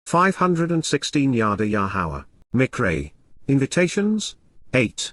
516 Yada Yahowah, Miqra'ey. Invitations. 8.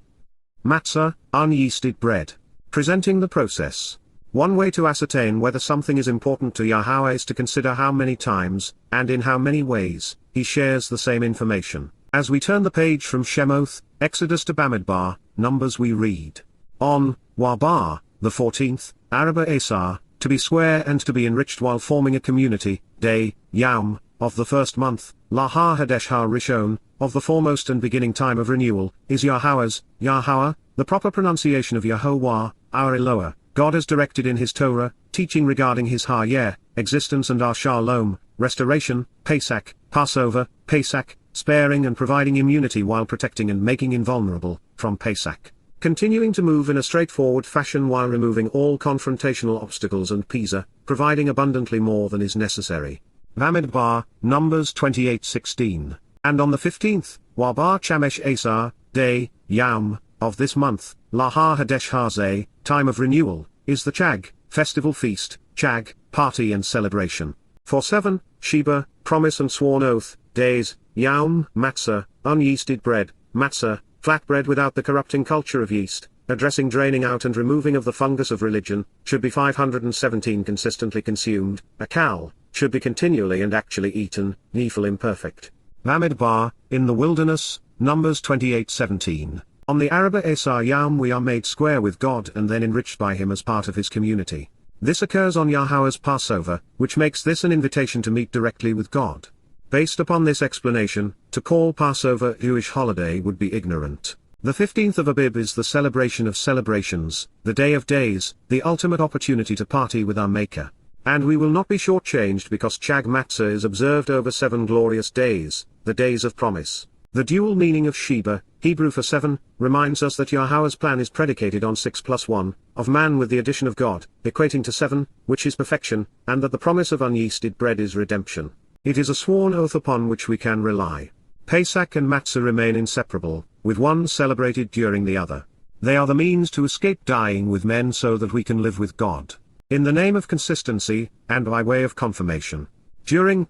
Matzah, unyeasted bread. Presenting the process. One way to ascertain whether something is important to Yahweh is to consider how many times, and in how many ways, he shares the same information. As we turn the page from Shemoth, Exodus to Bamidbar, Numbers, we read. On Wabar, the 14th, Araba Asar, to be swear and to be enriched while forming a community, day, Yom, of the first month, Lahar Hadesh Ha-Rishon, of the foremost and beginning time of renewal, is Yahweh's, Yahowah, the proper pronunciation of Yahowah, our Eloah. God has directed in his Torah, teaching regarding his Yasha'yah, existence, and our Shalom, restoration, Pesach, Passover, Pesach, sparing and providing immunity while protecting and making invulnerable, from Pesach. Continuing to move in a straightforward fashion while removing all confrontational obstacles and Pisa, providing abundantly more than is necessary. Bamidbar, Numbers 28:16. And on the 15th, Wabar Chamesh Asar, day, Yom, of this month, Lahar Hadesh Hazeh, time of renewal, is the Chag, festival feast, Chag, party and celebration. For 7, Sheba, promise and sworn oath, days, Yom, Matzah, unyeasted bread, Matzah, flatbread without the corrupting culture of yeast, addressing draining out and removing of the fungus of religion, should be 517 consistently consumed, a cow, should be continually and actually eaten, nephil imperfect. Bamidbar, in the wilderness, Numbers 28:17. On the Araba Asar Yom we are made square with God and then enriched by him as part of his community. This occurs on Yahweh's Passover, which makes this an invitation to meet directly with God. Based upon this explanation, to call Passover a Jewish holiday would be ignorant. The 15th of Abib is the celebration of celebrations, the day of days, the ultimate opportunity to party with our Maker. And we will not be shortchanged because Chag Matsah is observed over 7 glorious days, the days of promise. The dual meaning of Sheba, Hebrew for 7, reminds us that Yahweh's plan is predicated on 6 plus 1, of man with the addition of God, equating to 7, which is perfection, and that the promise of unyeasted bread is redemption. It is a sworn oath upon which we can rely. Pesach and Matsah remain inseparable, with one celebrated during the other. They are the means to escape dying with men so that we can live with God. In the name of consistency, and by way of confirmation. During,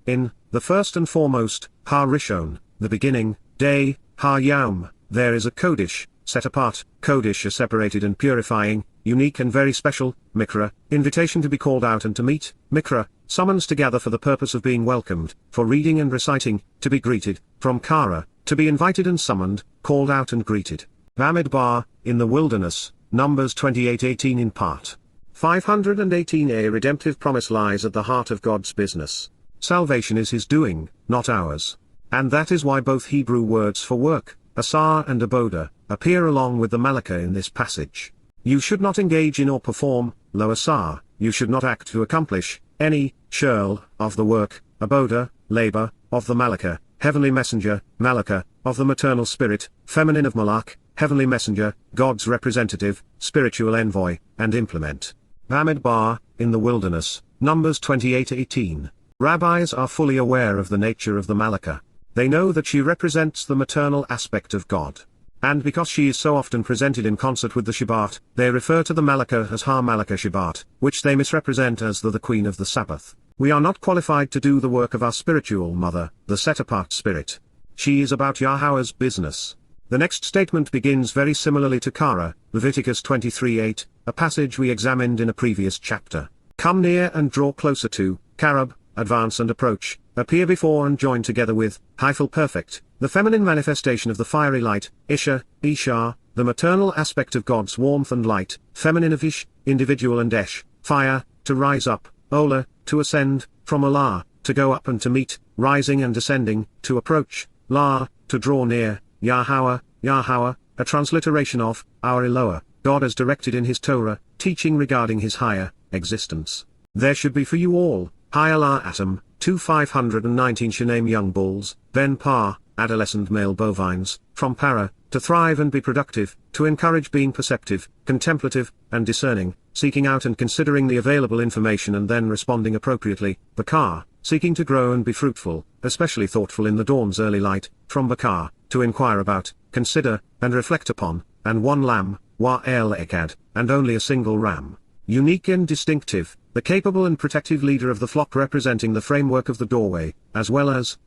in, the first and foremost, Ha-Rishon, the beginning, day, Ha-Yom, there is a Kodesh, set apart, Kodesh a separated and purifying, unique and very special, Miqra, invitation to be called out and to meet, Miqra, summons to gather for the purpose of being welcomed, for reading and reciting, to be greeted, from Kara, to be invited and summoned, called out and greeted. Bamidbar, in the wilderness, Numbers 28:18 in part. 518 A redemptive promise lies at the heart of God's business. Salvation is his doing, not ours. And that is why both Hebrew words for work, asar and aboda, appear along with the malakah in this passage. You should not engage in or perform, lo asar, you should not act to accomplish, any, shirl, of the work, aboda, labor, of the malakah, heavenly messenger, malakah, of the maternal spirit, feminine of malak, heavenly messenger, God's representative, spiritual envoy, and implement. Bamidbar, in the wilderness, Numbers 28:18. Rabbis are fully aware of the nature of the malakah. They know that she represents the maternal aspect of God. And because she is so often presented in concert with the Shabat, they refer to the malakah as Ha-Malakah Shabat, which they misrepresent as the Queen of the Sabbath. We are not qualified to do the work of our spiritual mother, the set-apart spirit. She is about Yahweh's business. The next statement begins very similarly to Kara, Leviticus 23:8, a passage we examined in a previous chapter. Come near and draw closer to, Karab, advance and approach, appear before and join together with, Hyphal perfect, the feminine manifestation of the fiery light, Isha, the maternal aspect of God's warmth and light, feminine of Ish, individual and Esh, fire, to rise up, Ola, to ascend, from Allah, to go up and to meet, rising and descending, to approach, La, to draw near, Yahowah, a transliteration of, our Eloah, God as directed in his Torah, teaching regarding his higher, existence. There should be for you all, Hayala Atom, 519 Shanaim young bulls, Ben Par, adolescent male bovines, from Para, to thrive and be productive, to encourage being perceptive, contemplative, and discerning, seeking out and considering the available information and then responding appropriately, Baqar, seeking to grow and be fruitful, especially thoughtful in the dawn's early light, from Baqar, to inquire about, consider, and reflect upon, and one lamb, Wa el Ekad, and only a single ram. unique and distinctive, the capable and protective leader of the flock representing the framework of the doorway, as well as,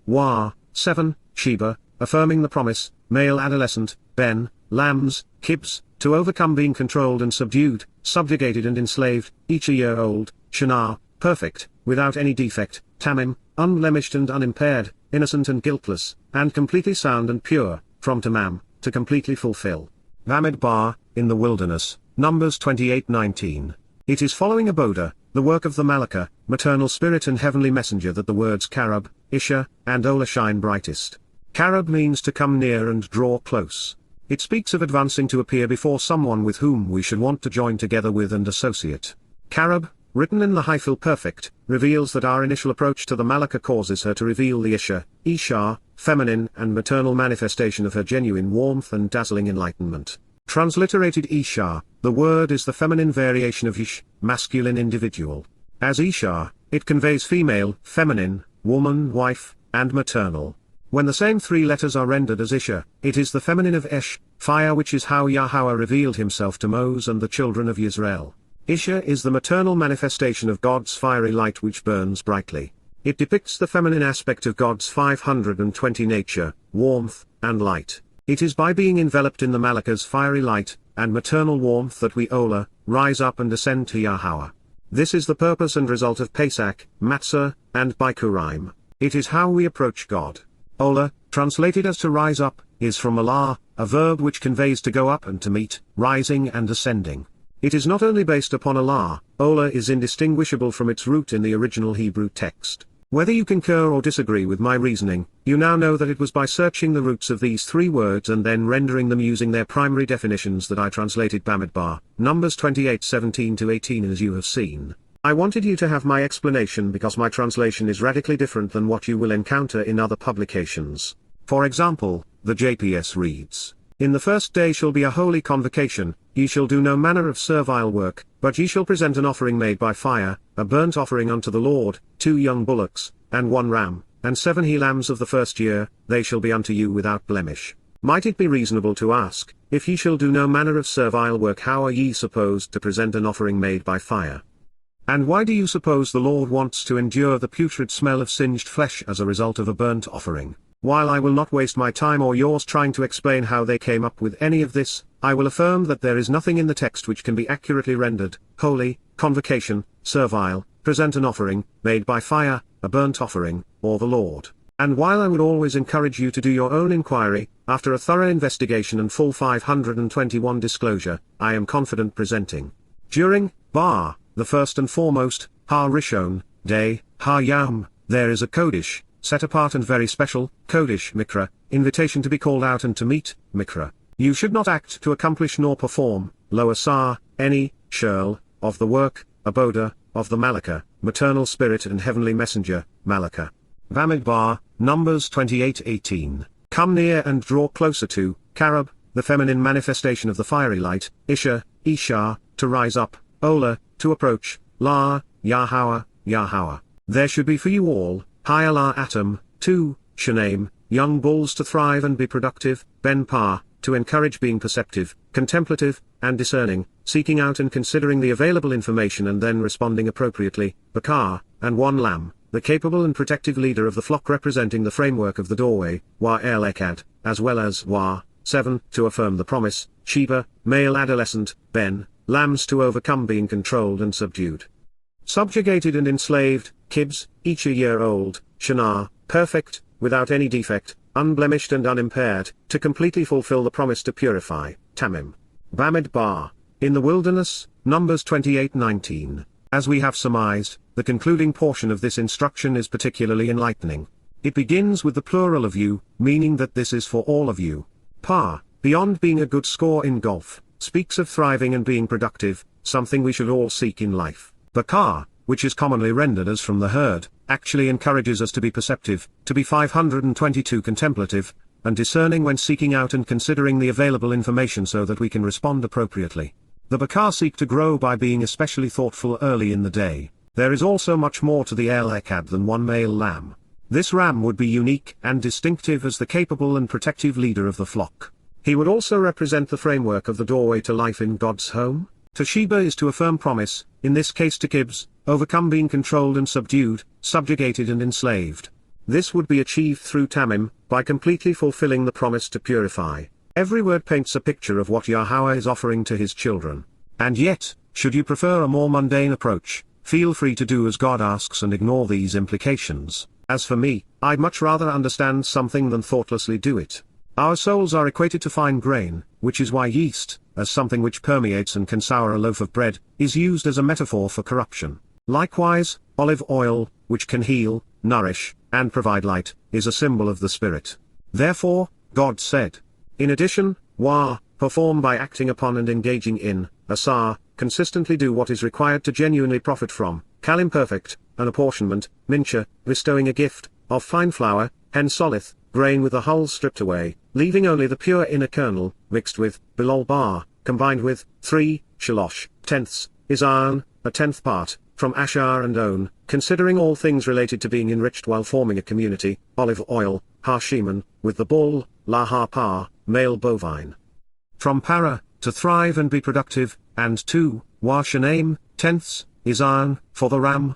7, Sheba, affirming the promise, male adolescent, Ben, lambs, kibs, to overcome being controlled and subdued, subjugated and enslaved, each a year old, Shana, perfect, without any defect, Tamim, unblemished and unimpaired, innocent and guiltless, and completely sound and pure, from Tamam, to completely fulfill. Bamidbar, in the wilderness, Numbers 28:19. It is following Aboda, the work of the Malakah, maternal spirit and heavenly messenger that the words Karab, Isha, and Ola shine brightest. Karab means to come near and draw close. It speaks of advancing to appear before someone with whom we should want to join together with and associate. Karab, written in the hyphal perfect, reveals that our initial approach to the Malakah causes her to reveal the Isha, feminine and maternal manifestation of her genuine warmth and dazzling enlightenment. Transliterated Isha, the word is the feminine variation of Ish, masculine individual. As Isha, it conveys female, feminine, woman, wife, and maternal. When the same three letters are rendered as Isha, it is the feminine of Esh, fire, which is how Yahowah revealed himself to Moses and the children of Yisrael. Isha is the maternal manifestation of God's fiery light which burns brightly. It depicts the feminine aspect of God's 520 nature, warmth, and light. It is by being enveloped in the Malakah's fiery light, and maternal warmth that we Ola, rise up and ascend to Yahowah. This is the purpose and result of Pesach, Matsah, and Bikuwrym. It is how we approach God. Ola, translated as to rise up, is from Allah, a verb which conveys to go up and to meet, rising and ascending. It is not only based upon Allah, Ola is indistinguishable from its root in the original Hebrew text. Whether you concur or disagree with my reasoning, you now know that it was by searching the roots of these three words and then rendering them using their primary definitions that I translated Bamidbar, Numbers 28:17-18 as you have seen. I wanted you to have my explanation because my translation is radically different than what you will encounter in other publications. For example, the JPS reads, "In the first day shall be a holy convocation, ye shall do no manner of servile work, but ye shall present an offering made by fire, a burnt offering unto the Lord, 2 young bullocks, and 1 ram, and 7 he-lambs of the first year, they shall be unto you without blemish." Might it be reasonable to ask, if ye shall do no manner of servile work, how are ye supposed to present an offering made by fire? And why do you suppose the Lord wants to endure the putrid smell of singed flesh as a result of a burnt offering? While I will not waste my time or yours trying to explain how they came up with any of this, I will affirm that there is nothing in the text which can be accurately rendered, holy, convocation, servile, present an offering, made by fire, a burnt offering, or the Lord. And while I would always encourage you to do your own inquiry, after a thorough investigation and full 521 disclosure, I am confident presenting. During, the first and foremost, Rishon, day, Yom, there is a Kodesh, set apart and very special, Kodesh Miqra, invitation to be called out and to meet, Miqra. You should not act to accomplish nor perform, any, shirl, of the work, Aboda, of the Malakah, maternal spirit and heavenly messenger, Malakah. Bamidbar, Numbers 28:18. Come near and draw closer to, Karab, the feminine manifestation of the fiery light, Isha, to rise up, Ola, to approach, Yahowah. There should be for you all, Hayala Atom, 2, Shanaim, young bulls to thrive and be productive, Ben to encourage being perceptive, contemplative, and discerning, seeking out and considering the available information and then responding appropriately, Baqar, and 1 lamb, the capable and protective leader of the flock representing the framework of the doorway, as well as 7, to affirm the promise, Sheba, male adolescent, Ben, lambs to overcome being controlled and subdued. Subjugated and enslaved, kibs, each a year old, Shana, perfect, without any defect, unblemished and unimpaired, to completely fulfill the promise to purify, Tamim. Bamidbar, in the wilderness, Numbers 28:19. As we have surmised, the concluding portion of this instruction is particularly enlightening. It begins with the plural of you, meaning that this is for all of you. Beyond being a good score in golf, speaks of thriving and being productive, something we should all seek in life. Baqar, which is commonly rendered as from the herd, actually encourages us to be perceptive, to be 522 contemplative, and discerning when seeking out and considering the available information so that we can respond appropriately. The Baqar seek to grow by being especially thoughtful early in the day. There is also much more to the Ekad than 1 male lamb. This ram would be unique and distinctive as the capable and protective leader of the flock. He would also represent the framework of the doorway to life in God's home. To Sheba is to affirm promise, in this case to Kibs, overcome being controlled and subdued, subjugated and enslaved. This would be achieved through Tamim, by completely fulfilling the promise to purify. Every word paints a picture of what Yahowah is offering to his children. And yet, should you prefer a more mundane approach, feel free to do as God asks and ignore these implications. As for me, I'd much rather understand something than thoughtlessly do it. Our souls are equated to fine grain, which is why yeast, as something which permeates and can sour a loaf of bread, is used as a metaphor for corruption. Likewise, olive oil, which can heal, nourish, and provide light, is a symbol of the Spirit. Therefore, God said. In addition, perform by acting upon and engaging in, asar, consistently do what is required to genuinely profit from, imperfect, an apportionment, mincha, bestowing a gift, of fine flour, solith, grain with the hull stripped away, leaving only the pure inner kernel, mixed with, bar, combined with, 3, shalosh, tenths, Isharown, a tenth part, from Asher and On, considering all things related to being enriched while forming a community, olive oil, Sheman, with the bull, par, male bovine. From para, to thrive and be productive, and 2, Shanaim, tenths, Isharown, for the ram,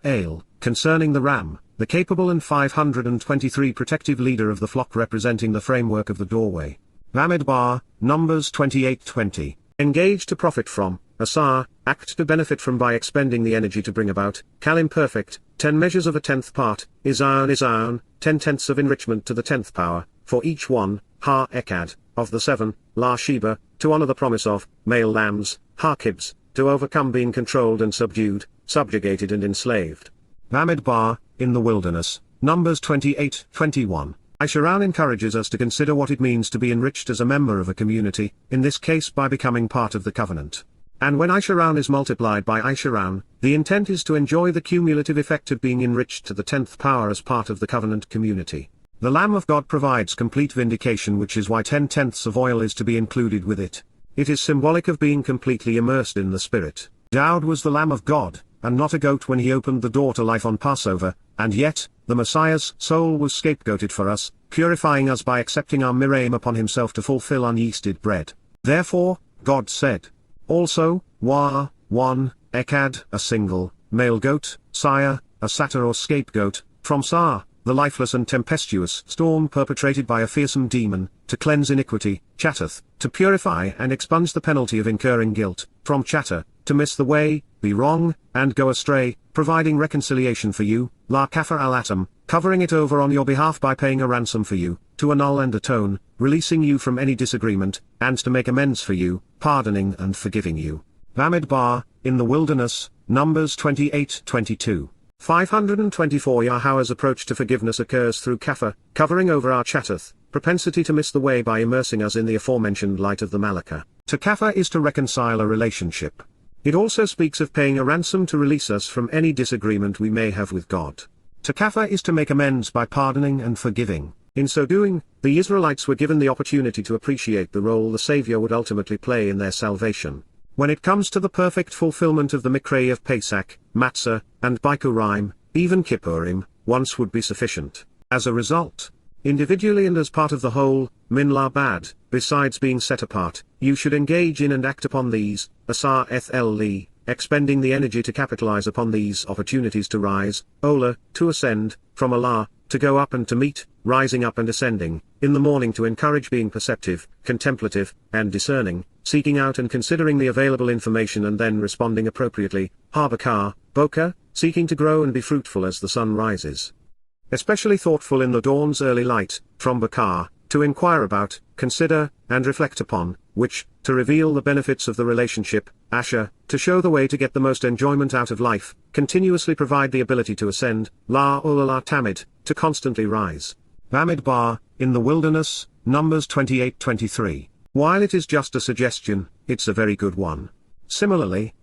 ale, concerning the ram, the capable and 523 protective leader of the flock representing the framework of the doorway. Bamidbar, Numbers 28:20. Engage to profit from, asar, act to benefit from by expending the energy to bring about, imperfect, 10 measures of a tenth part, Isharown, 10 tenths of enrichment to the 10th power, for each one, ekad, of the 7, Sheba, to honor the promise of, male lambs, kibs, to overcome being controlled and subdued, subjugated and enslaved. Bamidbar, in the wilderness, Numbers 28:21. Isharown encourages us to consider what it means to be enriched as a member of a community, in this case by becoming part of the covenant. And when Isharown is multiplied by Isharown, the intent is to enjoy the cumulative effect of being enriched to the 10th power as part of the covenant community. The Lamb of God provides complete vindication, which is why 10 tenths of oil is to be included with it. It is symbolic of being completely immersed in the Spirit. Daud was the Lamb of God, and not a goat when he opened the door to life on Passover, and yet, the Messiah's soul was scapegoated for us, purifying us by accepting our Miqra'ey upon himself to fulfill unyeasted bread. Therefore, God said. Also, ekad, a single, male goat, sire, a satyr or scapegoat, from Sar, the lifeless and tempestuous storm perpetrated by a fearsome demon, to cleanse iniquity, chatteth, to purify and expunge the penalty of incurring guilt, from chatter, to miss the way, be wrong, and go astray, providing reconciliation for you, la kafar al-atom, covering it over on your behalf by paying a ransom for you, to annul and atone, releasing you from any disagreement, and to make amends for you, pardoning and forgiving you. Bamidbar, in the wilderness, Numbers 28:22. 524 Yahowah's approach to forgiveness occurs through kafar, covering over our chatteth, propensity to miss the way by immersing us in the aforementioned light of the malakah. To kafar is to reconcile a relationship. It also speaks of paying a ransom to release us from any disagreement we may have with God. To kafar is to make amends by pardoning and forgiving. In so doing, the Israelites were given the opportunity to appreciate the role the Savior would ultimately play in their salvation. When it comes to the perfect fulfillment of the Miqra'ey of Pesach, Matsah, and Bikuwrym, even Kippurim, once would be sufficient. As a result, individually and as part of the whole, min la bad, besides being set apart, you should engage in and act upon these, asar eth expending the energy to capitalize upon these opportunities to rise, ola, to ascend, from Allah, to go up and to meet, rising up and ascending, in the morning to encourage being perceptive, contemplative, and discerning, seeking out and considering the available information and then responding appropriately, Baqar, Boka, seeking to grow and be fruitful as the sun rises. Especially thoughtful in the dawn's early light, from Baqar, to inquire about, consider, and reflect upon, which, to reveal the benefits of the relationship, Asher, to show the way to get the most enjoyment out of life, continuously provide the ability to ascend, la tamid, to constantly rise. Bamidbar, in the wilderness, Numbers 28:23. While it is just a suggestion, it's a very good one. Similarly,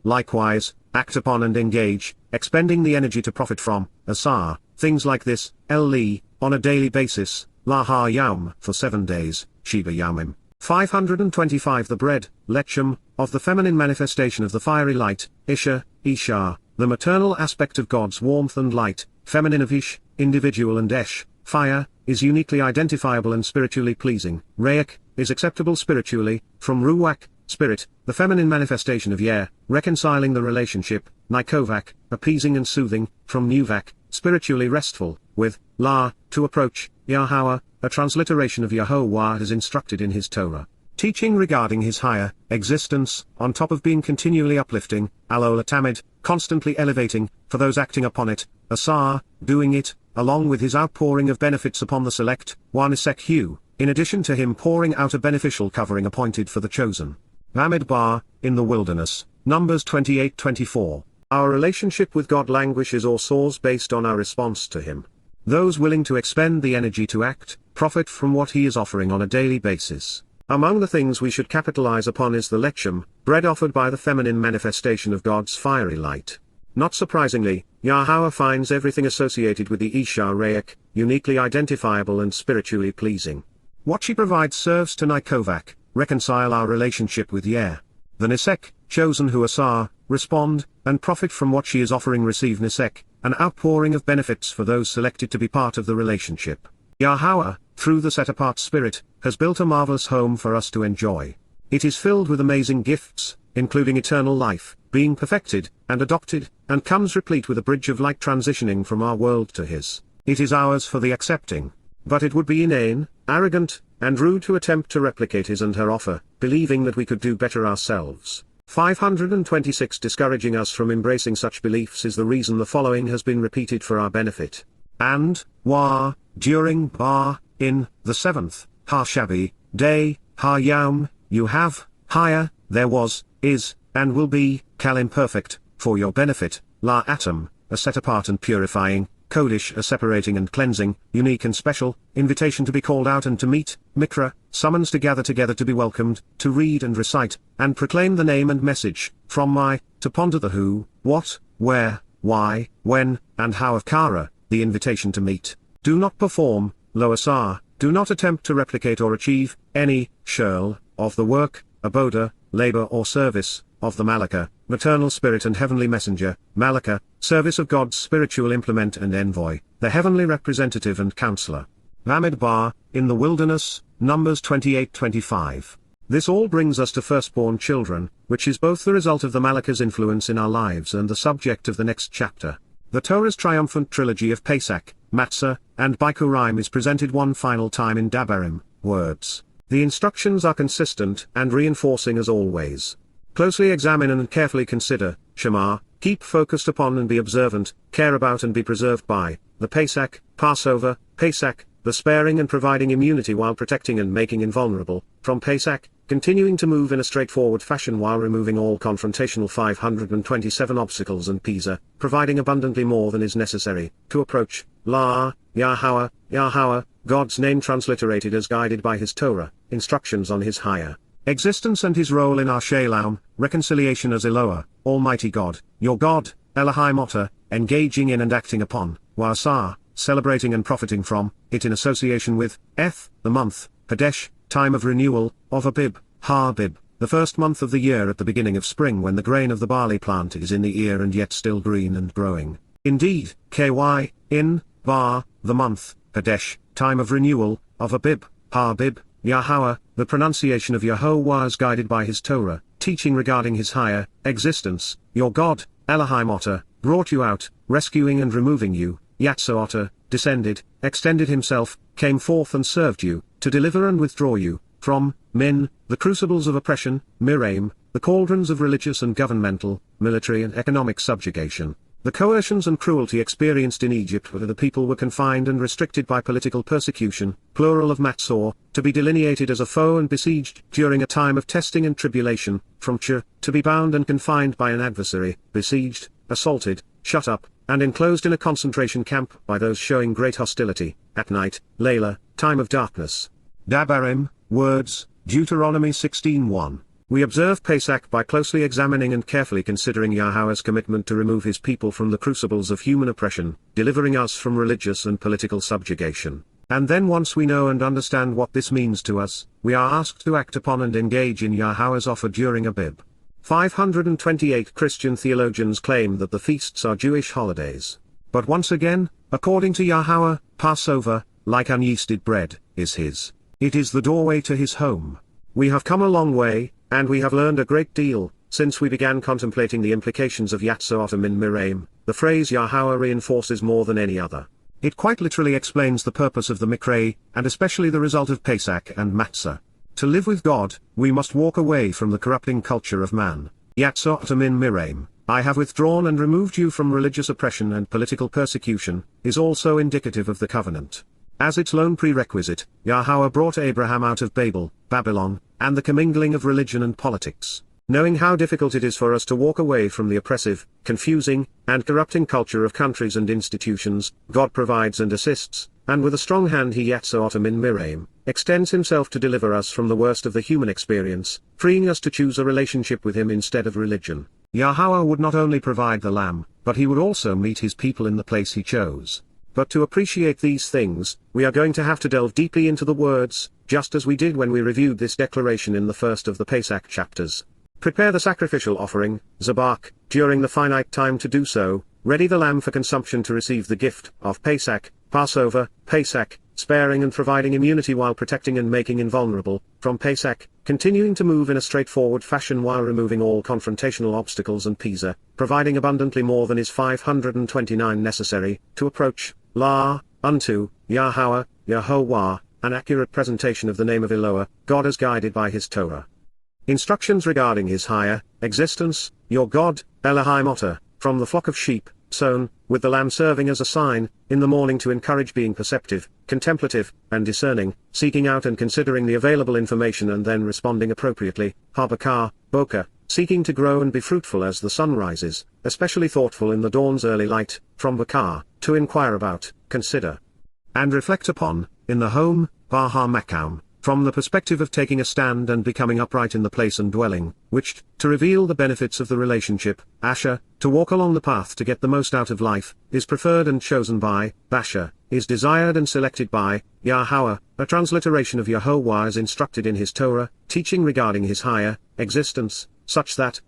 likewise, act upon and engage, expending the energy to profit from, asar, things like this, on a daily basis, yaum, for 7 days, Sheba Yaumim. 525 The bread, lechem, of the feminine manifestation of the fiery light, Isha, the maternal aspect of God's warmth and light, feminine of Ish, individual and Esh, fire, is uniquely identifiable and spiritually pleasing. Re'ek, is acceptable spiritually, from Ruach, spirit, the feminine manifestation of Yah, reconciling the relationship, Nikovak, appeasing and soothing, from Nuvak, spiritually restful, with, La, to approach, Yahowah, a transliteration of Yahowah as instructed in his Torah. Teaching regarding his higher existence, on top of being continually uplifting, Alola Tamid, constantly elevating, for those acting upon it, Asar, doing it, along with his outpouring of benefits upon the select, Wanisek, in addition to him pouring out a beneficial covering appointed for the chosen. Bamidbar, in the wilderness, Numbers 28:24. Our relationship with God languishes or soars based on our response to him. Those willing to expend the energy to act, profit from what he is offering on a daily basis. Among the things we should capitalize upon is the lechem, bread offered by the feminine manifestation of God's fiery light. Not surprisingly, Yahowah finds everything associated with the Isharown uniquely identifiable and spiritually pleasing. What she provides serves to Nikovak, reconcile our relationship with Yah. The Nisek, chosen who Asar, respond, and profit from what she is offering, receive Nisek, an outpouring of benefits for those selected to be part of the relationship. Yahowah, through the set-apart spirit, has built a marvelous home for us to enjoy. It is filled with amazing gifts, including eternal life, being perfected, and adopted, and comes replete with a bridge of light transitioning from our world to his. It is ours for the accepting. But it would be inane, arrogant, and rude to attempt to replicate his and her offer, believing that we could do better ourselves. 526 Discouraging us from embracing such beliefs is the reason the following has been repeated for our benefit. And, Wa, during Bar, in, the seventh, Ha-Shabi, day, Ha-Yom, you have, higher, there was, is, and will be, Kal imperfect, for your benefit, La atom, a set apart and purifying, Kodesh a separating and cleansing, unique and special, invitation to be called out and to meet, Miqra, summons to gather together to be welcomed, to read and recite, and proclaim the name and message, from my, to ponder the who, what, where, why, when, and how of Kara, the invitation to meet. Do not perform, Loasar, do not attempt to replicate or achieve, any, shirl, of the work, aboda, labor or service, of the Malaka, maternal spirit and heavenly messenger, Malaka, service of God's spiritual implement and envoy, the heavenly representative and counselor. Bamidbar, in the wilderness, Numbers 28:25. This all brings us to firstborn children, which is both the result of the Malaka's influence in our lives and the subject of the next chapter. The Torah's triumphant trilogy of Pesach, Matsah, and Bikuwrym is presented one final time in Dabarym, words. The instructions are consistent and reinforcing as always. Closely examine and carefully consider, Shema, keep focused upon and be observant, care about and be preserved by, the Pesach, Passover, Pesach, the sparing and providing immunity while protecting and making invulnerable, from Pesach, continuing to move in a straightforward fashion while removing all confrontational 527 obstacles and Pisa, providing abundantly more than is necessary, to approach, La, Yahowah, Yahowah, God's name transliterated as guided by his Torah, instructions on his higher existence and his role in our Shalom, reconciliation as Eloah, Almighty God, your God, Elohim Otter, engaging in and acting upon, Wasar, celebrating and profiting from, it in association with, Eth, the month, Hadesh, time of renewal, of Abib, Ha-Abib, the first month of the year at the beginning of spring when the grain of the barley plant is in the ear and yet still green and growing. Indeed, KY, in, Bar, the month, Hadesh, time of renewal, of Abib, Ha-Abib, Yahowah, the pronunciation of Yahowah as guided by his Torah, teaching regarding his higher existence, your God, Elohim Otter, brought you out, rescuing and removing you, Yasha'yah, descended, extended himself, came forth and served you, to deliver and withdraw you, from, Min, the crucibles of oppression, Miqra'ey, the cauldrons of religious and governmental, military and economic subjugation. The coercions and cruelty experienced in Egypt where the people were confined and restricted by political persecution, plural of Matsah, to be delineated as a foe and besieged during a time of testing and tribulation, from Ch, to be bound and confined by an adversary, besieged, assaulted, shut up, and enclosed in a concentration camp by those showing great hostility, at night, Layla, time of darkness. Dabarym, words, Deuteronomy 16:1. We observe Pesach by closely examining and carefully considering Yahowah's commitment to remove his people from the crucibles of human oppression, delivering us from religious and political subjugation. And then once we know and understand what this means to us, we are asked to act upon and engage in Yahowah's offer during Abib. 528 Christian theologians claim that the feasts are Jewish holidays. But once again, according to Yahowah, Passover, like UnYeasted bread, is his. It is the doorway to his home. We have come a long way, and we have learned a great deal, since we began contemplating the implications of Yada Yahowah. The phrase Yahowah reinforces more than any other. It quite literally explains the purpose of the Miqra'ey, and especially the result of Pesach and Matsah. To live with God, we must walk away from the corrupting culture of man. Yada, I have withdrawn and removed you from religious oppression and political persecution, is also indicative of the covenant. As its lone prerequisite, Yahowah brought Abraham out of Babylon, and the commingling of religion and politics. Knowing how difficult it is for us to walk away from the oppressive, confusing, and corrupting culture of countries and institutions, God provides and assists, and with a strong hand he extends himself to deliver us from the worst of the human experience, freeing us to choose a relationship with him instead of religion. Yahowah would not only provide the lamb, but he would also meet his people in the place he chose. But to appreciate these things, we are going to have to delve deeply into the words, just as we did when we reviewed this declaration in the first of the Pesach chapters. Prepare the sacrificial offering, Zabak, during the finite time to do so, ready the lamb for consumption to receive the gift of Pesach, Passover, Pesach, sparing and providing immunity while protecting and making invulnerable, from Pesach, continuing to move in a straightforward fashion while removing all confrontational obstacles and Pisa, providing abundantly more than is 529 necessary, to approach, unto, Yahowah, an accurate presentation of the name of Eloah, God as guided by his Torah. Instructions regarding his higher existence, your God, Elohim Otter, from the flock of sheep, sown, with the lamb serving as a sign, in the morning to encourage being perceptive, contemplative, and discerning, seeking out and considering the available information and then responding appropriately, Baqar, seeking to grow and be fruitful as the sun rises, especially thoughtful in the dawn's early light, from Baqar, to inquire about, consider, and reflect upon, in the home, mak'ob, from the perspective of taking a stand and becoming upright in the place and dwelling, which, to reveal the benefits of the relationship, to walk along the path to get the most out of life, is preferred and chosen by, is desired and selected by, Yahowah, a transliteration of Yahowah as instructed in his Torah, teaching regarding his higher existence, such that,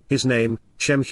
his name, Shem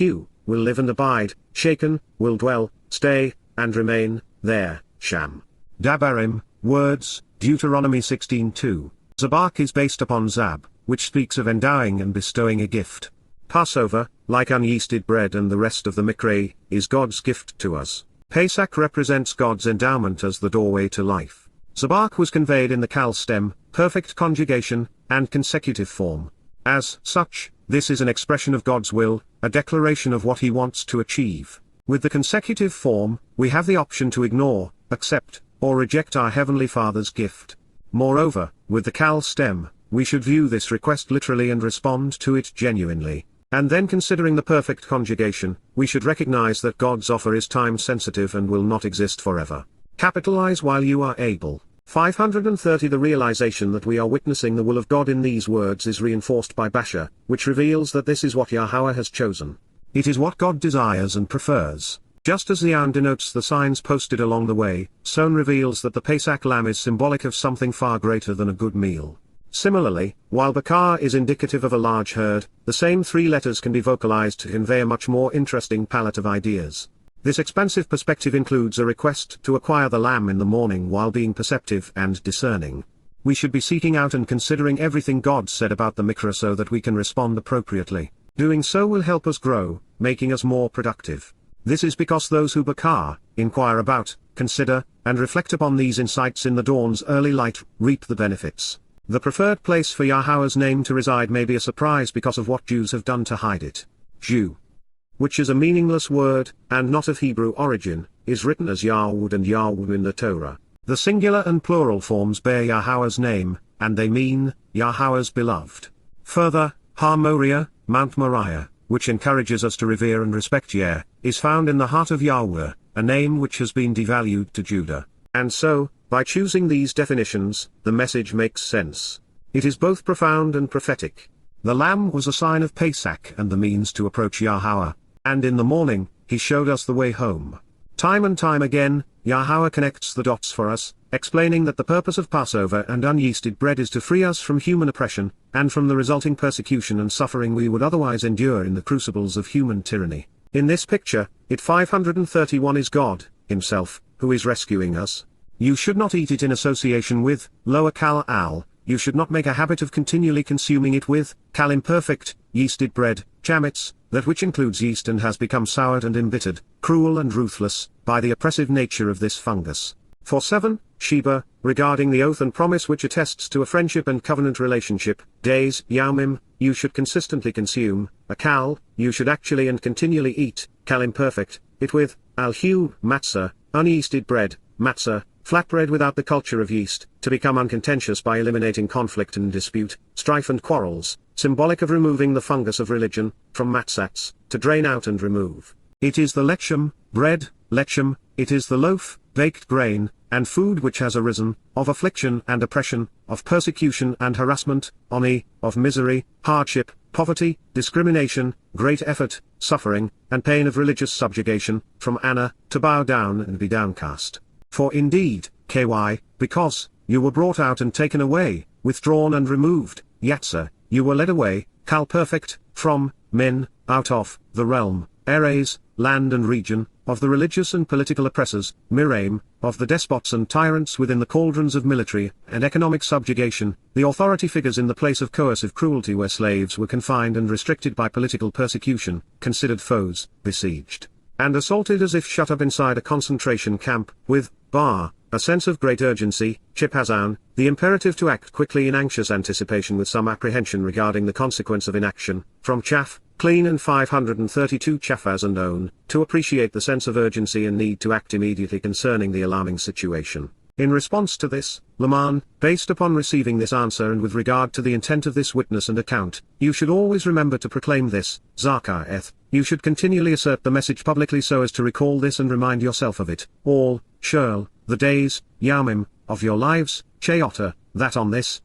will live and abide, Shaken, will dwell, stay, and remain, there, Sham. Dabarym, words, Deuteronomy 16:2. Zabak is based upon Zab, which speaks of endowing and bestowing a gift. Passover, like unyeasted bread and the rest of the Miqra'ey, is God's gift to us. Pesach represents God's endowment as the doorway to life. Zabak was conveyed in the kal stem, perfect conjugation, and consecutive form. As such, this is an expression of God's will, a declaration of what he wants to achieve. With the consecutive form, we have the option to ignore, accept, or reject our Heavenly Father's gift. Moreover, with the kal stem, we should view this request literally and respond to it genuinely. And then considering the perfect conjugation, we should recognize that God's offer is time-sensitive and will not exist forever. Capitalize while you are able. 530 The realization that we are witnessing the will of God in these words is reinforced by Baqar, which reveals that this is what Yahowah has chosen. It is what God desires and prefers. Just as the aun denotes the signs posted along the way, Son reveals that the Pesach lamb is symbolic of something far greater than a good meal. Similarly, while Baqar is indicative of a large herd, the same three letters can be vocalized to convey a much more interesting palette of ideas. This expansive perspective includes a request to acquire the lamb in the morning while being perceptive and discerning. We should be seeking out and considering everything God said about the Miqra so that we can respond appropriately. Doing so will help us grow, making us more productive. This is because those who Baqar, inquire about, consider, and reflect upon these insights in the dawn's early light, reap the benefits. The preferred place for Yahowah's name to reside may be a surprise because of what Jews have done to hide it. Jew, which is a meaningless word, and not of Hebrew origin, is written as Yahwud and Yahweh in the Torah. The singular and plural forms bear Yahowah's name, and they mean, Yahowah's beloved. Further, Moriah, Mount Moriah, which encourages us to revere and respect Yah, is found in the heart of Yahweh, a name which has been devalued to Judah. And so, by choosing these definitions, the message makes sense. It is both profound and prophetic. The lamb was a sign of Pesach and the means to approach Yahowah, and in the morning, he showed us the way home. Time and time again, Yahowah connects the dots for us, explaining that the purpose of Passover and unyeasted bread is to free us from human oppression, and from the resulting persecution and suffering we would otherwise endure in the crucibles of human tyranny. In this picture, it 531 is God, himself, who is rescuing us. You should not eat it in association with, lower kal al, you should not make a habit of continually consuming it with imperfect, yeasted bread, chametz, that which includes yeast and has become soured and embittered, cruel and ruthless, by the oppressive nature of this fungus. For 7, Sheba, regarding the oath and promise which attests to a friendship and covenant relationship, days, Yawmim, you should consistently consume, a kal, you should actually and continually eat, kal imperfect, it with, matzah, unyeasted bread, matzah, flat bread without the culture of yeast, to become uncontentious by eliminating conflict and dispute, strife and quarrels, symbolic of removing the fungus of religion, from matzahs, to drain out and remove. It is the lechem, bread, lechem, it is the loaf, baked grain, and food which has arisen, of affliction and oppression, of persecution and harassment, oni, of misery, hardship, poverty, discrimination, great effort, suffering, and pain of religious subjugation, from Anna, to bow down and be downcast. For indeed, because, you were brought out and taken away, withdrawn and removed, Yatsah, you were led away, kal perfect, from, men, out of, the realm, eres, land and region, of the religious and political oppressors, Miqra'ey, of the despots and tyrants within the cauldrons of military and economic subjugation, the authority figures in the place of coercive cruelty where slaves were confined and restricted by political persecution, considered foes, besieged, and assaulted as if shut up inside a concentration camp, with, a sense of great urgency, chipazan, the imperative to act quickly in anxious anticipation with some apprehension regarding the consequence of inaction, from chaff, clean and 532 chafaz and own, to appreciate the sense of urgency and need to act immediately concerning the alarming situation. In response to this, Laman, based upon receiving this answer and with regard to the intent of this witness and account, you should always remember to proclaim this, Zaka'eth, you should continually assert the message publicly so as to recall this and remind yourself of it, all, Shirl, the days, Yawmim, of your lives, Chayota, that on this,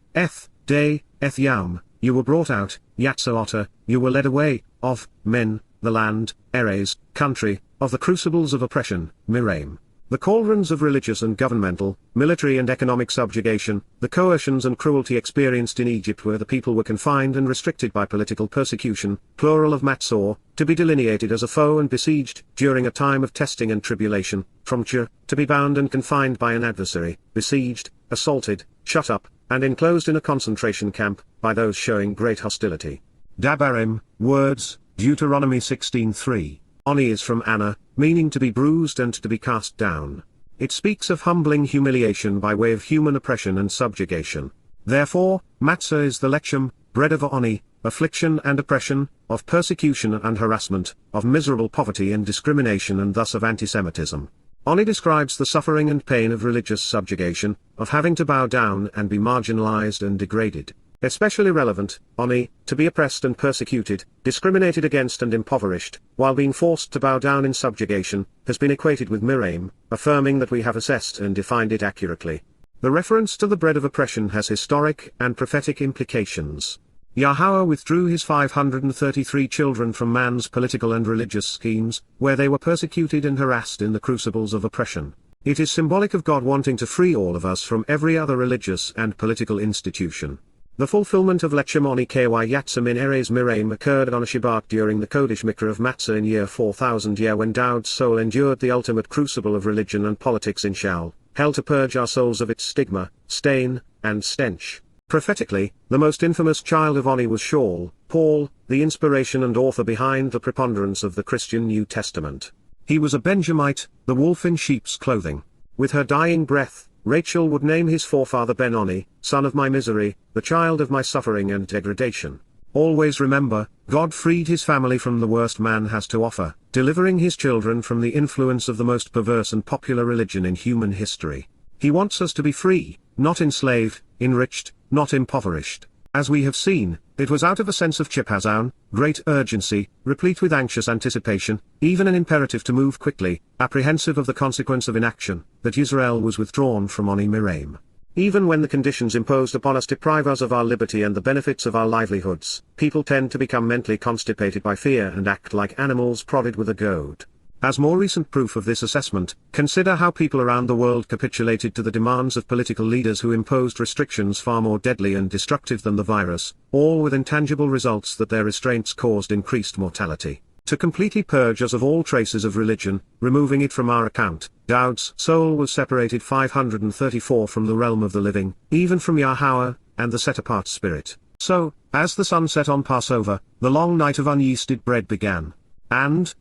day, Yawm, you were brought out, Yatsa'ota, you were led away, of, men, the land, Eres, country, of the crucibles of oppression, Miqra'ey. The cauldrons of religious and governmental, military and economic subjugation, the coercions and cruelty experienced in Egypt where the people were confined and restricted by political persecution, plural of Matsah, to be delineated as a foe and besieged, during a time of testing and tribulation, from to be bound and confined by an adversary, besieged, assaulted, shut up, and enclosed in a concentration camp, by those showing great hostility. Dabarym, words, Deuteronomy 16:3. Oni is from Anna, meaning to be bruised and to be cast down. It speaks of humbling humiliation by way of human oppression and subjugation. Therefore, Matzah is the lechem, bread of Oni, affliction and oppression, of persecution and harassment, of miserable poverty and discrimination and thus of antisemitism. Oni describes the suffering and pain of religious subjugation, of having to bow down and be marginalized and degraded. Especially relevant, Oni, to be oppressed and persecuted, discriminated against and impoverished, while being forced to bow down in subjugation, has been equated with Miqra'ey, affirming that we have assessed and defined it accurately. The reference to the bread of oppression has historic and prophetic implications. Yahowah withdrew his 533 children from man's political and religious schemes, where they were persecuted and harassed in the crucibles of oppression. It is symbolic of God wanting to free all of us from every other religious and political institution. The fulfillment of Lechem Oni Ky Yatsam in Eres Miqra'ey occurred on a Shabat during the Kodesh Miqra of Matsah in year 4000 year when Daud's soul endured the ultimate crucible of religion and politics in Shal, hell to purge our souls of its stigma, stain, and stench. Prophetically, the most infamous child of Oni was Shaul, Paul, the inspiration and author behind the preponderance of the Christian New Testament. He was a Benjamite, the wolf in sheep's clothing. With her dying breath, Rachel would name his forefather Ben-Oni, son of my misery, the child of my suffering and degradation. Always remember, God freed his family from the worst man has to offer, delivering his children from the influence of the most perverse and popular religion in human history. He wants us to be free, not enslaved, enriched, not impoverished. As we have seen, it was out of a sense of chipazan, great urgency, replete with anxious anticipation, even an imperative to move quickly, apprehensive of the consequence of inaction, that Yisrael was withdrawn from Oni Miqra'ey. Even when the conditions imposed upon us deprive us of our liberty and the benefits of our livelihoods, people tend to become mentally constipated by fear and act like animals prodded with a goad. As more recent proof of this assessment, consider how people around the world capitulated to the demands of political leaders who imposed restrictions far more deadly and destructive than the virus, all with intangible results that their restraints caused increased mortality. To completely purge us of all traces of religion, removing it from our account, Daud's soul was separated 534 from the realm of the living, even from Yahowah, and the set-apart spirit. So, as the sun set on Passover, the long night of unyeasted bread began. And,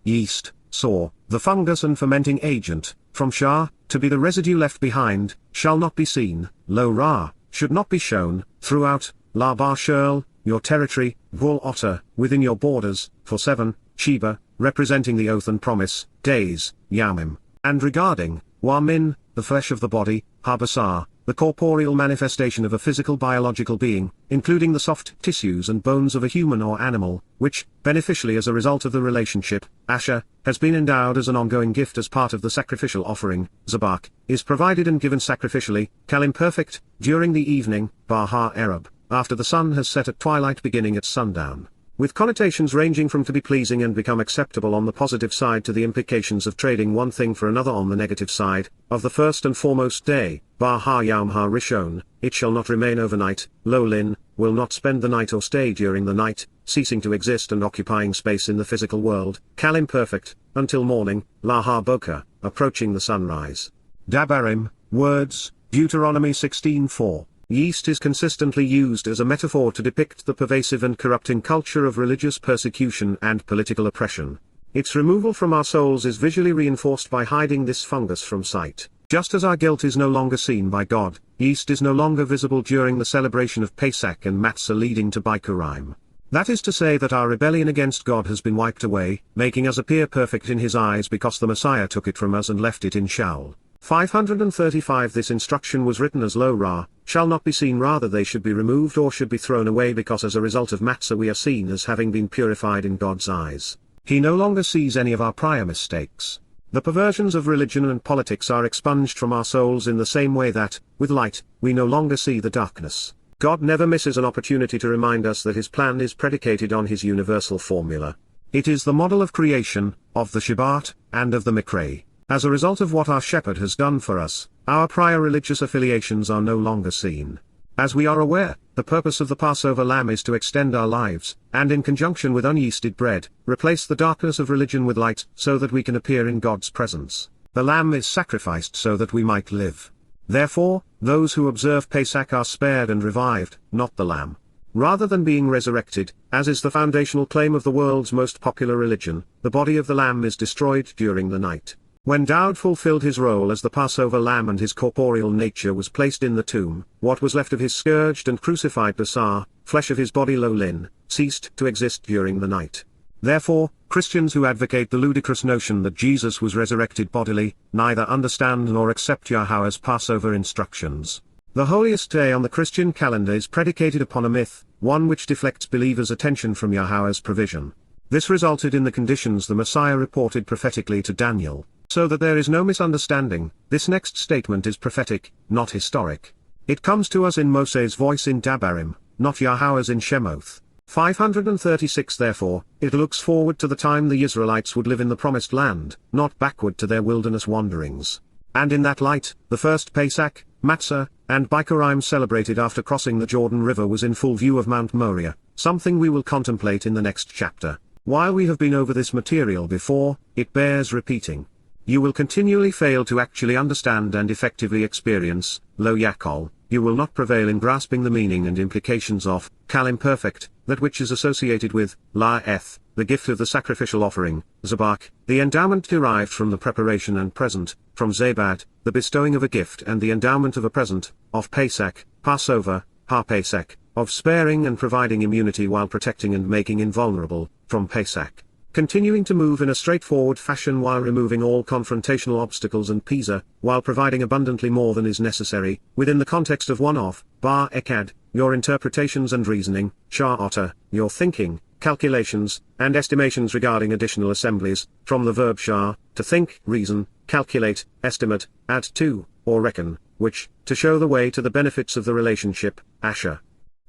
yeast, saw, the fungus and fermenting agent, from Shah, to be the residue left behind, shall not be seen, Ra, should not be shown, throughout, La Bar Shirl, your territory, Gul Otter, within your borders, for 7, Sheba, representing the oath and promise, days, Yamim, and regarding, Min, the flesh of the body, Habasar, the corporeal manifestation of a physical biological being, including the soft tissues and bones of a human or animal, which, beneficially as a result of the relationship, Asher, has been endowed as an ongoing gift as part of the sacrificial offering, Zabak, is provided and given sacrificially, Kalim perfect, during the evening, Bahar Arab, after the sun has set at twilight beginning at sundown. With connotations ranging from to be pleasing and become acceptable on the positive side to the implications of trading one thing for another on the negative side, of the first and foremost day, Bar Ha-Yom Ha-Rishon, it shall not remain overnight, Lo-Lin, will not spend the night or stay during the night, ceasing to exist and occupying space in the physical world, Kalim perfect, until morning, La Ha-Boka, approaching the sunrise. Dabarym, words, Deuteronomy 16:4. Yeast is consistently used as a metaphor to depict the pervasive and corrupting culture of religious persecution and political oppression. Its removal from our souls is visually reinforced by hiding this fungus from sight. Just as our guilt is no longer seen by God, yeast is no longer visible during the celebration of Pesach and Matsah leading to Bikuwrym. That is to say that our rebellion against God has been wiped away, making us appear perfect in His eyes because the Messiah took it from us and left it in Shaul. 535 This instruction was written as Ra, shall not be seen, rather they should be removed or should be thrown away, because as a result of Matsah we are seen as having been purified in God's eyes. He no longer sees any of our prior mistakes. The perversions of religion and politics are expunged from our souls in the same way that, with light, we no longer see the darkness. God never misses an opportunity to remind us that His plan is predicated on His universal formula. It is the model of creation, of the Shabat, and of the Miqra'ey. As a result of what our shepherd has done for us, our prior religious affiliations are no longer seen. As we are aware, the purpose of the Passover lamb is to extend our lives, and in conjunction with unyeasted bread, replace the darkness of religion with light, so that we can appear in God's presence. The lamb is sacrificed so that we might live. Therefore, those who observe Pesach are spared and revived, not the lamb. Rather than being resurrected, as is the foundational claim of the world's most popular religion, the body of the lamb is destroyed during the night. When Daud fulfilled his role as the Passover lamb and his corporeal nature was placed in the tomb, what was left of his scourged and crucified basar, flesh of his body Lo-Lin, ceased to exist during the night. Therefore, Christians who advocate the ludicrous notion that Jesus was resurrected bodily, neither understand nor accept Yahweh's Passover instructions. The holiest day on the Christian calendar is predicated upon a myth, one which deflects believers' attention from Yahweh's provision. This resulted in the conditions the Messiah reported prophetically to Daniel. So that there is no misunderstanding, this next statement is prophetic, not historic. It comes to us in Moses' voice in Dabarym, not Yahweh's in Shemoth. 536 Therefore, it looks forward to the time the Israelites would live in the promised land, not backward to their wilderness wanderings. And in that light, the first Pesach, Matsah, and Bikuwrym celebrated after crossing the Jordan River was in full view of Mount Moriah, something we will contemplate in the next chapter. While we have been over this material before, it bears repeating. You will continually fail to actually understand and effectively experience, lo yakol, you will not prevail in grasping the meaning and implications of, kalim perfect, that which is associated with, la-eth, the gift of the sacrificial offering, zabak, the endowment derived from the preparation and present, from zabad, the bestowing of a gift and the endowment of a present, of Pesach, Passover, ha-Pesach, of sparing and providing immunity while protecting and making invulnerable, from Pesach. Continuing to move in a straightforward fashion while removing all confrontational obstacles and pisa, while providing abundantly more than is necessary, within the context of one-off, bar ekad, your interpretations and reasoning, sha'ata, your thinking, calculations, and estimations regarding additional assemblies, from the verb shah, to think, reason, calculate, estimate, add to, or reckon, which, to show the way to the benefits of the relationship, Asher.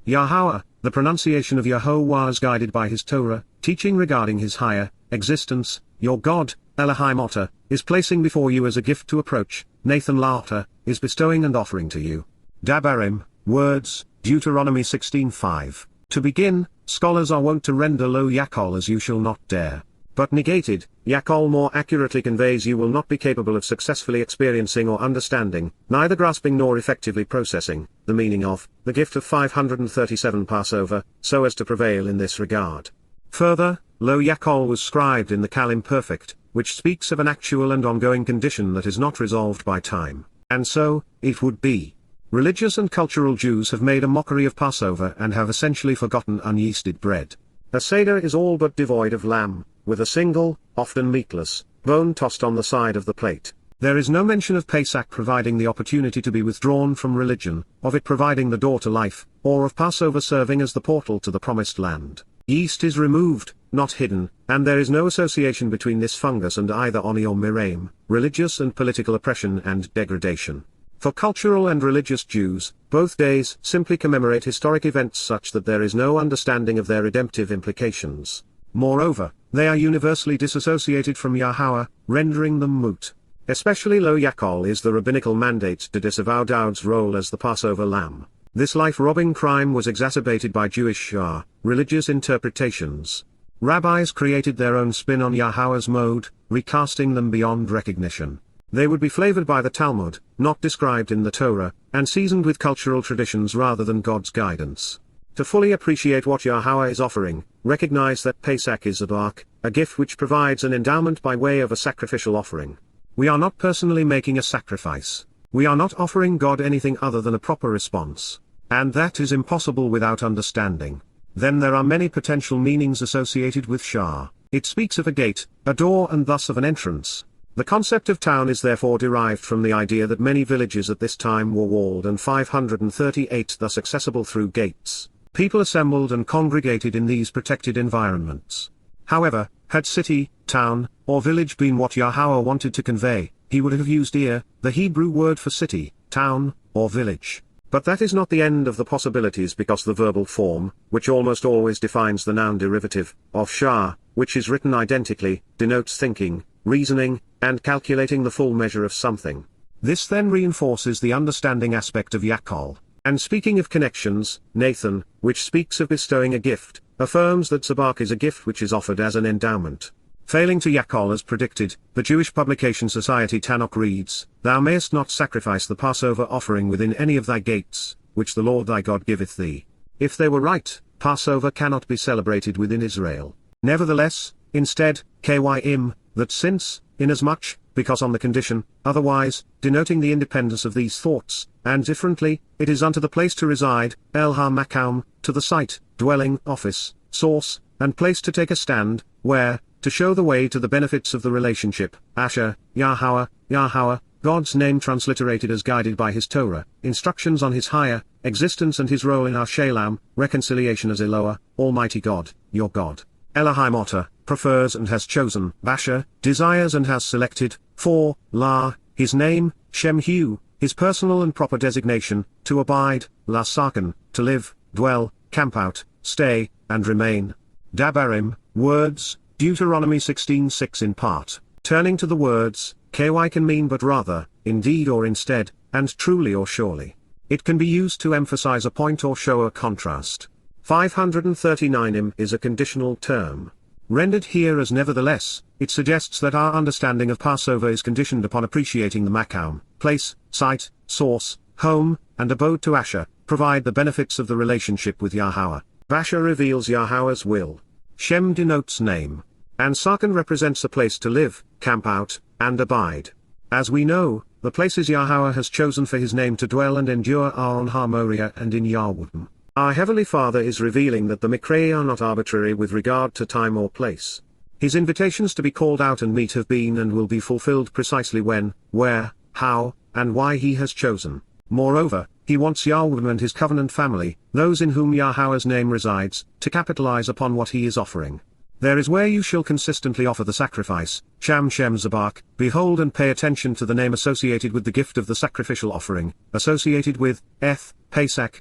Yahowah, the pronunciation of Yahowah as guided by his Torah, teaching regarding his higher existence, your God, Elohim Otter, is placing before you as a gift to approach, Nathan Laughter, is bestowing and offering to you. Dabarym, words, Deuteronomy 16:5. To begin, scholars are wont to render lo yakol as you shall not dare. But negated, yakol more accurately conveys you will not be capable of successfully experiencing or understanding, neither grasping nor effectively processing, the meaning of, the gift of 537 Passover, so as to prevail in this regard. Further, lo yakol was scribed in the Kal imperfect, which speaks of an actual and ongoing condition that is not resolved by time, and so, it would be. Religious and cultural Jews have made a mockery of Passover and have essentially forgotten UnYeasted bread. A seder is all but devoid of lamb, with a single, often meatless, bone tossed on the side of the plate. There is no mention of Pesach providing the opportunity to be withdrawn from religion, of it providing the door to life, or of Passover serving as the portal to the promised land. Yeast is removed, not hidden, and there is no association between this fungus and either Oni or Miraim, religious and political oppression and degradation. For cultural and religious Jews, both days simply commemorate historic events such that there is no understanding of their redemptive implications. Moreover, they are universally disassociated from Yahowah, rendering them moot. Especially lo yakol is the rabbinical mandate to disavow Daud's role as the Passover lamb. This life-robbing crime was exacerbated by Jewish religious interpretations. Rabbis created their own spin on Yahowah's mode, recasting them beyond recognition. They would be flavored by the Talmud, not described in the Torah, and seasoned with cultural traditions rather than God's guidance. To fully appreciate what Yahowah is offering, recognize that Pesach is a bark, a gift which provides an endowment by way of a sacrificial offering. We are not personally making a sacrifice. We are not offering God anything other than a proper response. And that is impossible without understanding. Then there are many potential meanings associated with Shah. It speaks of a gate, a door, and thus of an entrance. The concept of town is therefore derived from the idea that many villages at this time were walled and 538 thus accessible through gates. People assembled and congregated in these protected environments. However, had city, town, or village been what Yahowah wanted to convey, he would have used the Hebrew word for city, town, or village. But that is not the end of the possibilities, because the verbal form, which almost always defines the noun derivative, of Shah, which is written identically, denotes thinking, reasoning, and calculating the full measure of something. This then reinforces the understanding aspect of yakol. And speaking of connections, Nathan, which speaks of bestowing a gift, affirms that Zabak is a gift which is offered as an endowment. Failing to yakol as predicted, the Jewish publication Society Tanakh reads, "Thou mayest not sacrifice the Passover offering within any of thy gates, which the Lord thy God giveth thee." If they were right, Passover cannot be celebrated within Israel. Nevertheless, instead, Kym, that since, inasmuch, because on the condition, otherwise, denoting the independence of these thoughts, and differently, it is unto the place to reside, el ha-mak'ob, to the site, dwelling, office, source, and place to take a stand, where, to show the way to the benefits of the relationship, Asher, Yahowah, God's name transliterated as guided by his Torah, instructions on his higher existence and his role in our Shalom, reconciliation as Eloah, Almighty God, your God. Elohim Otter, prefers and has chosen, Basher, desires and has selected, for, La, his name, Shem Hu, his personal and proper designation, to abide, La Sarkin, to live, dwell, camp out, stay, and remain. Dabarym, words, Deuteronomy 16:6 in part. Turning to the words, ky can mean but rather, indeed or instead, and truly or surely. It can be used to emphasize a point or show a contrast. 539 is a conditional term. Rendered here as nevertheless, it suggests that our understanding of Passover is conditioned upon appreciating the mak'ob, place, site, source, home, and abode to Asher, provide the benefits of the relationship with Yahowah. Basher reveals Yahowah's will. Shem denotes name. And Sarkin represents a place to live, camp out, and abide. As we know, the places Yahowah has chosen for his name to dwell and endure are on Har Moriah and in Yarwood. Our Heavenly Father is revealing that the Miqra'ey are not arbitrary with regard to time or place. His invitations to be called out and meet have been and will be fulfilled precisely when, where, how, and why he has chosen. Moreover, he wants Yarwood and his covenant family, those in whom Yahowah's name resides, to capitalize upon what he is offering. There is where you shall consistently offer the sacrifice, Sham Shem Zabak, behold and pay attention to the name associated with the gift of the sacrificial offering, associated with, Pesach,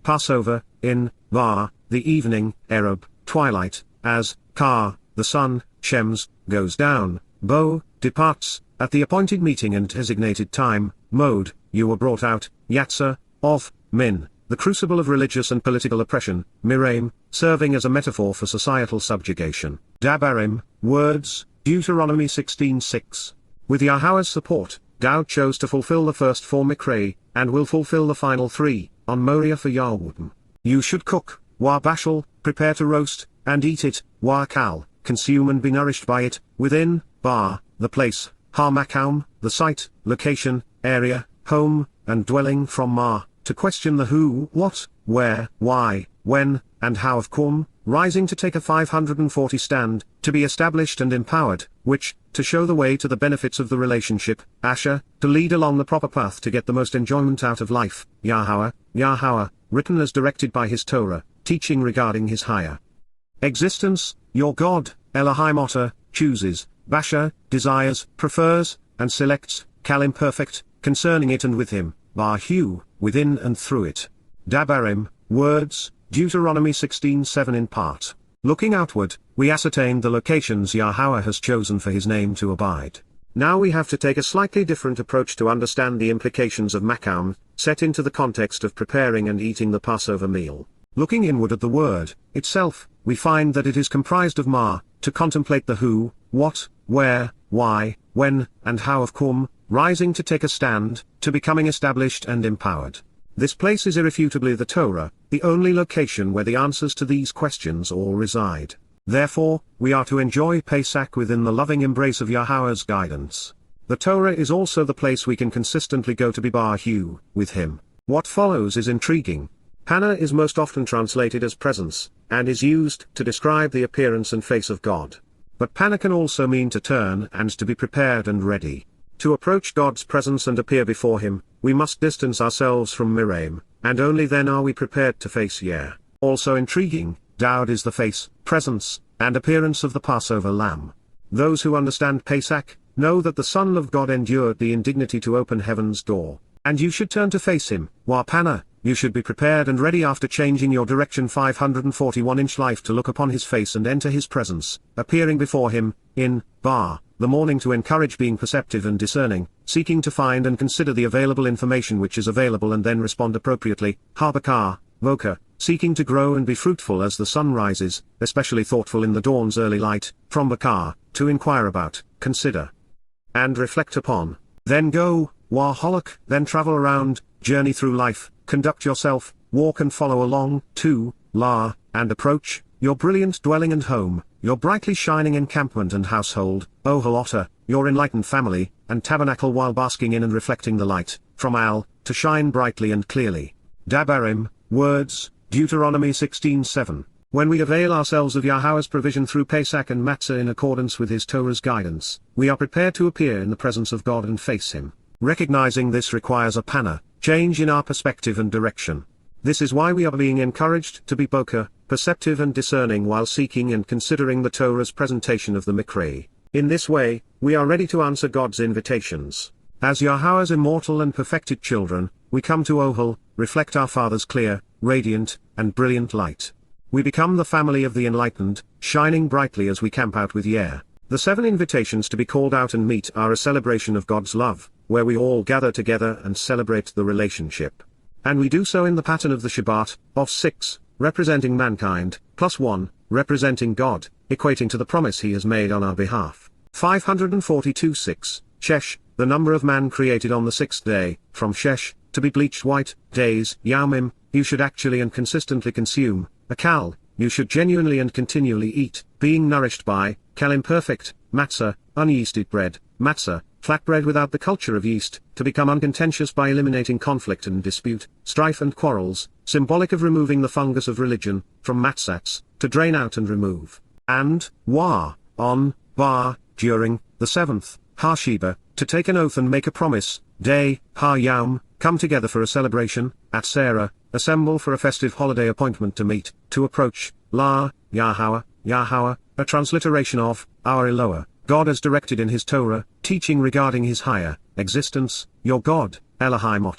Passover, in, Bar, the evening, Ereb, twilight, as, Kar, the sun, Shems, goes down, Bo, departs, at the appointed meeting and designated time, Mode, you were brought out, Yatsah, of, Min, the crucible of religious and political oppression, Miqra'ey, serving as a metaphor for societal subjugation. Dabarym, words, Deuteronomy 16:6. With Yahweh's support, Daud chose to fulfill the first 4 Miqra'ey, and will fulfill the final 3, on Moriah for Yahweh. You should cook, wa bashal, prepare to roast, and eat it, wa kal, consume and be nourished by it, within, bar, the place, ha mak'ob, the site, location, area, home, and dwelling from ma, to question the who, what, where, why, when, and how of kum, rising to take a 540 stand, to be established and empowered, which, to show the way to the benefits of the relationship, Asher, to lead along the proper path to get the most enjoyment out of life, Yahowah, written as directed by his Torah, teaching regarding his higher existence, your God, Elohim chooses, Basher, desires, prefers, and selects, Kal imperfect, concerning it and with him, Bar-hu, within and through it. Dabarym, words, Deuteronomy 16:7 in part. Looking outward, we ascertained the locations Yahweh has chosen for his name to abide. Now we have to take a slightly different approach to understand the implications of mak'ob, set into the context of preparing and eating the Passover meal. Looking inward at the word itself, we find that it is comprised of ma, to contemplate the who, what, where, why, when, and how of kum, rising to take a stand, to becoming established and empowered. This place is irrefutably the Torah, the only location where the answers to these questions all reside. Therefore, we are to enjoy Pesach within the loving embrace of Yahweh's guidance. The Torah is also the place we can consistently go to be bar-hu, with him. What follows is intriguing. Hannah is most often translated as presence, and is used to describe the appearance and face of God. But Panah can also mean to turn and to be prepared and ready. To approach God's presence and appear before him, we must distance ourselves from Miqra'ey, and only then are we prepared to face Yah. Also intriguing, Daud is the face, presence, and appearance of the Passover lamb. Those who understand Pesach, know that the Son of God endured the indignity to open heaven's door, and you should turn to face him, while Panah, you should be prepared and ready after changing your direction 541-inch life to look upon his face and enter his presence, appearing before him, in, bar, the morning to encourage being perceptive and discerning, seeking to find and consider the available information which is available and then respond appropriately, Baqar, voka, seeking to grow and be fruitful as the sun rises, especially thoughtful in the dawn's early light, from Baqar, to inquire about, consider, and reflect upon, then go, wa holok, then travel around, journey through life, conduct yourself, walk and follow along, to, la, and approach, your brilliant dwelling and home, your brightly shining encampment and household, O Halota, your enlightened family, and tabernacle while basking in and reflecting the light, from Al, to shine brightly and clearly. Dabarym, words, Deuteronomy 16:7. When we avail ourselves of Yahweh's provision through Pesach and Matsah in accordance with his Torah's guidance, we are prepared to appear in the presence of God and face him. Recognizing this requires a Panah, change in our perspective and direction. This is why we are being encouraged to be Bokeh, perceptive and discerning while seeking and considering the Torah's presentation of the Miqra'ey. In this way, we are ready to answer God's invitations. As Yahweh's immortal and perfected children, we come to Ohel, reflect our Father's clear, radiant, and brilliant light. We become the family of the enlightened, shining brightly as we camp out with Yah. The 7 invitations to be called out and meet are a celebration of God's love, where we all gather together and celebrate the relationship. And we do so in the pattern of the Shabat, of 6, representing mankind, plus 1, representing God, equating to the promise he has made on our behalf. 542:6, Shesh, the number of man created on the 6th day, from Shesh, to be bleached white, days, Yamim, you should actually and consistently consume, Akal, you should genuinely and continually eat, being nourished by, Kal imperfect, Matsah, unyeasted bread, Matsah, flat bread without the culture of yeast, to become uncontentious by eliminating conflict and dispute, strife and quarrels, symbolic of removing the fungus of religion, from matzahs, to drain out and remove. And, wa, on, bar, during, the 7th, ha-sheba, to take an oath and make a promise, day, ha-yam, come together for a celebration, at Sarah, assemble for a festive holiday appointment to meet, to approach, la, Yahowah, a transliteration of, our Eloah, God as directed in his Torah, teaching regarding his higher existence, your God, Elohim.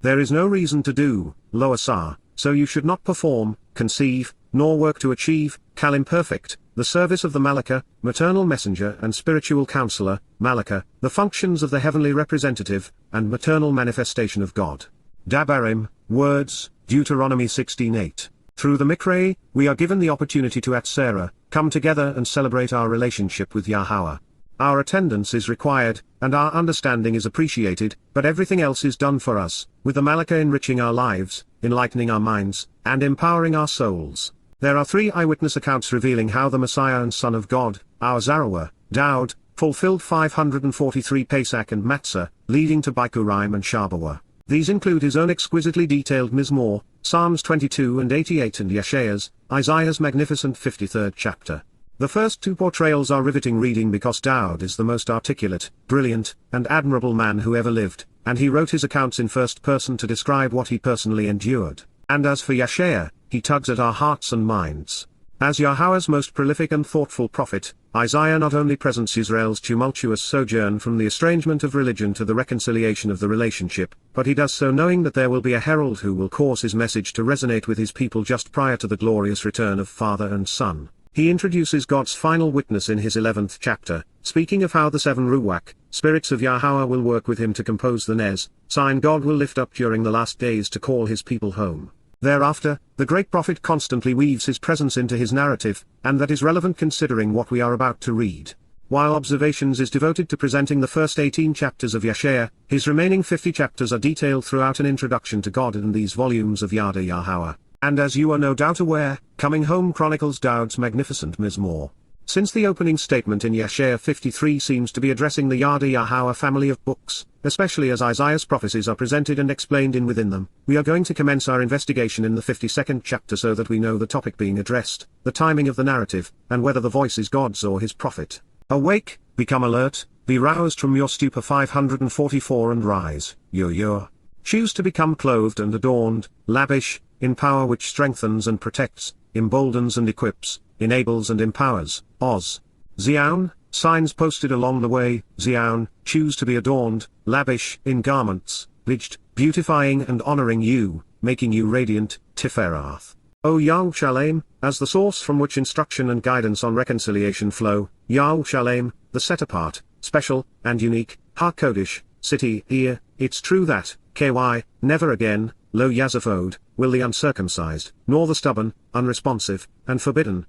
There is no reason to do, lo asah, so you should not perform, conceive, nor work to achieve, Kal imperfect, the service of the Malakah, maternal messenger and spiritual counselor, Malakah, the functions of the heavenly representative, and maternal manifestation of God. Dabarym, words, Deuteronomy 16:8. Through the Miqra'ey, we are given the opportunity to at Sarah, come together and celebrate our relationship with Yahowah. Our attendance is required, and our understanding is appreciated, but everything else is done for us, with the Malakah enriching our lives, enlightening our minds, and empowering our souls. There are 3 eyewitness accounts revealing how the Messiah and Son of God, our Zarowa, Daud, fulfilled 543 Pesach and Matsah, leading to Bikuwrym and Shabuw'ah. These include his own exquisitely detailed Mizmor, Psalms 22 and 88 and Yasha'yah's, Isaiah's magnificent 53rd chapter. The first 2 portrayals are riveting reading because Daud is the most articulate, brilliant, and admirable man who ever lived, and he wrote his accounts in first person to describe what he personally endured. And as for Yasha'yah, he tugs at our hearts and minds. As Yahowah's most prolific and thoughtful prophet, Isaiah not only presents Israel's tumultuous sojourn from the estrangement of religion to the reconciliation of the relationship, but he does so knowing that there will be a herald who will cause his message to resonate with his people just prior to the glorious return of Father and Son. He introduces God's final witness in his 11th chapter, speaking of how the 7 Ruach, spirits of Yahowah will work with him to compose the Nez, sign God will lift up during the last days to call his people home. Thereafter, the great prophet constantly weaves his presence into his narrative, and that is relevant considering what we are about to read. While Observations is devoted to presenting the first 18 chapters of Yasha'yah, his remaining 50 chapters are detailed throughout an introduction to God in these volumes of Yada Yahowah. And as you are no doubt aware, Coming Home chronicles Daud's magnificent Mizmor. Since the opening statement in Yasha'yah 53 seems to be addressing the Yada Yahowah family of books, especially as Isaiah's prophecies are presented and explained in within them, we are going to commence our investigation in the 52nd chapter so that we know the topic being addressed, the timing of the narrative, and whether the voice is God's or his prophet. Awake, become alert, be roused from your stupor 544 and rise, yo. Choose to become clothed and adorned, lavish, in power which strengthens and protects, emboldens and equips, enables and empowers, Oz. Zion, signs posted along the way, Zion, choose to be adorned, lavish, in garments, ridged, beautifying and honoring you, making you radiant, Tiferath. O Yerushalayim, as the source from which instruction and guidance on reconciliation flow, Yerushalayim, the set apart, special, and unique, HaKodesh, city, ear, it's true that, KY, never again, lo yazafod, will the uncircumcised, nor the stubborn, unresponsive, and forbidden,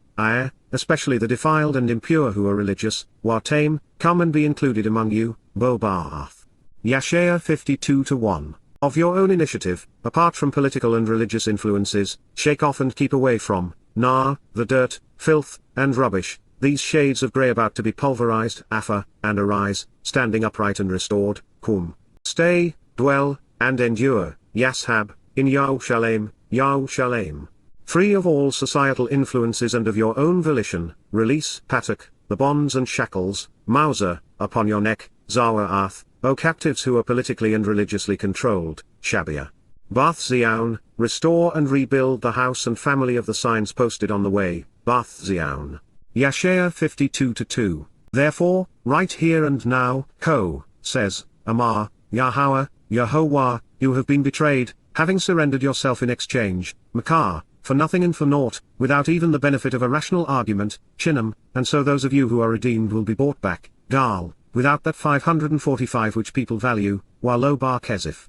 especially the defiled and impure who are religious, Watam, come and be included among you, Bobath. Yasha'yah 52:1. Of your own initiative, apart from political and religious influences, shake off and keep away from, the dirt, filth, and rubbish, these shades of grey about to be pulverized, Apha, and arise, standing upright and restored, Kum. Stay, dwell, and endure, Yashab, in Yerushalayim. Free of all societal influences and of your own volition, release, Patak, the bonds and shackles, Mauser, upon your neck, Zarowa, O captives who are politically and religiously controlled, Shabia. Bath Zion, restore and rebuild the house and family of the signs posted on the way, Bath Zion. Yasha'yah 52:2. Therefore, right here and now, says, Amar, Yahowah, you have been betrayed, having surrendered yourself in exchange, Baqar, for nothing and for naught, without even the benefit of a rational argument, Chinnam, and so those of you who are redeemed will be bought back, Gal, without that 545 which people value, Walo bar Kezif.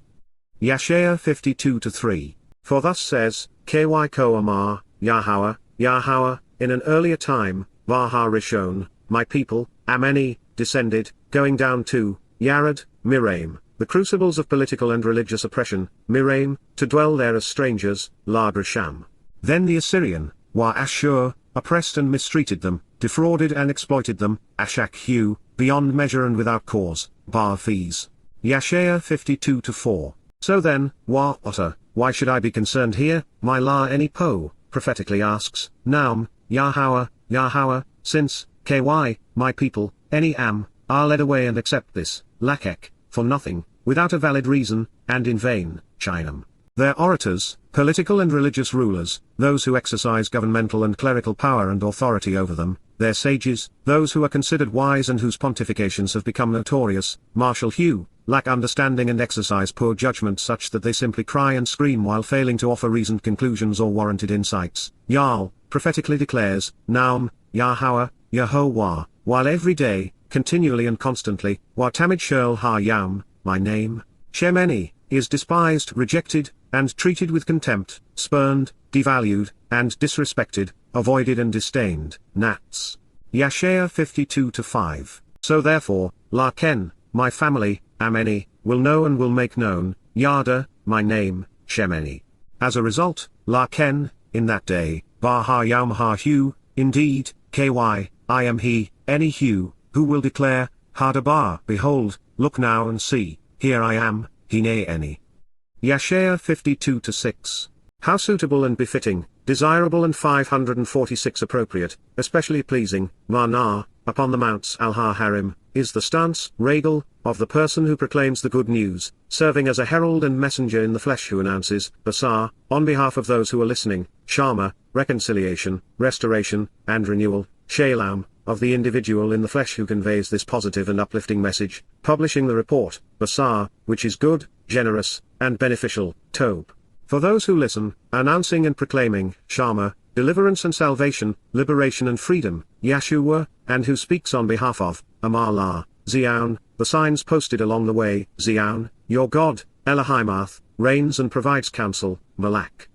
Yasha'yah 52:3. For thus says, Ky ko Amar, Yahowah, in an earlier time, Vaha Rishon, my people, Ameni, descended, going down to, Yared, Miraim, the crucibles of political and religious oppression, Miraim, to dwell there as strangers, La Brisham. Then the Assyrian, Wa Ashur, oppressed and mistreated them, defrauded and exploited them, Ashak beyond measure and without cause, Bar Fees. Yasha'yah 52:4. So then, Wa Otter, why should I be concerned here, my La any Po, prophetically asks, Naum, Yahowah, since, Ky, my people, any am, are led away and accept this, Lakek, for nothing, without a valid reason, and in vain, Chinam. Their orators, political and religious rulers, those who exercise governmental and clerical power and authority over them, their sages, those who are considered wise and whose pontifications have become notorious, martial hue, lack understanding and exercise poor judgment such that they simply cry and scream while failing to offer reasoned conclusions or warranted insights. Yal, prophetically declares, Naum, Yahowah, while every day, continually and constantly, Watamid Shurl Ha Yam, my name, Shemeni, is despised, rejected, and treated with contempt, spurned, devalued, and disrespected, avoided and disdained. Nats. Yasha'yah 52-5. So therefore, Laken, my family, Ameni, will know and will make known, Yada, my name, Shemeni. As a result, Laken, in that day, Baha Yawm Hu, indeed, Ky, I am he, any Hu, who will declare, Hadabar, behold, look now and see, here I am, Hine any. Yasha'yah 52-6. How suitable and befitting, desirable and 546 appropriate, especially pleasing, Mana, upon the mounts Al-Harim, is the stance, regal, of the person who proclaims the good news, serving as a herald and messenger in the flesh who announces, Basar, on behalf of those who are listening, Shama, reconciliation, restoration, and renewal, Shalom, of the individual in the flesh who conveys this positive and uplifting message, publishing the report, Basar, which is good, generous, and beneficial, Tob. For those who listen, announcing and proclaiming, Shama, deliverance and salvation, liberation and freedom, Yasha'yah, and who speaks on behalf of, Amalah, Zion, the signs posted along the way, Zion, your God, Elohimath, reigns and provides counsel, Malak.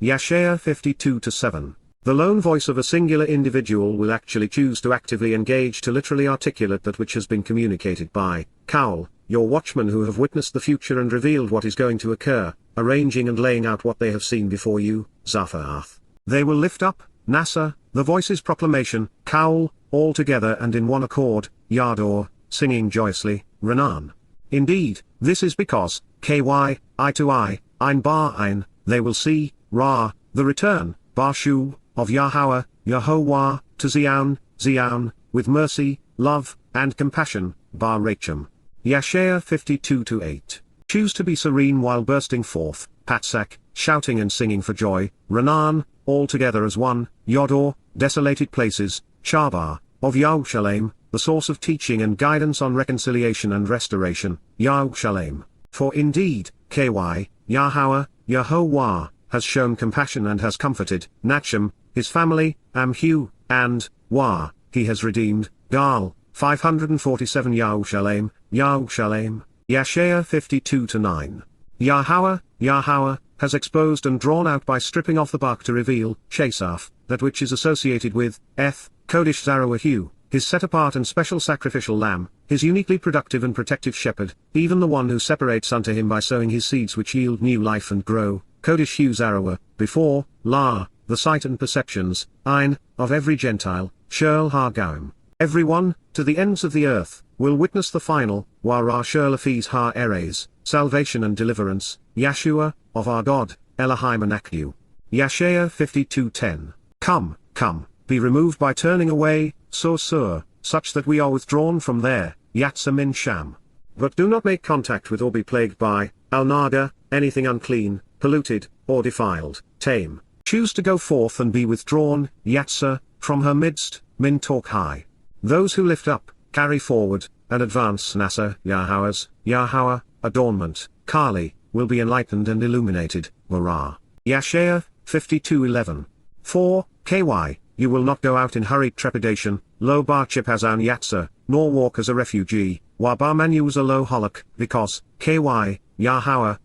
Yasha'yah 52-7. The lone voice of a singular individual will actually choose to actively engage to literally articulate that which has been communicated by, Kaul, your watchmen who have witnessed the future and revealed what is going to occur, arranging and laying out what they have seen before you, Zaphath. They will lift up, Nasa, the voice's proclamation, Kaul, all together and in one accord, Yador, singing joyously, Renan. Indeed, this is because, Ky, eye to eye, Ein bar ein, they will see, Ra, the return, Barshu, of Yahowah, Yahowah, to Zion, Zion, with mercy, love, and compassion, Bar Racham. Yasha'yah 52-8. Choose to be serene while bursting forth, Patsak, shouting and singing for joy, Renan, all together as one, Yodor, desolated places, Shabar, of Yerushalayim, the source of teaching and guidance on reconciliation and restoration, Yerushalayim. For indeed, Ky, Yahowah, Yahowah, has shown compassion and has comforted, Nachsham, his family, Amhu, and, Wah, he has redeemed, Gal, 547 Yerushalayim, Yerushalayim, Yasha'yah 52-9. Yahowah, has exposed and drawn out by stripping off the bark to reveal, Shesaf, that which is associated with, Kodesh Zarowa, his set-apart and special sacrificial lamb, his uniquely productive and protective shepherd, even the one who separates unto him by sowing his seeds which yield new life and grow, Kodesh Zarowa, before, La, the sight and perceptions, Ein, of every Gentile, Shirl Ha-Gawim. Everyone, to the ends of the earth, will witness the final, Wara Shirlafis Ha-Eres, salvation and deliverance, Yasha'yah, of our God, Elohim Anakhu. Yasha'yah 52-10. Come, be removed by turning away, Sur, such that we are withdrawn from there, Yatsa min Sham. But do not make contact with or be plagued by, Al-Naga, anything unclean, polluted, or defiled, Tame. Choose to go forth and be withdrawn, Yatsa, from her midst, Min talk high. Those who lift up, carry forward, and advance Nasa, Yahowah, adornment, Kali, will be enlightened and illuminated, Wara. Yasha'yah 52-11. 4. Ky, you will not go out in hurried trepidation, lo bar chipazan Yatsa, nor walk as a refugee, wa bar manus a lo holok, because, Ky, Yahowah,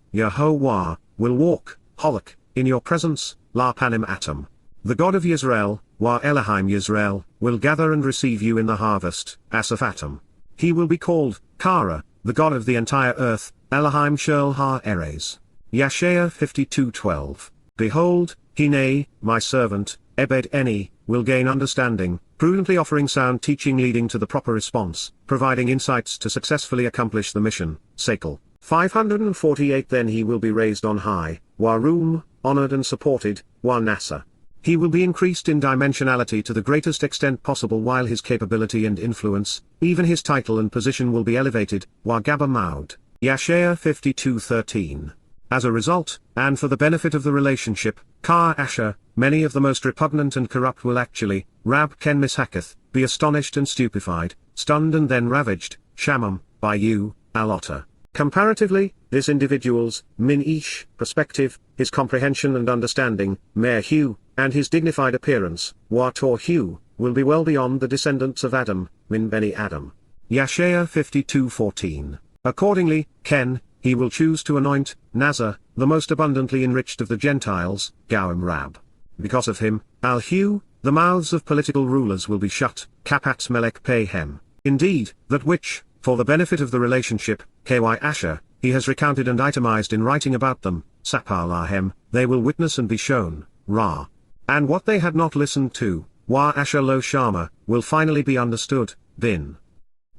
will walk, holok, in your presence, la panim atom. The God of Yisrael, wa Elohim Yisrael, will gather and receive you in the harvest, Asaph atom. He will be called, Kara, the God of the entire earth, Elohim Shirl Ha-Eres. Yasha'yah 52-12. Behold, Hine, my servant, Ebed Eni, will gain understanding, prudently offering sound teaching leading to the proper response, providing insights to successfully accomplish the mission, Sekel. 548 Then he will be raised on high, Warum, honored and supported, Wa Nasa. He will be increased in dimensionality to the greatest extent possible while his capability and influence, even his title and position will be elevated, Wa Gaba Maud. Yasha'yah 52-13. As a result, and for the benefit of the relationship, Ka Asher, many of the most repugnant and corrupt will actually, Rab Ken Mishaketh, be astonished and stupefied, stunned and then ravaged, Shamam, by you, Alotta. Comparatively, this individual's, Min-ish, perspective, his comprehension and understanding, Mer-hu, and his dignified appearance, Wa-tor-hu, will be well beyond the descendants of Adam, Min-beni Adam. Yasha'yah 52-14. Accordingly, Ken, he will choose to anoint Nazar, the most abundantly enriched of the Gentiles, Gawim Rab. Because of him, Al-Hu, the mouths of political rulers will be shut, Kapat Melech Payhem. Indeed, that which, for the benefit of the relationship, KY Asher, he has recounted and itemized in writing about them, Sapar Lahem, they will witness and be shown, Ra. And what they had not listened to, Wa Asher Lo Shama, will finally be understood, Bin.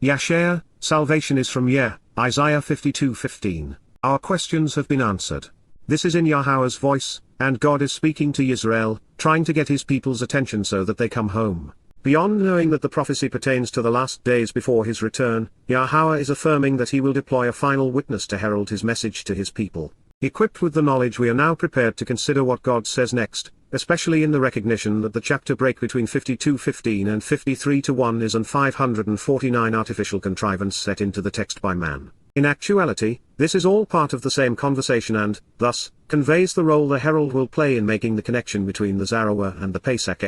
Yasha'yah, salvation is from Yeh, Isaiah 52:15. Our questions have been answered. This is in Yahweh's voice, and God is speaking to Yisrael, trying to get his people's attention so that they come home. Beyond knowing that the prophecy pertains to the last days before his return, Yahowah is affirming that he will deploy a final witness to herald his message to his people. Equipped with the knowledge, we are now prepared to consider what God says next, especially in the recognition that the chapter break between 52:15 and 53:1 is an 549 artificial contrivance set into the text by man. In actuality, this is all part of the same conversation and, thus, conveys the role the herald will play in making the connection between the Zarowa and the Pesach,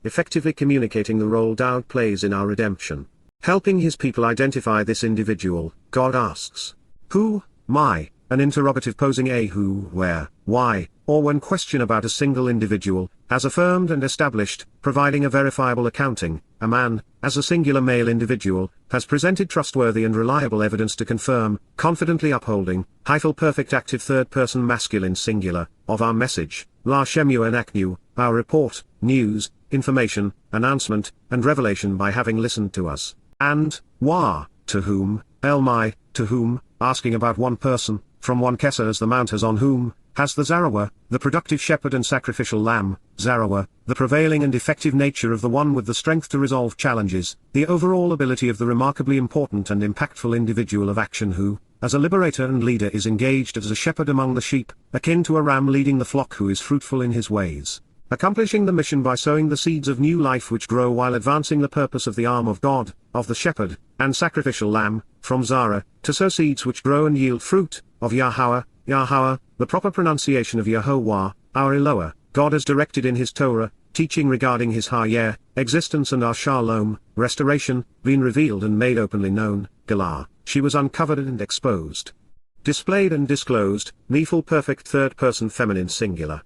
effectively communicating the role Daud plays in our redemption. Helping his people identify this individual, God asks, "Who, my?" An interrogative posing a who, where, why, or when question about a single individual, has affirmed and established, providing a verifiable accounting, a man, as a singular male individual, has presented trustworthy and reliable evidence to confirm, confidently upholding, hyphal perfect active third person masculine singular, of our message, la shemu and aknu, our report, news, information, announcement, and revelation by having listened to us, and, wa, to whom, elmai, to whom, asking about one person, from one Kesser as the mount has on whom, has the Zarowa, the productive shepherd and sacrificial lamb, Zarowa, the prevailing and effective nature of the one with the strength to resolve challenges, the overall ability of the remarkably important and impactful individual of action who, as a liberator and leader is engaged as a shepherd among the sheep, akin to a ram leading the flock who is fruitful in his ways, accomplishing the mission by sowing the seeds of new life which grow while advancing the purpose of the arm of God, of the shepherd, and sacrificial lamb, from Zara, to sow seeds which grow and yield fruit, of Yahowah, the proper pronunciation of Yahowah, our Eloah, God has directed in his Torah, teaching regarding his Hayeh, existence and our Shalom, restoration, been revealed and made openly known, Galah, she was uncovered and exposed. Displayed and disclosed, needful perfect third person feminine singular.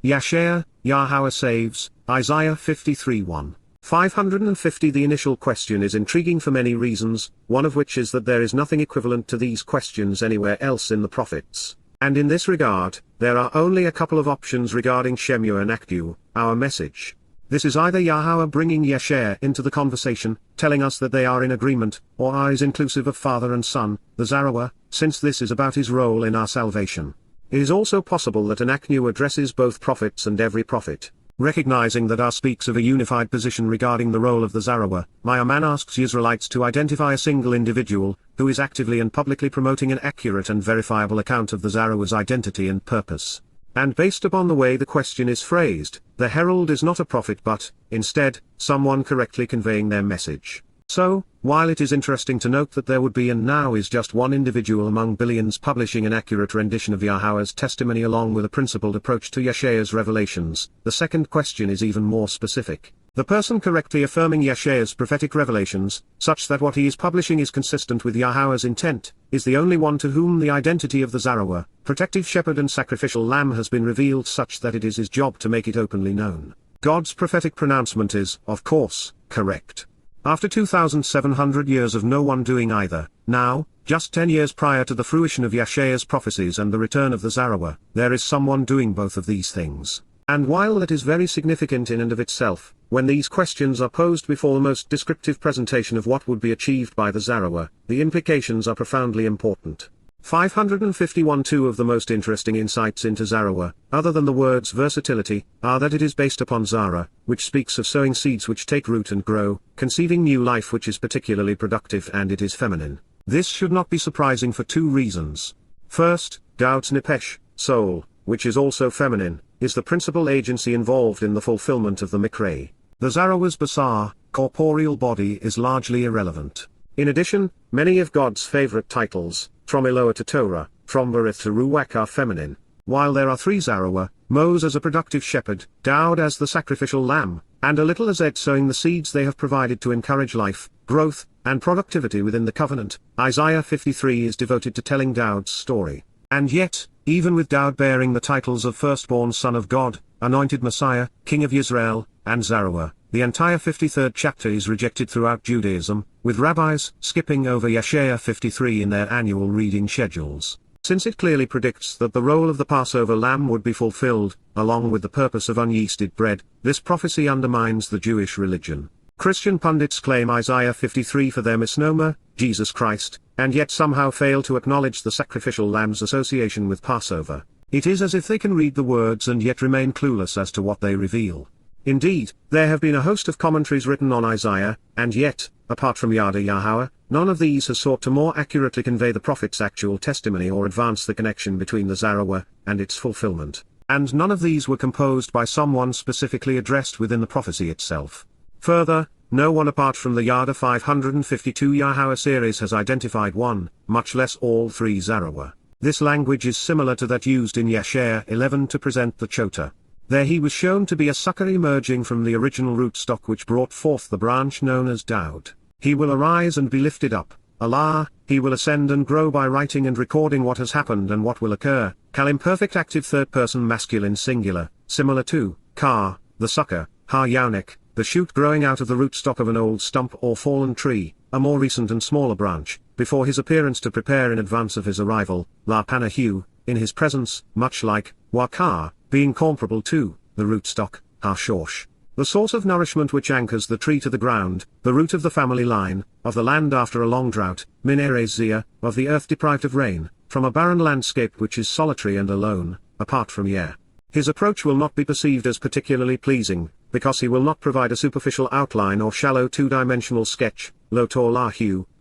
Yasha'yah, Yahowah saves, Isaiah 53:1. 550. The initial question is intriguing for many reasons, one of which is that there is nothing equivalent to these questions anywhere else in the prophets, and in this regard, there are only a couple of options regarding Shemu and Akdu, our message. This is either Yahowah bringing Yasha'yah into the conversation, telling us that they are in agreement, or R is inclusive of father and son, the Zarowa, since this is about his role in our salvation. It is also possible that an Aknu addresses both prophets and every prophet. Recognizing that R speaks of a unified position regarding the role of the Zarowa, man asks Israelites to identify a single individual, who is actively and publicly promoting an accurate and verifiable account of the Zarowa's identity and purpose. And based upon the way the question is phrased, the herald is not a prophet but, instead, someone correctly conveying their message. So, while it is interesting to note that there would be and now is just one individual among billions publishing an accurate rendition of Yahowah's testimony along with a principled approach to Yasha'yah's revelations, the second question is even more specific. The person correctly affirming Yasha'yah's prophetic revelations, such that what he is publishing is consistent with Yahowah's intent, is the only one to whom the identity of the Zarowa, protective shepherd and sacrificial lamb has been revealed such that it is his job to make it openly known. God's prophetic pronouncement is, of course, correct. After 2,700 years of no one doing either, now, just 10 years prior to the fruition of Yasha'yah's prophecies and the return of the Zarowa, there is someone doing both of these things. And while that is very significant in and of itself, when these questions are posed before the most descriptive presentation of what would be achieved by the Zarowa, the implications are profoundly important. 551. Two of the most interesting insights into Zarowa, other than the word's versatility, are that it is based upon Zara, which speaks of sowing seeds which take root and grow, conceiving new life which is particularly productive, and it is feminine. This should not be surprising for two reasons. First, Daud's Nipesh, soul, which is also feminine, is the principal agency involved in the fulfillment of the Miqra'ey. The Zarowa's Baqar, corporeal body, is largely irrelevant. In addition, many of God's favorite titles, from Eloah to Torah, from Berith to Ruach, are feminine. While there are three Zarowa, Moses as a productive shepherd, Daud as the sacrificial lamb, and a little Azed sowing the seeds they have provided to encourage life, growth, and productivity within the covenant. Isaiah 53 is devoted to telling Daud's story. And yet, even with Daud bearing the titles of firstborn son of God, anointed Messiah, King of Yisrael, and Zarowa, the entire 53rd chapter is rejected throughout Judaism, with rabbis skipping over Yasha'yah 53 in their annual reading schedules. Since it clearly predicts that the role of the Passover lamb would be fulfilled, along with the purpose of unyeasted bread, this prophecy undermines the Jewish religion. Christian pundits claim Isaiah 53 for their misnomer, Jesus Christ, and yet somehow fail to acknowledge the sacrificial lamb's association with Passover. It is as if they can read the words and yet remain clueless as to what they reveal. Indeed, there have been a host of commentaries written on Isaiah, and yet, apart from Yada Yahowah, none of these has sought to more accurately convey the prophet's actual testimony or advance the connection between the Zarowa and its fulfillment. And none of these were composed by someone specifically addressed within the prophecy itself. Further, no one apart from the Yada 552 Yahowah series has identified one, much less all three Zarowa. This language is similar to that used in Yasha'yah 11 to present the Chota. There he was shown to be a sucker emerging from the original rootstock which brought forth the branch known as Daud. He will arise and be lifted up, Allah, he will ascend and grow by writing and recording what has happened and what will occur. Kal imperfect active third person masculine singular, similar to, Ka, the sucker, Ha Yaunik, the shoot growing out of the rootstock of an old stump or fallen tree, a more recent and smaller branch, before his appearance to prepare in advance of his arrival, La Panahu, in his presence, much like, Wakar, being comparable to, the rootstock, Ha-Shorsh, the source of nourishment which anchors the tree to the ground, the root of the family line, of the land after a long drought, Minerezia, of the earth deprived of rain, from a barren landscape which is solitary and alone, apart from Yah. His approach will not be perceived as particularly pleasing, because he will not provide a superficial outline or shallow two-dimensional sketch, lo Torah.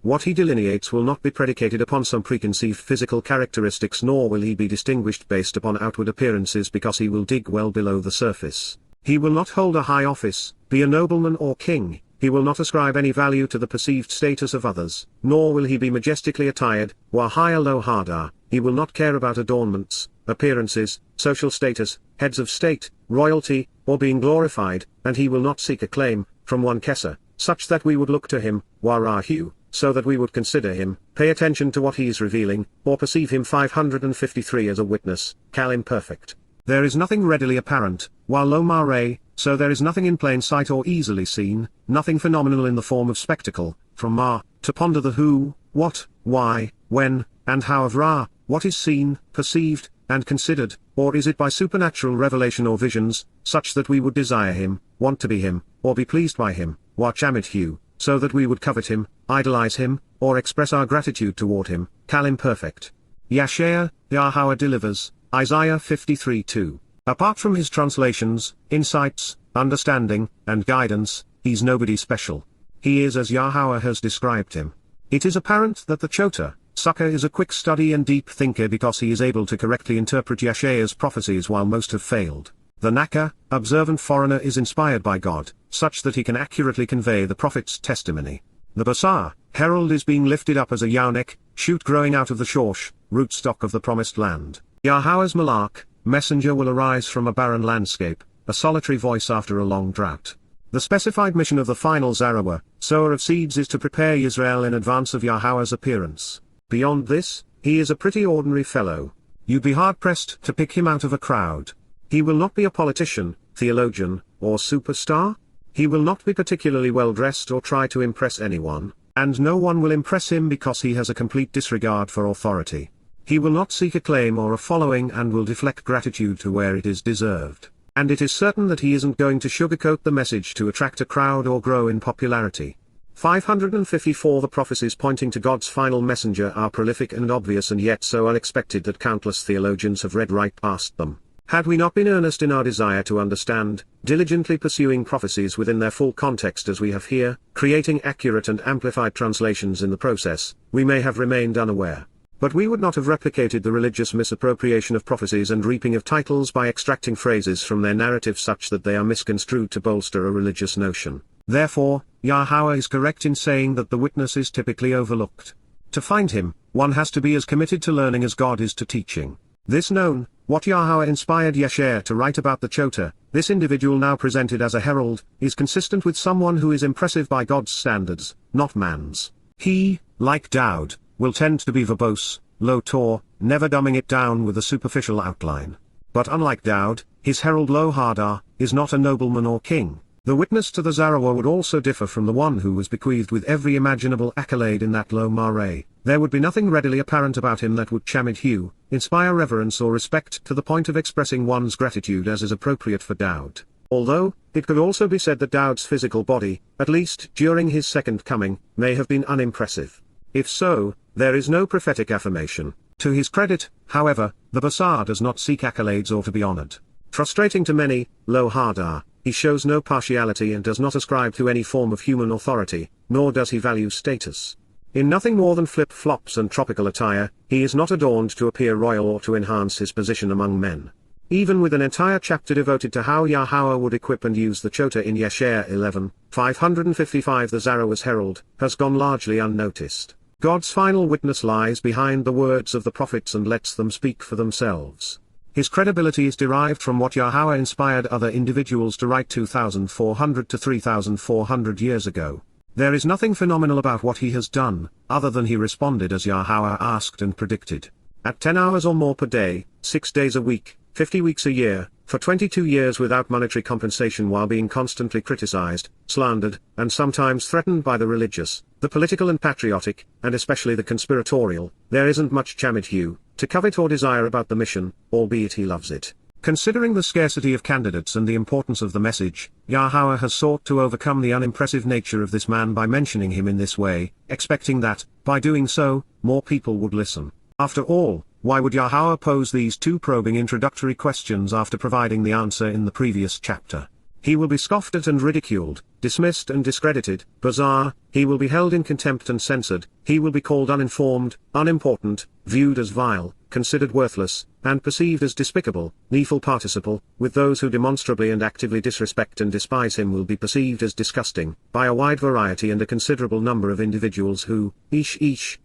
What he delineates will not be predicated upon some preconceived physical characteristics, nor will he be distinguished based upon outward appearances, because he will dig well below the surface. He will not hold a high office, be a nobleman or king, he will not ascribe any value to the perceived status of others, nor will he be majestically attired, wahaya lo hada, he will not care about adornments, appearances, social status, heads of state, royalty, or being glorified, and he will not seek acclaim, from one Kesser, such that we would look to him, warahu, so that we would consider him, pay attention to what he is revealing, or perceive him. 553 as a witness, Kal imperfect. There is nothing readily apparent, while lo Miqra'ey, so there is nothing in plain sight or easily seen, nothing phenomenal in the form of spectacle, from Ma, to ponder the who, what, why, when, and how of Ra, what is seen, perceived, and considered, or is it by supernatural revelation or visions, such that we would desire him, want to be him, or be pleased by him, Wachamit, so that we would covet him, idolize him, or express our gratitude toward him, Kal imperfect. Yasha'yah, Yahowah delivers, Isaiah 53:2. Apart from his translations, insights, understanding, and guidance, he's nobody special. He is as Yahowah has described him. It is apparent that the Chota, sucker, is a quick study and deep thinker because he is able to correctly interpret Yasha'yah's prophecies while most have failed. The Naka, observant foreigner, is inspired by God, such that he can accurately convey the prophet's testimony. The Baqar, herald, is being lifted up as a Yaunik, shoot growing out of the Shorsh, rootstock of the promised land. Yahowah's Malak, messenger, will arise from a barren landscape, a solitary voice after a long drought. The specified mission of the final Zarowa, sower of seeds, is to prepare Yisrael in advance of Yahowah's appearance. Beyond this, he is a pretty ordinary fellow. You'd be hard-pressed to pick him out of a crowd. He will not be a politician, theologian, or superstar. He will not be particularly well-dressed or try to impress anyone, and no one will impress him because he has a complete disregard for authority. He will not seek acclaim or a following and will deflect gratitude to where it is deserved. And it is certain that he isn't going to sugarcoat the message to attract a crowd or grow in popularity. 554 The prophecies pointing to God's final messenger are prolific and obvious, and yet so unexpected that countless theologians have read right past them. Had we not been earnest in our desire to understand, diligently pursuing prophecies within their full context as we have here, creating accurate and amplified translations in the process, we may have remained unaware. But we would not have replicated the religious misappropriation of prophecies and reaping of titles by extracting phrases from their narrative such that they are misconstrued to bolster a religious notion. Therefore, Yahowah is correct in saying that the witness is typically overlooked. To find him, one has to be as committed to learning as God is to teaching. This known, what Yahowah inspired Yasha'yah to write about the Chota, this individual now presented as a herald, is consistent with someone who is impressive by God's standards, not man's. He, like Daud, will tend to be verbose, low-tone, never dumbing it down with a superficial outline. But unlike Daud, his herald Lo-Hadar is not a nobleman or king. The witness to the Zarowa would also differ from the one who was bequeathed with every imaginable accolade in that Lo-Miqra'ey. There would be nothing readily apparent about him that would chamid hue, inspire reverence or respect to the point of expressing one's gratitude as is appropriate for Daud. Although, it could also be said that Daud's physical body, at least during his second coming, may have been unimpressive. If so, there is no prophetic affirmation. To his credit, however, the Baqar does not seek accolades or to be honored. Frustrating to many, Lo-Hadar, he shows no partiality and does not ascribe to any form of human authority, nor does he value status. In nothing more than flip-flops and tropical attire, he is not adorned to appear royal or to enhance his position among men. Even with an entire chapter devoted to how Yahowah would equip and use the chota in Yasha'yah 11:555, the Zarowa's herald has gone largely unnoticed. God's final witness lies behind the words of the prophets and lets them speak for themselves. His credibility is derived from what Yahowah inspired other individuals to write 2,400 to 3,400 years ago. There is nothing phenomenal about what he has done, other than he responded as Yahowah asked and predicted. At 10 hours or more per day, 6 days a week, 50 weeks a year, for 22 years without monetary compensation while being constantly criticized, slandered, and sometimes threatened by the religious, the political and patriotic, and especially the conspiratorial, there isn't much chamid hue to covet or desire about the mission, albeit he loves it. Considering the scarcity of candidates and the importance of the message, Yahowah has sought to overcome the unimpressive nature of this man by mentioning him in this way, expecting that, by doing so, more people would listen. After all, why would Yahowah pose these two probing introductory questions after providing the answer in the previous chapter? He will be scoffed at and ridiculed, dismissed and discredited, bizarre, he will be held in contempt and censored, he will be called uninformed, unimportant, viewed as vile, considered worthless, and perceived as despicable, needful participle, with those who demonstrably and actively disrespect and despise him will be perceived as disgusting, by a wide variety and a considerable number of individuals who,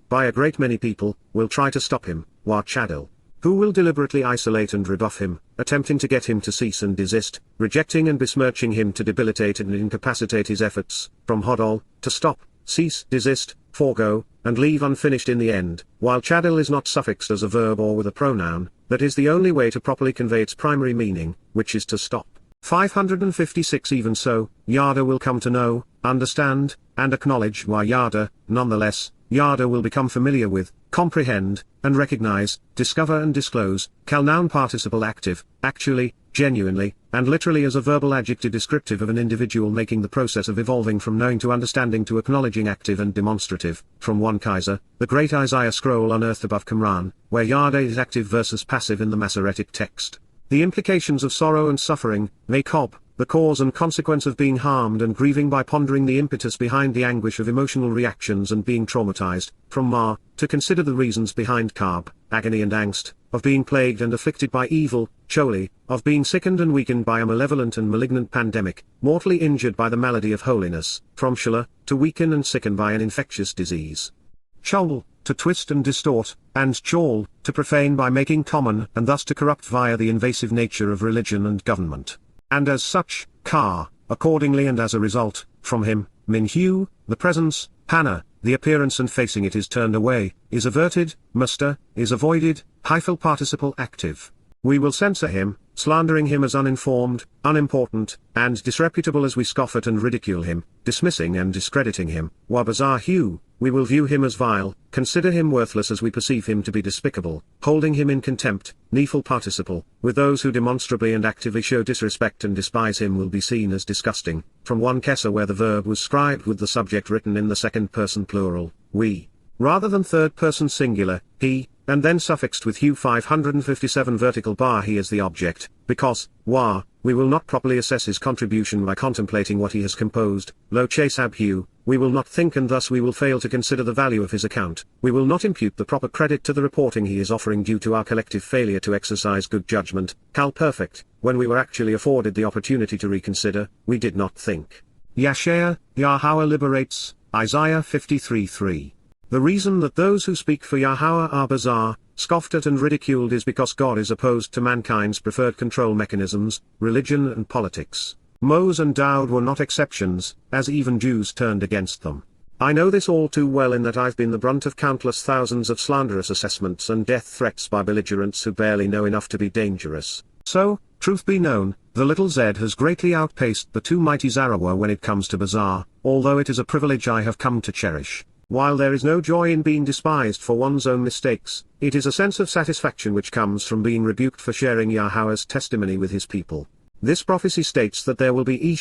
by a great many people, will try to stop him, who will deliberately isolate and rebuff him, attempting to get him to cease and desist, rejecting and besmirching him to debilitate and incapacitate his efforts, from hodol, to stop, cease, desist, forego, and leave unfinished in the end, while chadil is not suffixed as a verb or with a pronoun, that is the only way to properly convey its primary meaning, which is to stop. 556 Even so, Yada will come to know, understand, and acknowledge why Yada, nonetheless, Yada will become familiar with, comprehend, and recognize, discover and disclose, noun participle active, actually, genuinely, and literally as a verbal adjective descriptive of an individual making the process of evolving from knowing to understanding to acknowledging active and demonstrative, from 1 Kaiser, the great Isaiah scroll unearthed above Qumran, where Yada is active versus passive in the Masoretic text. The implications of sorrow and suffering, mak'ob, the cause and consequence of being harmed and grieving by pondering the impetus behind the anguish of emotional reactions and being traumatized, from Ma, to consider the reasons behind Kab, agony and angst, of being plagued and afflicted by evil, Choli, of being sickened and weakened by a malevolent and malignant pandemic, mortally injured by the malady of holiness, from Shala, to weaken and sicken by an infectious disease. Chol, to twist and distort, and Chol, to profane by making common and thus to corrupt via the invasive nature of religion and government. And as such, Ka, accordingly and as a result, from him, Minhu, the presence, Hana, the appearance and facing it is turned away, is averted, muster, is avoided, hyphal participle active. We will censor him, slandering him as uninformed, unimportant, and disreputable as we scoff at and ridicule him, dismissing and discrediting him, Wabazahu, we will view him as vile, consider him worthless as we perceive him to be despicable, holding him in contempt, needful participle, with those who demonstrably and actively show disrespect and despise him will be seen as disgusting, from 1 Kesser where the verb was scribed with the subject written in the second person plural, we, rather than third person singular, he, and then suffixed with hue 557 vertical bar he is the object, because, we will not properly assess his contribution by contemplating what he has composed, lo chasab hue, we will not think and thus we will fail to consider the value of his account, we will not impute the proper credit to the reporting he is offering due to our collective failure to exercise good judgment, cal perfect, when we were actually afforded the opportunity to reconsider, we did not think. Yasha'yah, Yahowah liberates, Isaiah 53:3. The reason that those who speak for Yahowah are bizarre, scoffed at and ridiculed is because God is opposed to mankind's preferred control mechanisms, religion and politics. Moses and Daud were not exceptions, as even Jews turned against them. I know this all too well in that I've been the brunt of countless thousands of slanderous assessments and death threats by belligerents who barely know enough to be dangerous. So, truth be known, the little Z has greatly outpaced the two mighty Zarowa when it comes to bizarre, although it is a privilege I have come to cherish. While there is no joy in being despised for one's own mistakes, it is a sense of satisfaction which comes from being rebuked for sharing Yahowah's testimony with his people. This prophecy states that there will be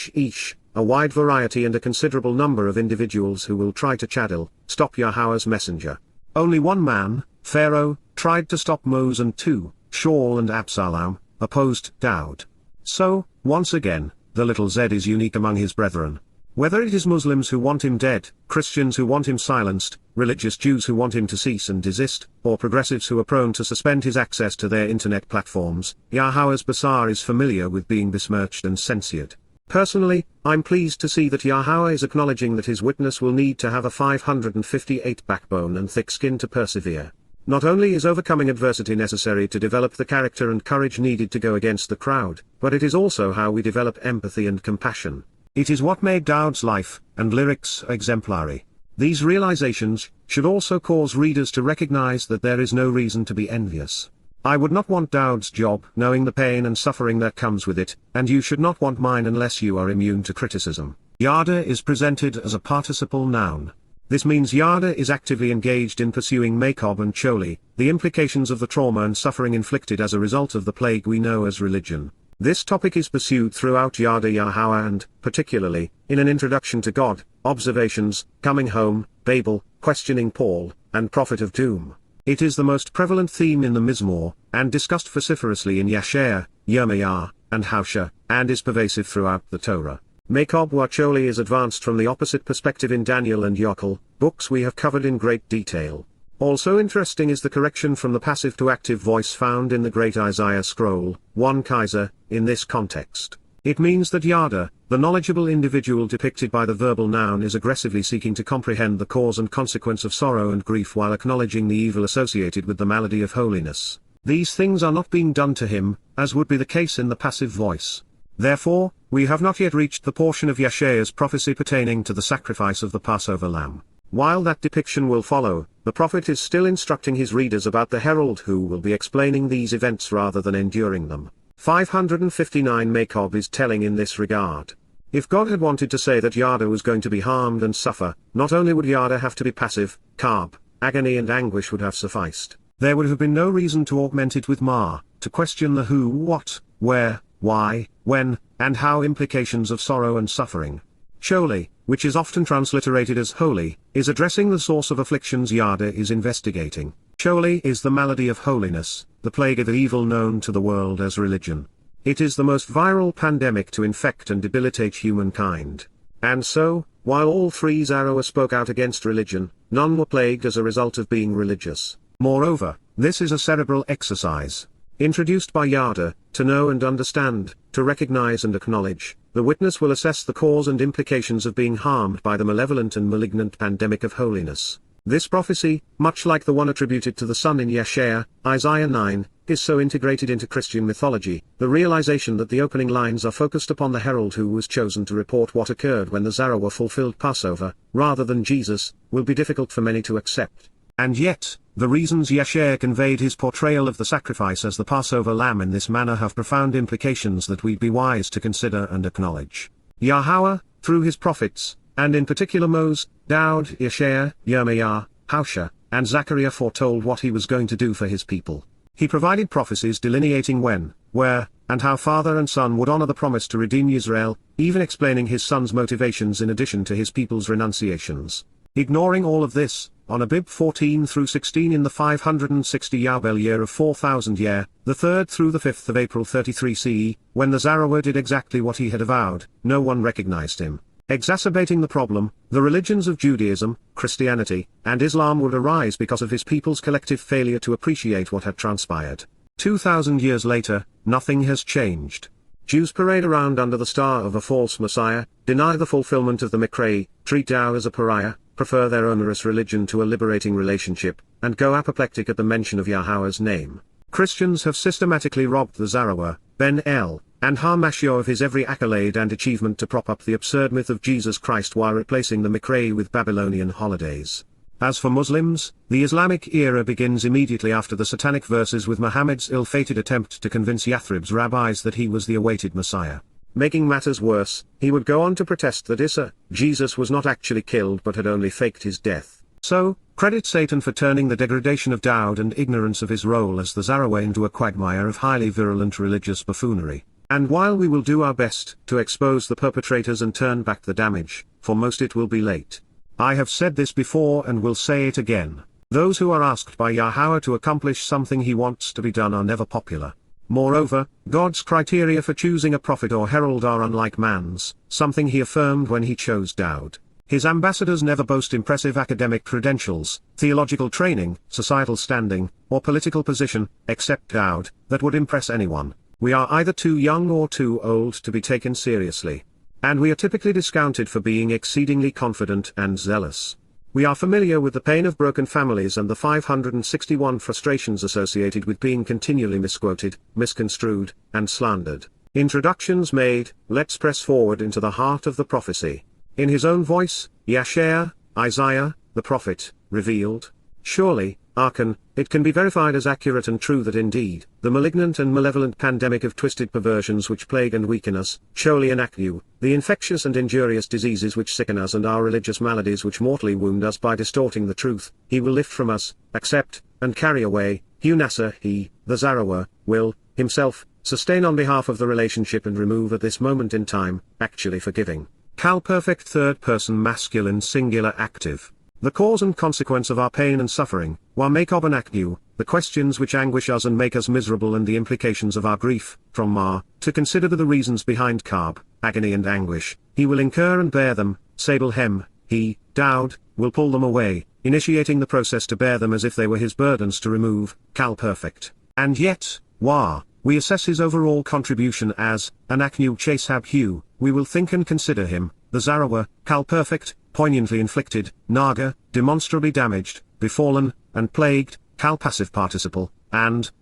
a wide variety and a considerable number of individuals who will try to stop Yahowah's messenger. Only one man, Pharaoh, tried to stop Moses, and two, Shaul and Absalom, opposed Daud. So, once again, the little Z is unique among his brethren. Whether it is Muslims who want him dead, Christians who want him silenced, religious Jews who want him to cease and desist, or progressives who are prone to suspend his access to their internet platforms, Yahowah's Baqar is familiar with being besmirched and censored. Personally, I'm pleased to see that Yahowah is acknowledging that his witness will need to have a 558 backbone and thick skin to persevere. Not only is overcoming adversity necessary to develop the character and courage needed to go against the crowd, but it is also how we develop empathy and compassion. It is what made Daud's life and lyrics exemplary. These realizations should also cause readers to recognize that there is no reason to be envious. I would not want Daud's job knowing the pain and suffering that comes with it, and you should not want mine unless you are immune to criticism. Yada is presented as a participle noun. This means Yada is actively engaged in pursuing mak'ob and choli, the implications of the trauma and suffering inflicted as a result of the plague we know as religion. This topic is pursued throughout Yada Yahowah and, particularly, in an introduction to God, observations, coming home, Babel, questioning Paul, and prophet of doom. It is the most prevalent theme in the Mizmor, and discussed vociferously in Yasha'yah, Yirmiyah, and Hosea, and is pervasive throughout the Torah. Mak'ob wa choli is advanced from the opposite perspective in Daniel and Yakol, books we have covered in great detail. Also interesting is the correction from the passive to active voice found in the Great Isaiah scroll, 1 Kaiser, in this context. It means that Yada, the knowledgeable individual depicted by the verbal noun, is aggressively seeking to comprehend the cause and consequence of sorrow and grief while acknowledging the evil associated with the malady of holiness. These things are not being done to him, as would be the case in the passive voice. Therefore, we have not yet reached the portion of Yasha'yah's prophecy pertaining to the sacrifice of the Passover lamb. While that depiction will follow, the prophet is still instructing his readers about the herald who will be explaining these events rather than enduring them. 559 mak'ob is telling in this regard. If God had wanted to say that Yada was going to be harmed and suffer, not only would Yada have to be passive, carb, agony and anguish would have sufficed. There would have been no reason to augment it with ma, to question the who, what, where, why, when, and how implications of sorrow and suffering. Choli, which is often transliterated as holy, is addressing the source of afflictions Yada is investigating. Choli is the malady of holiness, the plague of evil known to the world as religion. It is the most viral pandemic to infect and debilitate humankind. And so, while all three Zarowa spoke out against religion, none were plagued as a result of being religious. Moreover, this is a cerebral exercise, introduced by Yada, to know and understand, to recognize and acknowledge. The witness will assess the cause and implications of being harmed by the malevolent and malignant pandemic of holiness. This prophecy, much like the one attributed to the Son in Yasha'yah, Isaiah 9, is so integrated into Christian mythology. The realization that the opening lines are focused upon the herald who was chosen to report what occurred when the Zarowa fulfilled Passover, rather than Jesus, will be difficult for many to accept. And yet, the reasons Yasha'yah conveyed his portrayal of the sacrifice as the Passover lamb in this manner have profound implications that we'd be wise to consider and acknowledge. Yahowah, through his prophets, and in particular Moses, Daud, Yasha'yah, Yirmiyah, Hosea, and Zechariah foretold what he was going to do for his people. He provided prophecies delineating when, where, and how Father and Son would honor the promise to redeem Yisrael, even explaining his Son's motivations in addition to his people's renunciations. Ignoring all of this, on Abib 14 through 16 in the 560 Yabel year of 4000 year, the 3rd through the 5th of April 33 CE, when the Zarowa did exactly what he had avowed, no one recognized him. Exacerbating the problem, the religions of Judaism, Christianity, and Islam would arise because of his people's collective failure to appreciate what had transpired. 2000 years later, nothing has changed. Jews parade around under the star of a false Messiah, deny the fulfillment of the Miqra'ey, treat Tao as a pariah, prefer their onerous religion to a liberating relationship, and go apoplectic at the mention of Yahweh's name. Christians have systematically robbed the Zarowa, Ben El, and Hamashiach of his every accolade and achievement to prop up the absurd myth of Jesus Christ while replacing the Miqra'ey with Babylonian holidays. As for Muslims, the Islamic era begins immediately after the satanic verses with Muhammad's ill-fated attempt to convince Yathrib's rabbis that he was the awaited Messiah. Making matters worse, he would go on to protest that Jesus was not actually killed but had only faked his death. So, credit Satan for turning the degradation of Dowd and ignorance of his role as the Zarowa into a quagmire of highly virulent religious buffoonery. And while we will do our best to expose the perpetrators and turn back the damage, for most it will be late. I have said this before and will say it again. Those who are asked by Yahowah to accomplish something he wants to be done are never popular. Moreover, God's criteria for choosing a prophet or herald are unlike man's, something he affirmed when he chose Dowd. His ambassadors never boast impressive academic credentials, theological training, societal standing, or political position, except Dowd, that would impress anyone. We are either too young or too old to be taken seriously. And we are typically discounted for being exceedingly confident and zealous. We are familiar with the pain of broken families and the 561 frustrations associated with being continually misquoted, misconstrued, and slandered. Introductions made, let's press forward into the heart of the prophecy. In his own voice, Yasha'yah, Isaiah, the prophet, revealed. Surely, Arkan, it can be verified as accurate and true that indeed, the malignant and malevolent pandemic of twisted perversions which plague and weaken us, surely enact you, the infectious and injurious diseases which sicken us and our religious maladies which mortally wound us by distorting the truth, he will lift from us, accept, and carry away, Hunasa, he, the Zarowa, will, himself, sustain on behalf of the relationship and remove at this moment in time, actually forgiving. Cal perfect third person masculine singular active. The cause and consequence of our pain and suffering, wa mak'ob and yakol, the questions which anguish us and make us miserable and the implications of our grief, from ma, to consider the reasons behind kab, agony and anguish, he will incur and bear them, sable hem, he, Dowd, will pull them away, initiating the process to bear them as if they were his burdens to remove, cal perfect. And yet, we assess his overall contribution as, an yakol chase hab hu, we will think and consider him, the Zarowa, cal perfect, poignantly inflicted, naga, demonstrably damaged, befallen, and plagued, cal passive participle, and,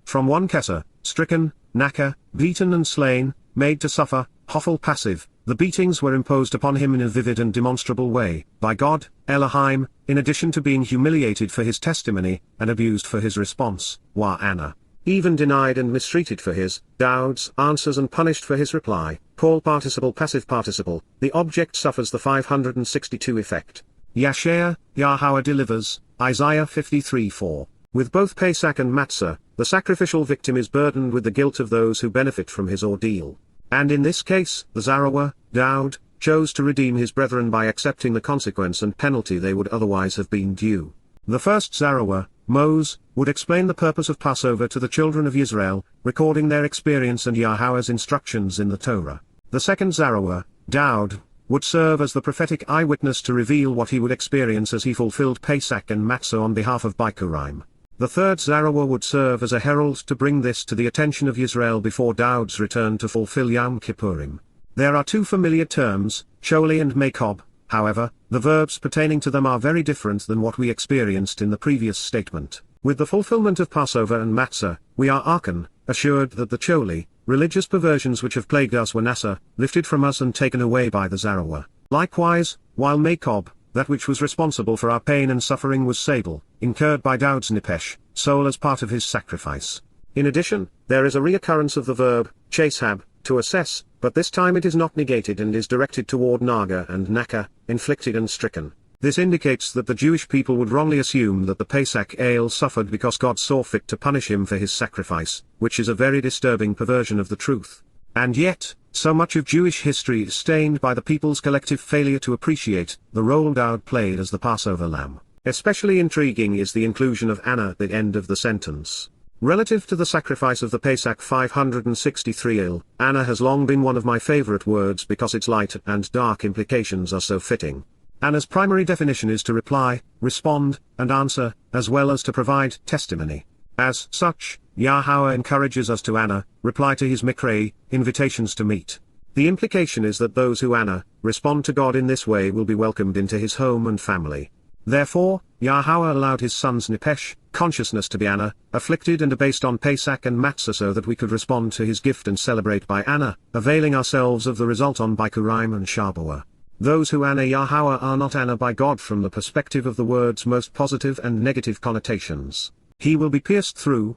from one kesser, stricken, naka, beaten and slain, made to suffer, hoffel passive, the beatings were imposed upon him in a vivid and demonstrable way, by God, Elohim, in addition to being humiliated for his testimony, and abused for his response, Anna. Even denied and mistreated for his, Dowd's, answers and punished for his reply, Paul participle passive participle, the object suffers the 562 effect. Yasha'yah, Yahowah delivers, Isaiah 53:4. With both Pesach and Matsah, the sacrificial victim is burdened with the guilt of those who benefit from his ordeal. And in this case, the Zarowa, Dowd, chose to redeem his brethren by accepting the consequence and penalty they would otherwise have been due. The first Zarowa, Moses, would explain the purpose of Passover to the children of Yisrael, recording their experience and Yahowah's instructions in the Torah. The second Zarowa, Dowd, would serve as the prophetic eyewitness to reveal what he would experience as he fulfilled Pesach and Matsah on behalf of Bikuwrym. The third Zarowa would serve as a herald to bring this to the attention of Yisrael before Dowd's return to fulfill Yom Kippurim. There are two familiar terms, sholi and mak'ob. However, the verbs pertaining to them are very different than what we experienced in the previous statement. With the fulfillment of Passover and Matsah, we are assured that the choli, religious perversions which have plagued us were lifted from us and taken away by the Zarowa. Likewise, while mak'ob, that which was responsible for our pain and suffering was sable, incurred by Dowd's nipesh, soul as part of his sacrifice. In addition, there is a reoccurrence of the verb, chashab, to assess, but this time it is not negated and is directed toward naga and naka, inflicted and stricken. This indicates that the Jewish people would wrongly assume that the Pesach ale suffered because God saw fit to punish him for his sacrifice, which is a very disturbing perversion of the truth. And yet, so much of Jewish history is stained by the people's collective failure to appreciate the role Dowd played as the Passover lamb. Especially intriguing is the inclusion of Anna at the end of the sentence. Relative to the sacrifice of the Pesach 563 Anna has long been one of my favorite words because its light and dark implications are so fitting. Anna's primary definition is to reply, respond, and answer, as well as to provide testimony. As such, Yahowah encourages us to reply to his Miqra'ey, invitations to meet. The implication is that those who respond to God in this way will be welcomed into his home and family. Therefore, Yahowah allowed his sons Nefesh, consciousness to be afflicted and abased on Pesach and Matsah so that we could respond to his gift and celebrate by availing ourselves of the result on Bikuwrym and Shabuw'ah. Those who Yahowah are not by God from the perspective of the word's most positive and negative connotations. He will be pierced through,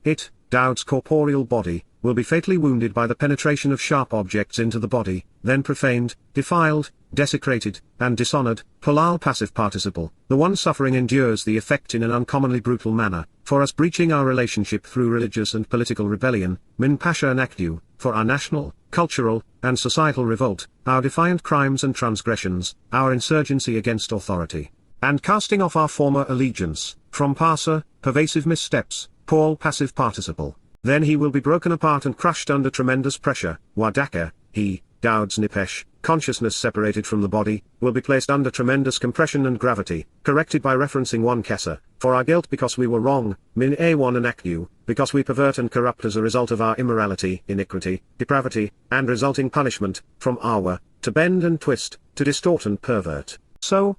it, Daud's corporeal body, will be fatally wounded by the penetration of sharp objects into the body, then profaned, defiled, desecrated, and dishonored. Polal passive participle, the one suffering endures the effect in an uncommonly brutal manner, for us breaching our relationship through religious and political rebellion, min pasha and akdu, for our national, cultural, and societal revolt, our defiant crimes and transgressions, our insurgency against authority, and casting off our former allegiance, from parsa, pervasive missteps, Paul passive participle. Then he will be broken apart and crushed under tremendous pressure. Wadaka, he, Daud's Nefesh, consciousness separated from the body, will be placed under tremendous compression and gravity, corrected by referencing one Kesser, for our guilt because we were wrong, min a1 and akdu, because we pervert and corrupt as a result of our immorality, iniquity, depravity, and resulting punishment, from awa, to bend and twist, to distort and pervert. So,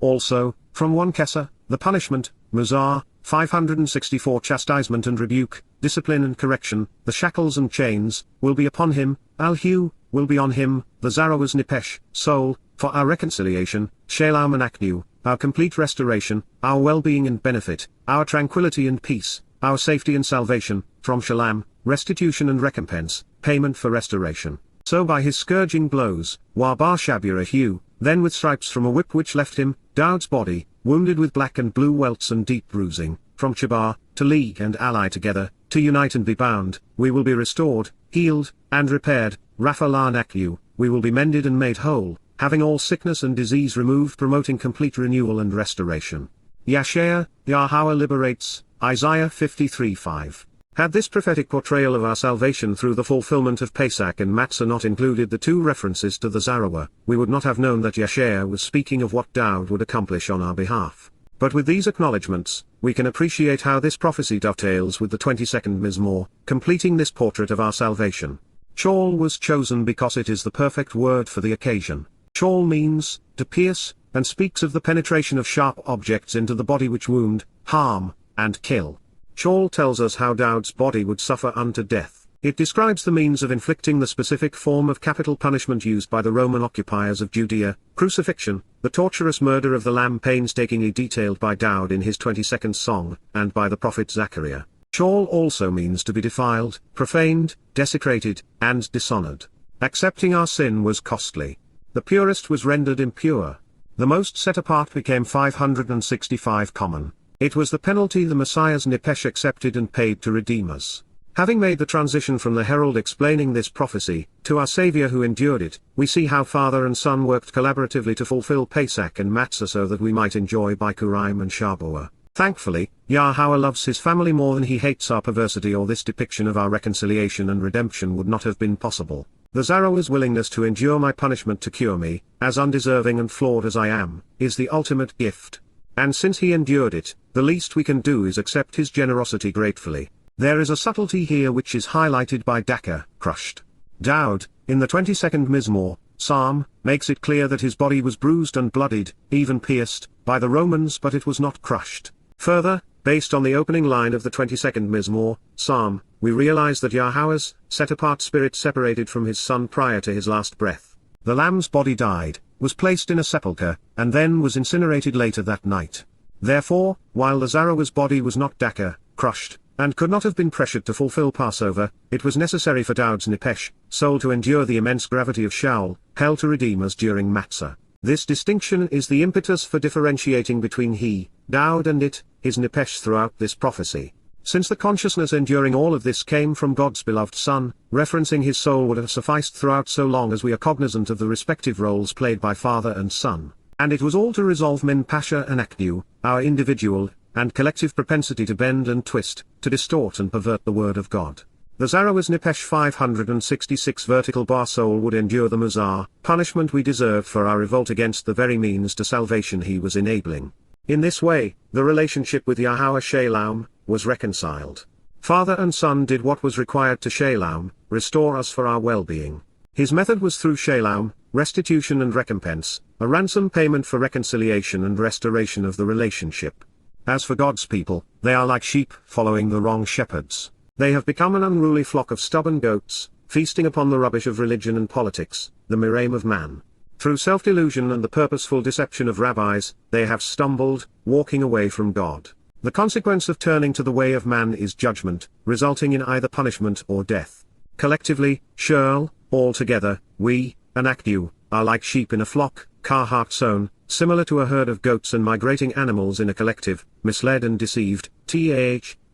also, from one Kesser, the punishment, Muzar, 564 chastisement and rebuke, discipline and correction, the shackles and chains, will be upon him, al-hu, will be on him, the Zarowa's Nefesh, soul, for our reconciliation, Shalom and Aknu, our complete restoration, our well-being and benefit, our tranquility and peace, our safety and salvation, from Shalom, restitution and recompense, payment for restoration. So by his scourging blows, Wabar Shabuw'ah, then with stripes from a whip which left him, Daud's body, wounded with black and blue welts and deep bruising, from Chabar, to league and ally together, to unite and be bound, we will be restored, healed, and repaired, Raphalah Nakyu, we will be mended and made whole, having all sickness and disease removed, promoting complete renewal and restoration. Yasha'yah, Yahowah liberates, Isaiah 53:5. Had this prophetic portrayal of our salvation through the fulfillment of Pesach and Matsah not included the two references to the Zarowa, we would not have known that Yasha'yah was speaking of what Daud would accomplish on our behalf. But with these acknowledgements, we can appreciate how this prophecy dovetails with the 22nd Mizmor, completing this portrait of our salvation. Chol was chosen because it is the perfect word for the occasion. Chol means, to pierce, and speaks of the penetration of sharp objects into the body which wound, harm, and kill. Chol tells us how Daud's body would suffer unto death. It describes the means of inflicting the specific form of capital punishment used by the Roman occupiers of Judea, crucifixion, the torturous murder of the lamb painstakingly detailed by Daud in his 22nd song, and by the prophet Zechariah. Chol also means to be defiled, profaned, desecrated, and dishonored. Accepting our sin was costly. The purest was rendered impure. The most set apart became 565 common. It was the penalty the Messiah's Nefesh accepted and paid to redeem us. Having made the transition from the herald explaining this prophecy, to our Savior who endured it, we see how Father and Son worked collaboratively to fulfill Pesach and Matsah so that we might enjoy Bikuwrym and Shabuw'ah. Thankfully, Yahowah loves his family more than he hates our perversity, or this depiction of our reconciliation and redemption would not have been possible. The Zarowa's willingness to endure my punishment to cure me, as undeserving and flawed as I am, is the ultimate gift. And since he endured it, the least we can do is accept his generosity gratefully. There is a subtlety here which is highlighted by Daka, crushed. Daud, in the 22nd Mizmor, Psalm, makes it clear that his body was bruised and bloodied, even pierced, by the Romans, but it was not crushed. Further, based on the opening line of the 22nd Mizmor, Psalm, we realize that Yahowah's set-apart spirit separated from his son prior to his last breath. The lamb's body died, was placed in a sepulchre, and then was incinerated later that night. Therefore, while the Zarowa's body was not Daka, crushed, and could not have been pressured to fulfill Passover, it was necessary for Daud's Nefesh, soul, to endure the immense gravity of Shaul, hell, to redeem us during Matsah. This distinction is the impetus for differentiating between he, Daud, and it, his Nefesh, throughout this prophecy. Since the consciousness enduring all of this came from God's beloved Son, referencing his soul would have sufficed throughout so long as we are cognizant of the respective roles played by Father and Son. And it was all to resolve min pasha and akdu, our individual and collective propensity to bend and twist, to distort and pervert the word of God. The Zarowa's Nefesh 566 vertical bar soul would endure the Muzar, punishment we deserved for our revolt against the very means to salvation he was enabling. In this way, the relationship with Yahowah Shalom was reconciled. Father and Son did what was required to Shalom, restore us for our well-being. His method was through shalom, restitution and recompense, a ransom payment for reconciliation and restoration of the relationship. As for God's people, they are like sheep following the wrong shepherds. They have become an unruly flock of stubborn goats, feasting upon the rubbish of religion and politics, the Miqra'ey of man. Through self-delusion and the purposeful deception of rabbis, they have stumbled, walking away from God. The consequence of turning to the way of man is judgment, resulting in either punishment or death. Collectively, Shirl, all together, we, you, are like sheep in a flock, Kahartson, similar to a herd of goats and migrating animals in a collective, misled and deceived,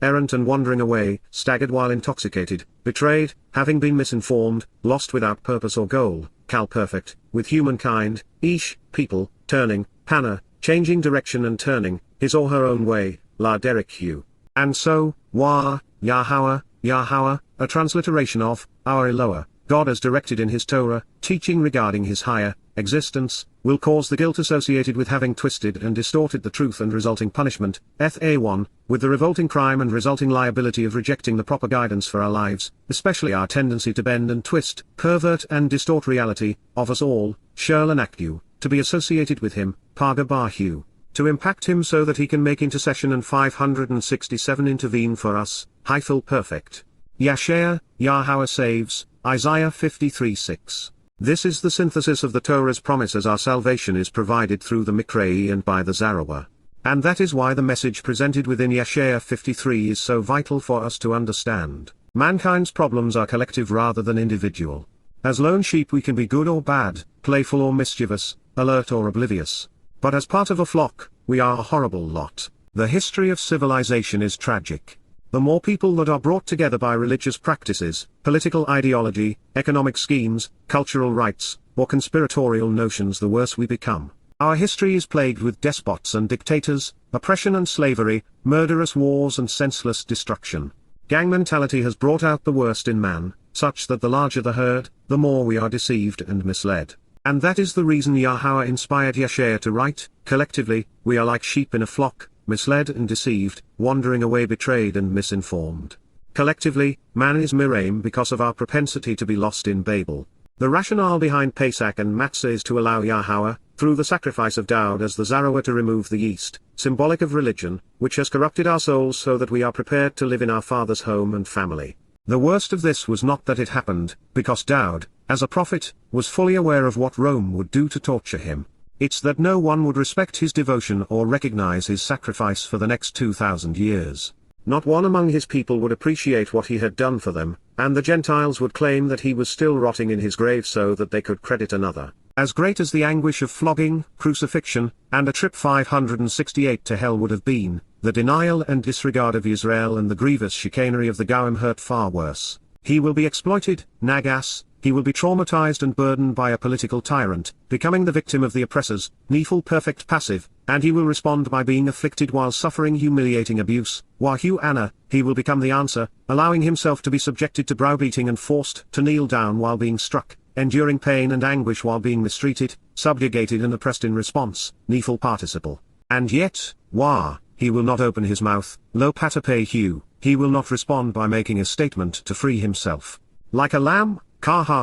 errant and wandering away, staggered while intoxicated, betrayed, having been misinformed, lost without purpose or goal, perfect, with humankind, people, turning, Hannah, changing direction and turning, his or her own way, la derek you. And so, Yahowah, a transliteration of, our Eloah, God as directed in his Torah, teaching regarding his higher existence, will cause the guilt associated with having twisted and distorted the truth and resulting punishment, F.A.1, with the revolting crime and resulting liability of rejecting the proper guidance for our lives, especially our tendency to bend and twist, pervert and distort reality, of us all, Shirl and Akdu, to be associated with him, Pagabahu, to impact him so that he can make intercession and 567 intervene for us, Hyphil perfect. Yasha'yah, Yahowah saves, Isaiah 53:6. This is the synthesis of the Torah's promise as our salvation is provided through the Miqra'ey and by the Zarowa. And that is why the message presented within Yasha'yah 53 is so vital for us to understand. Mankind's problems are collective rather than individual. As lone sheep we can be good or bad, playful or mischievous, alert or oblivious. But as part of a flock, we are a horrible lot. The history of civilization is tragic. The more people that are brought together by religious practices, political ideology, economic schemes, cultural rites, or conspiratorial notions, the worse we become. Our history is plagued with despots and dictators, oppression and slavery, murderous wars and senseless destruction. Gang mentality has brought out the worst in man, such that the larger the herd, the more we are deceived and misled. And that is the reason Yahowah inspired Yasha'yah to write, collectively, we are like sheep in a flock, misled and deceived, wandering away betrayed and misinformed. Collectively, man is Miqra'ey because of our propensity to be lost in Babel. The rationale behind Pesach and Matsah is to allow Yahowah, through the sacrifice of Daud as the Zarowa, to remove the yeast, symbolic of religion, which has corrupted our souls so that we are prepared to live in our Father's home and family. The worst of this was not that it happened, because Daud, as a prophet, was fully aware of what Rome would do to torture him. It's that no one would respect his devotion or recognize his sacrifice for the next 2,000 years. Not one among his people would appreciate what he had done for them, and the Gentiles would claim that he was still rotting in his grave so that they could credit another. As great as the anguish of flogging, crucifixion, and a trip 568 to hell would have been, the denial and disregard of Israel and the grievous chicanery of the Bikuwrym hurt far worse. He will be exploited, nagas. He will be traumatized and burdened by a political tyrant, becoming the victim of the oppressors, Nephil perfect passive, and he will respond by being afflicted while suffering humiliating abuse, Wahu Anna, he will become the answer, allowing himself to be subjected to browbeating and forced to kneel down while being struck, enduring pain and anguish while being mistreated, subjugated and oppressed in response, Nephil participle. And yet, he will not open his mouth, lo patapehu, he will not respond by making a statement to free himself. Like a lamb,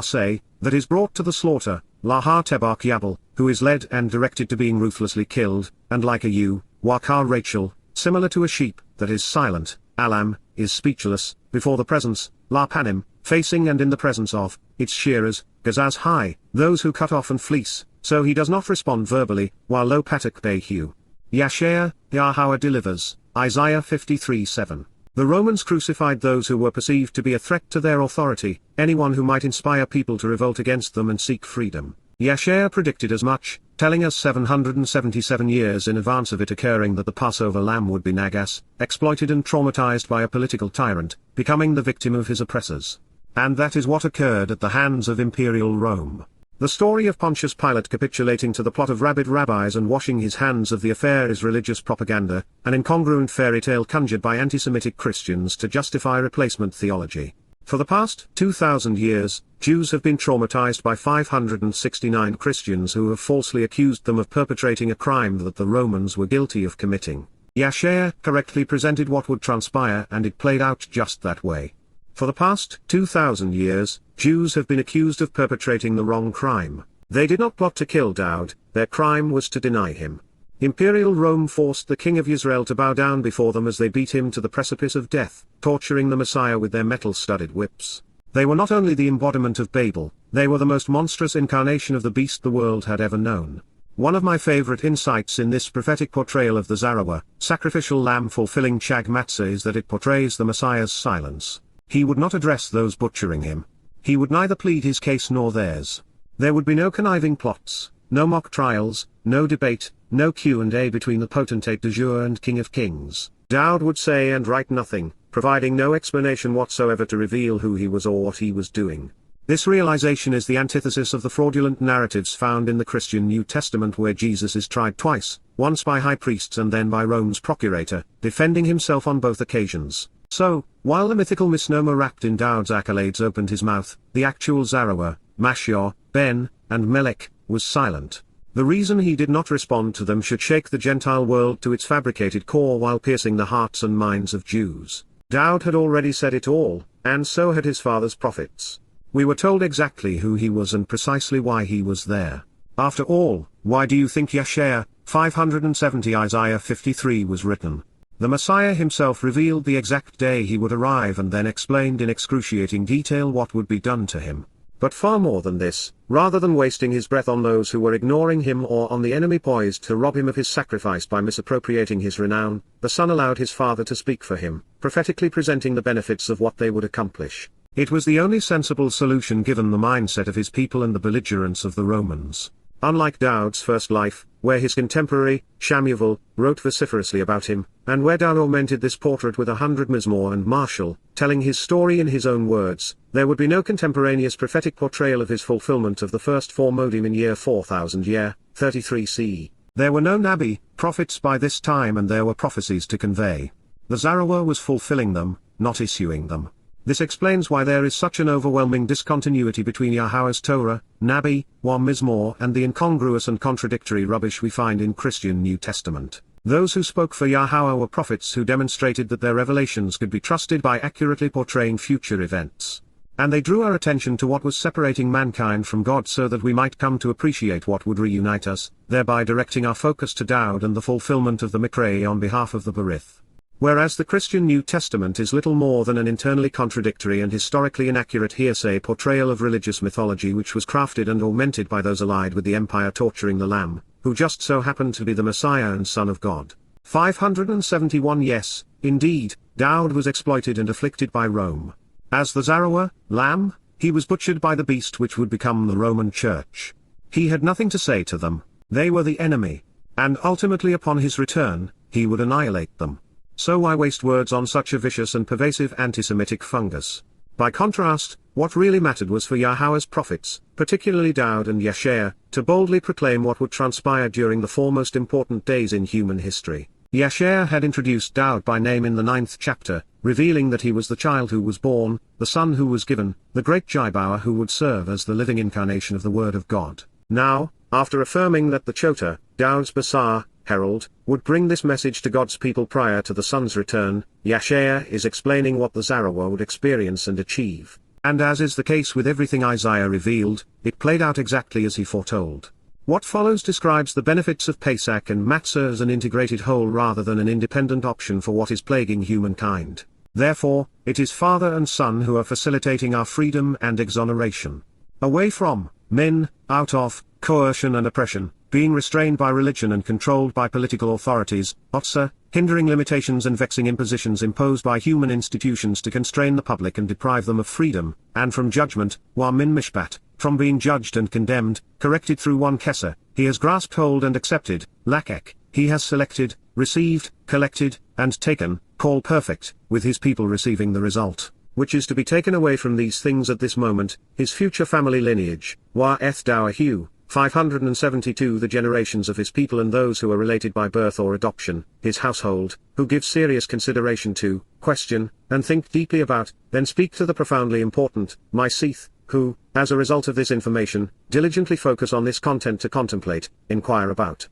say, that is brought to the slaughter, Laha Tebak Yabal, who is led and directed to being ruthlessly killed, and like a ewe, Wakar Rachel, similar to a sheep, that is silent, Alam, is speechless, before the presence, La Panim, facing and in the presence of, its shearers, Gazaz high, those who cut off and fleece, so he does not respond verbally, while Lo Patak Behu. Yasha'yah, Yahowah delivers, Isaiah 53:7. The Romans crucified those who were perceived to be a threat to their authority, anyone who might inspire people to revolt against them and seek freedom. Yasha'yah predicted as much, telling us 777 years in advance of it occurring that the Passover lamb would be nagas, exploited and traumatized by a political tyrant, becoming the victim of his oppressors. And that is what occurred at the hands of imperial Rome. The story of Pontius Pilate capitulating to the plot of rabid rabbis and washing his hands of the affair is religious propaganda, an incongruent fairy tale conjured by anti-Semitic Christians to justify replacement theology. For the past 2,000 years, Jews have been traumatized by 569 Christians who have falsely accused them of perpetrating a crime that the Romans were guilty of committing. Yasha'yah correctly presented what would transpire and it played out just that way. For the past 2,000 years, Jews have been accused of perpetrating the wrong crime. They did not plot to kill Daud, their crime was to deny him. Imperial Rome forced the king of Israel to bow down before them as they beat him to the precipice of death, torturing the Messiah with their metal-studded whips. They were not only the embodiment of Babel, they were the most monstrous incarnation of the beast the world had ever known. One of my favorite insights in this prophetic portrayal of the Zarowa, sacrificial lamb fulfilling Chag Matsah, is that it portrays the Messiah's silence. He would not address those butchering him. He would neither plead his case nor theirs. There would be no conniving plots, no mock trials, no debate, no Q&A between the potentate de jure and King of Kings. Daud would say and write nothing, providing no explanation whatsoever to reveal who he was or what he was doing. This realization is the antithesis of the fraudulent narratives found in the Christian New Testament, where Jesus is tried twice, once by high priests and then by Rome's procurator, defending himself on both occasions. So, while the mythical misnomer wrapped in Daud's accolades opened his mouth, the actual Zarowa, Mashiach, Ben, and Melech, was silent. The reason he did not respond to them should shake the Gentile world to its fabricated core while piercing the hearts and minds of Jews. Daud had already said it all, and so had his father's prophets. We were told exactly who he was and precisely why he was there. After all, why do you think Yasha'yah 570 Isaiah 53 was written? The Messiah himself revealed the exact day he would arrive and then explained in excruciating detail what would be done to him. But far more than this, rather than wasting his breath on those who were ignoring him or on the enemy poised to rob him of his sacrifice by misappropriating his renown, the Son allowed his Father to speak for him, prophetically presenting the benefits of what they would accomplish. It was the only sensible solution given the mindset of his people and the belligerence of the Romans. Unlike Daud's first life, where his contemporary, Shamuel, wrote vociferously about him, and where Daud augmented this portrait with 100 Mizmor and Marshall, telling his story in his own words, there would be no contemporaneous prophetic portrayal of his fulfillment of the first four modim in year 4000 year, 33 CE. There were no Nabi, prophets by this time, and there were prophecies to convey. The Zarowa was fulfilling them, not issuing them. This explains why there is such an overwhelming discontinuity between Yahweh's Torah, Nabi, Wa Mizmor, and the incongruous and contradictory rubbish we find in Christian New Testament. Those who spoke for Yahowah were prophets who demonstrated that their revelations could be trusted by accurately portraying future events. And they drew our attention to what was separating mankind from God so that we might come to appreciate what would reunite us, thereby directing our focus to Daud and the fulfillment of the Miqra'ey on behalf of the Barith. Whereas the Christian New Testament is little more than an internally contradictory and historically inaccurate hearsay portrayal of religious mythology which was crafted and augmented by those allied with the empire torturing the Lamb, who just so happened to be the Messiah and Son of God. 571 Yes, indeed, Daud was exploited and afflicted by Rome. As the Zarowa, Lamb, he was butchered by the beast which would become the Roman Church. He had nothing to say to them, they were the enemy. And ultimately upon his return, he would annihilate them. So why waste words on such a vicious and pervasive anti-Semitic fungus? By contrast, what really mattered was for Yahweh's prophets, particularly Daud and Yasha'yah, to boldly proclaim what would transpire during the four most important days in human history. Yasha'yah had introduced Daud by name in the 9th chapter, revealing that he was the child who was born, the son who was given, the great Gibeah who would serve as the living incarnation of the Word of God. Now, after affirming that the Chota, Daud's Baqar, herald, would bring this message to God's people prior to the Son's return, Yasha'yah is explaining what the Zarowa would experience and achieve. And as is the case with everything Isaiah revealed, it played out exactly as he foretold. What follows describes the benefits of Pesach and Matsah as an integrated whole rather than an independent option for what is plaguing humankind. Therefore, it is Father and Son who are facilitating our freedom and exoneration. Away from, men, out of, coercion and oppression, being restrained by religion and controlled by political authorities, Otsa, hindering limitations and vexing impositions imposed by human institutions to constrain the public and deprive them of freedom, and from judgment, Wa min mishpat, from being judged and condemned, corrected through one Kesser, he has grasped hold and accepted, Lakek, he has selected, received, collected, and taken, call perfect, with his people receiving the result, which is to be taken away from these things at this moment, his future family lineage, Wa eth Dawahu, 572 the generations of his people and those who are related by birth or adoption, his household, who give serious consideration to, question, and think deeply about, then speak to the profoundly important, my Seth, who, as a result of this information, diligently focus on this content to contemplate, inquire about,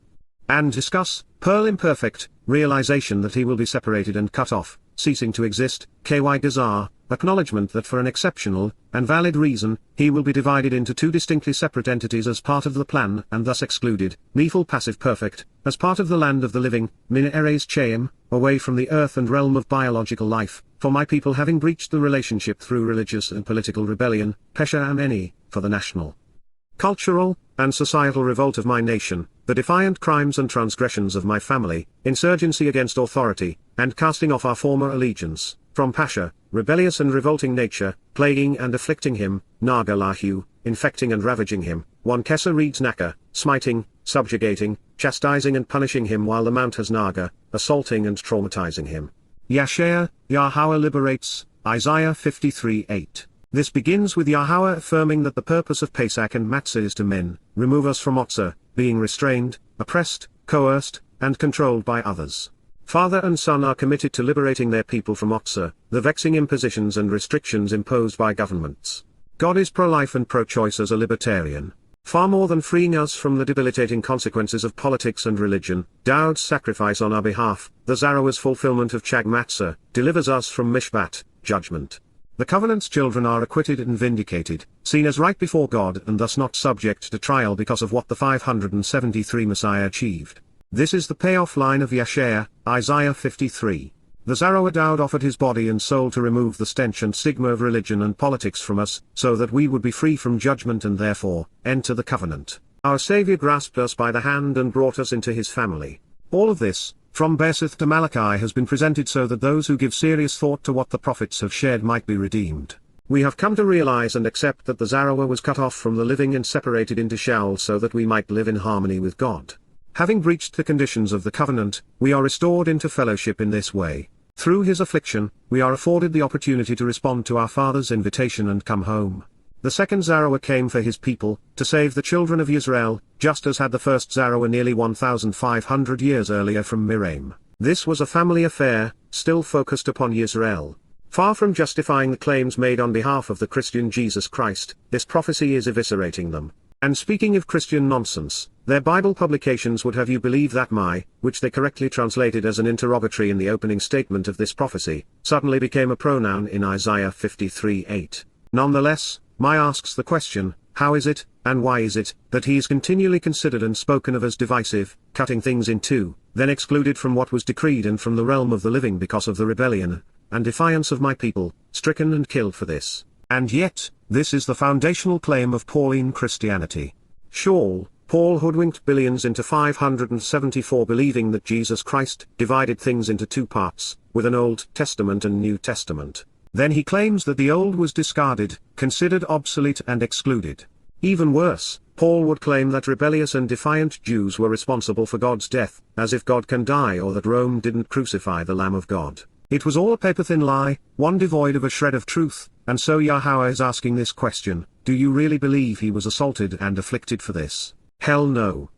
and discuss, pearl imperfect, realization that he will be separated and cut off, ceasing to exist, ky acknowledgement that for an exceptional, and valid reason, he will be divided into two distinctly separate entities as part of the plan and thus excluded, lethal passive perfect, as part of the land of the living, Miqra'ey's chaim, away from the earth and realm of biological life, for my people having breached the relationship through religious and political rebellion, Pesach and Matsah, for the national, cultural, and societal revolt of my nation, the defiant crimes and transgressions of my family, insurgency against authority, and casting off our former allegiance, from Pasha, rebellious and revolting nature, plaguing and afflicting him, Naga Lahu, infecting and ravaging him, 1 Kesa reads Naka, smiting, subjugating, chastising and punishing him while the mount has Naga, assaulting and traumatizing him. Yasha'yah, Yahowah liberates, Isaiah 53:8. This begins with Yahowah affirming that the purpose of Pesach and Matsah is to remove us from Matsah, being restrained, oppressed, coerced, and controlled by others. Father and son are committed to liberating their people from Matsah, the vexing impositions and restrictions imposed by governments. God is pro-life and pro-choice as a libertarian. Far more than freeing us from the debilitating consequences of politics and religion, Daud's sacrifice on our behalf, the Zarowa's fulfillment of Chag Matsah, delivers us from Mishpat, judgment. The covenant's children are acquitted and vindicated, seen as right before God and thus not subject to trial because of what the 573 Messiah achieved. This is the payoff line of Yasha'yah, Isaiah 53. The Zarowa Daud offered his body and soul to remove the stench and stigma of religion and politics from us, so that we would be free from judgment and therefore, enter the covenant. Our Savior grasped us by the hand and brought us into his family. All of this, from Bersith to Malachi, has been presented so that those who give serious thought to what the prophets have shared might be redeemed. We have come to realize and accept that the Zarowa was cut off from the living and separated into Sheol so that we might live in harmony with God. Having breached the conditions of the covenant, we are restored into fellowship in this way. Through his affliction, we are afforded the opportunity to respond to our Father's invitation and come home. The second Zarowa came for his people, to save the children of Yisrael, just as had the first Zarowa nearly 1,500 years earlier from Miqra'ey. This was a family affair, still focused upon Yisrael. Far from justifying the claims made on behalf of the Christian Jesus Christ, this prophecy is eviscerating them. And speaking of Christian nonsense, their Bible publications would have you believe that which they correctly translated as an interrogatory in the opening statement of this prophecy, suddenly became a pronoun in Isaiah 53:8. Nonetheless, asks the question, how is it, and why is it, that he is continually considered and spoken of as divisive, cutting things in two, then excluded from what was decreed and from the realm of the living because of the rebellion and defiance of my people, stricken and killed for this? And yet, this is the foundational claim of Pauline Christianity. Paul hoodwinked billions into 574 believing that Jesus Christ divided things into two parts, with an Old Testament and New Testament. Then he claims that the Old was discarded, considered obsolete and excluded. Even worse, Paul would claim that rebellious and defiant Jews were responsible for God's death, as if God can die or that Rome didn't crucify the Lamb of God. It was all a paper-thin lie, one devoid of a shred of truth, and so Yahowah is asking this question, do you really believe he was assaulted and afflicted for this? Hell no.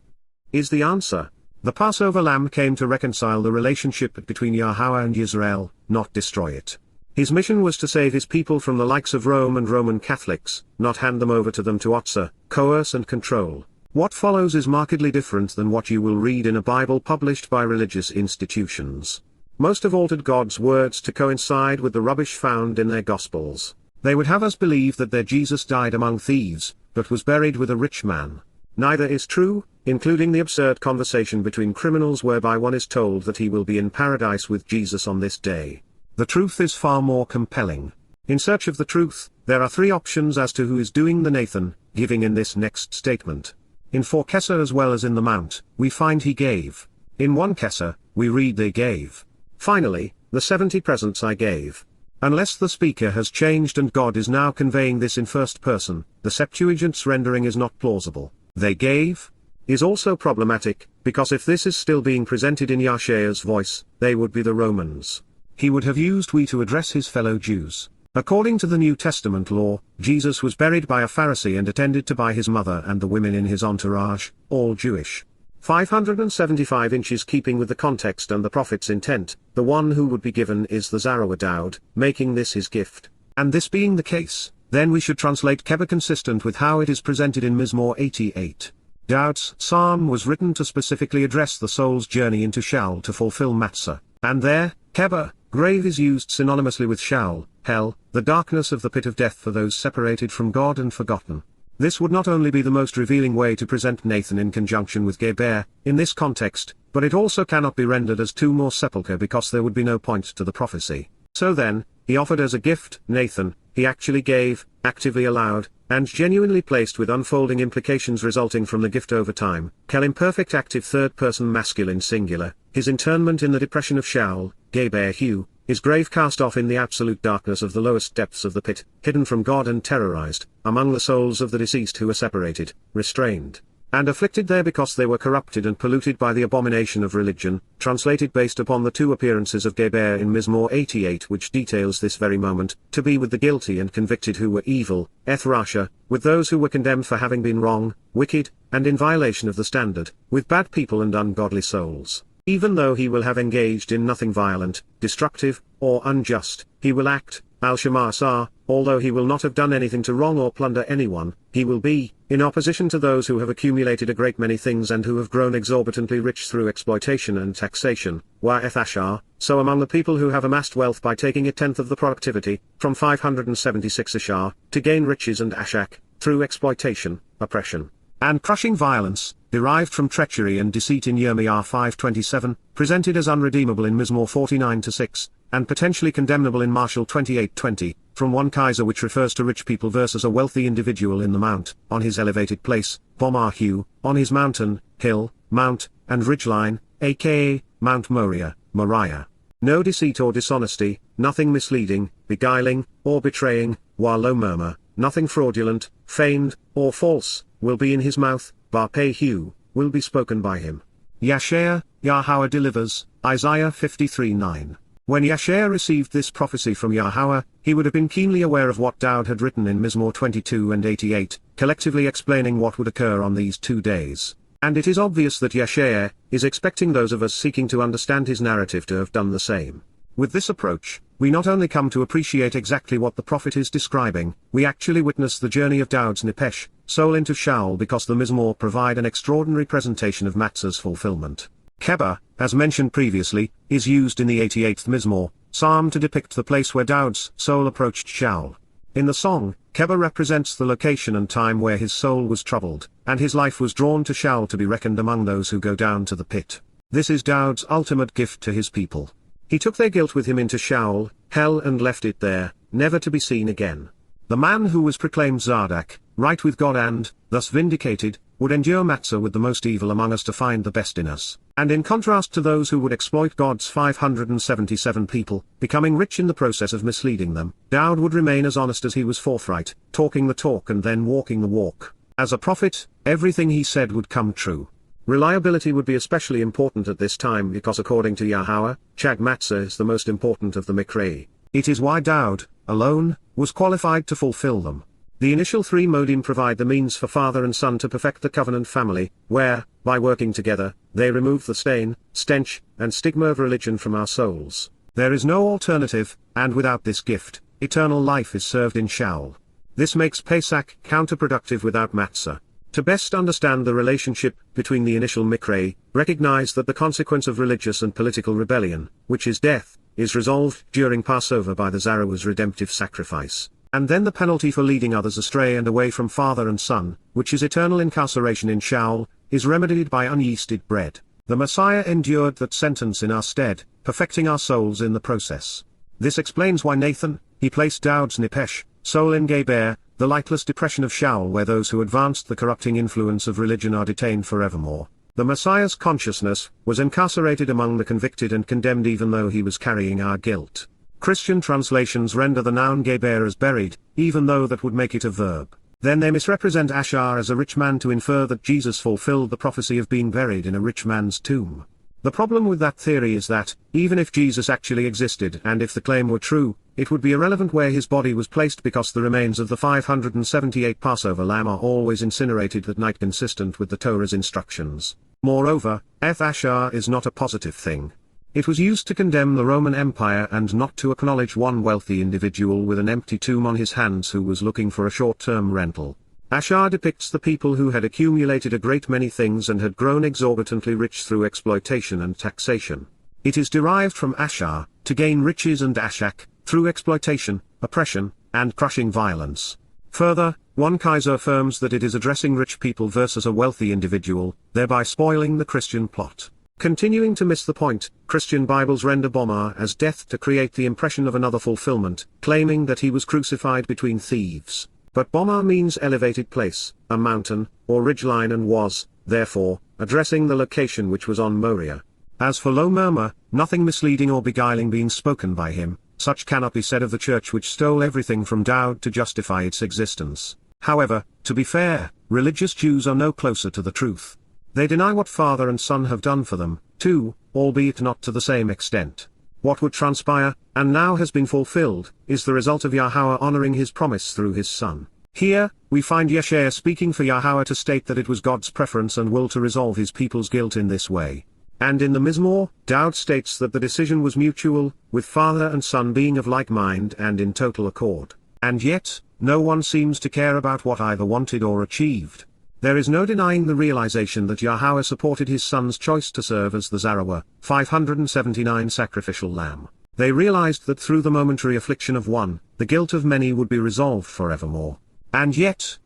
Is the answer. The Passover lamb came to reconcile the relationship between Yahowah and Yisrael, not destroy it. His mission was to save his people from the likes of Rome and Roman Catholics, not hand them over to them to coerce and control. What follows is markedly different than what you will read in a Bible published by religious institutions. Most have altered God's words to coincide with the rubbish found in their Gospels. They would have us believe that their Jesus died among thieves, but was buried with a rich man. Neither is true, including the absurd conversation between criminals whereby one is told that he will be in paradise with Jesus on this day. The truth is far more compelling. In search of the truth, there are three options as to who is doing the Nathan giving in this next statement. In 4 Kesa as well as in the Mount, we find he gave. In 1 Kesa, we read they gave. Finally, the 70 presents I gave. Unless the speaker has changed and God is now conveying this in first person, the Septuagint's rendering is not plausible. They gave is also problematic, because if this is still being presented in Yasha'yah's voice, they would be the Romans. He would have used we to address his fellow Jews. According to the New Testament law, Jesus was buried by a Pharisee and attended to by his mother and the women in his entourage, all Jewish. 575 inches keeping with the context and the prophet's intent, the one who would be given is the Zarowa Daud, making this his gift. And this being the case, then we should translate Keba consistent with how it is presented in Mizmor 88. Daud's psalm was written to specifically address the soul's journey into Sheol to fulfill Matsah, and there, Keba, Grave is used synonymously with Sheol, hell, the darkness of the pit of death for those separated from God and forgotten. This would not only be the most revealing way to present Nathan in conjunction with Geber, in this context, but it also cannot be rendered as tomb or sepulchre because there would be no point to the prophecy. So then, he offered as a gift, Nathan, he actually gave, actively allowed, and genuinely placed with unfolding implications resulting from the gift over time, Kel imperfect active third-person masculine singular, his internment in the depression of Sheol, Geber Hu, his grave cast off in the absolute darkness of the lowest depths of the pit, hidden from God and terrorized, among the souls of the deceased who were separated, restrained, and afflicted there because they were corrupted and polluted by the abomination of religion, translated based upon the two appearances of Geber in Mizmor 88 which details this very moment, to be with the guilty and convicted who were evil, Ethrasha, with those who were condemned for having been wrong, wicked, and in violation of the standard, with bad people and ungodly souls. Even though he will have engaged in nothing violent, destructive, or unjust, he will act, al-Shamasah, although he will not have done anything to wrong or plunder anyone, he will be, in opposition to those who have accumulated a great many things and who have grown exorbitantly rich through exploitation and taxation, Ashar, so among the people who have amassed wealth by taking a tenth of the productivity, from 576 Ashar, to gain riches and ashak, through exploitation, oppression, and crushing violence, derived from treachery and deceit in Yirmiyah 5:27, presented as unredeemable in Mizmor 49-6, and potentially condemnable in Marshal 28:20, from 1 Kaiser which refers to rich people versus a wealthy individual in the mount, on his elevated place, Bomarhu, on his mountain, hill, mount, and ridgeline, aka, Mount Moriah, Moriah. No deceit or dishonesty, nothing misleading, beguiling, or betraying, while low murmur, nothing fraudulent, feigned, or false, will be in his mouth, Barpehu, will be spoken by him. Yasha'yah, Yahowah delivers, Isaiah 53:9. When Yasha'yah received this prophecy from Yahowah, he would have been keenly aware of what Dowd had written in Mizmor 22 and 88, collectively explaining what would occur on these 2 days. And it is obvious that Yasha'yah is expecting those of us seeking to understand his narrative to have done the same. With this approach, we not only come to appreciate exactly what the prophet is describing, we actually witness the journey of Dowd's Nepesh, soul into Sheol because the Mizmor provide an extraordinary presentation of Matzah's fulfillment. Keber, as mentioned previously, is used in the 88th Mizmor, psalm to depict the place where Dowd's soul approached Sheol. In the song, Keber represents the location and time where his soul was troubled, and his life was drawn to Sheol to be reckoned among those who go down to the pit. This is Dowd's ultimate gift to his people. He took their guilt with him into Sheol, hell, and left it there, never to be seen again. The man who was proclaimed Zardak, right with God and, thus vindicated, would endure Matsah with the most evil among us to find the best in us. And in contrast to those who would exploit God's 577 people, becoming rich in the process of misleading them, Dowd would remain as honest as he was forthright, talking the talk and then walking the walk. As a prophet, everything he said would come true. Reliability would be especially important at this time because according to Yahowah, Chag Matsah is the most important of the Miqra'ey. It is why Dowd, alone, was qualified to fulfill them. The initial 3 modim provide the means for father and son to perfect the covenant family, where, by working together, they remove the stain, stench, and stigma of religion from our souls. There is no alternative, and without this gift, eternal life is served in Sheol. This makes Pesach counterproductive without Matsah. To best understand the relationship between the initial Miqra'ey, recognize that the consequence of religious and political rebellion, which is death, is resolved during Passover by the Zarowa's redemptive sacrifice, and then the penalty for leading others astray and away from father and son, which is eternal incarceration in Sheol, is remedied by UnYeasted bread. The Messiah endured that sentence in our stead, perfecting our souls in the process. This explains why Nathan, he placed Dowd's Nepesh, soul in Geber, the lightless depression of Sheol where those who advanced the corrupting influence of religion are detained forevermore. The Messiah's consciousness was incarcerated among the convicted and condemned even though he was carrying our guilt. Christian translations render the noun Geber as buried, even though that would make it a verb. Then they misrepresent Ashar as a rich man to infer that Jesus fulfilled the prophecy of being buried in a rich man's tomb. The problem with that theory is that, even if Jesus actually existed and if the claim were true, it would be irrelevant where his body was placed because the remains of the 578 Passover lamb are always incinerated that night consistent with the Torah's instructions. Moreover, Ashar is not a positive thing. It was used to condemn the Roman Empire and not to acknowledge one wealthy individual with an empty tomb on his hands who was looking for a short-term rental. Ashar depicts the people who had accumulated a great many things and had grown exorbitantly rich through exploitation and taxation. It is derived from Ashar, to gain riches and ashak, through exploitation, oppression, and crushing violence. Further, one Kaiser affirms that it is addressing rich people versus a wealthy individual, thereby spoiling the Christian plot. Continuing to miss the point, Christian Bibles render Baqar as death to create the impression of another fulfillment, claiming that he was crucified between thieves. But Baqar means elevated place, a mountain, or ridgeline, and was, therefore, addressing the location which was on Moriah. As for low murmur, nothing misleading or beguiling being spoken by him, such cannot be said of the church which stole everything from Daud to justify its existence. However, to be fair, religious Jews are no closer to the truth. They deny what Father and Son have done for them, too, albeit not to the same extent. What would transpire, and now has been fulfilled, is the result of Yahowah honoring his promise through his Son. Here, we find Yasha'yah speaking for Yahowah to state that it was God's preference and will to resolve his people's guilt in this way. And in the Mizmor, Daud states that the decision was mutual, with Father and Son being of like mind and in total accord. And yet, no one seems to care about what either wanted or achieved. There is no denying the realization that Yahowah supported his Son's choice to serve as the Zarowa, 579 sacrificial lamb. They realized that through the momentary affliction of one, the guilt of many would be resolved forevermore. And yet,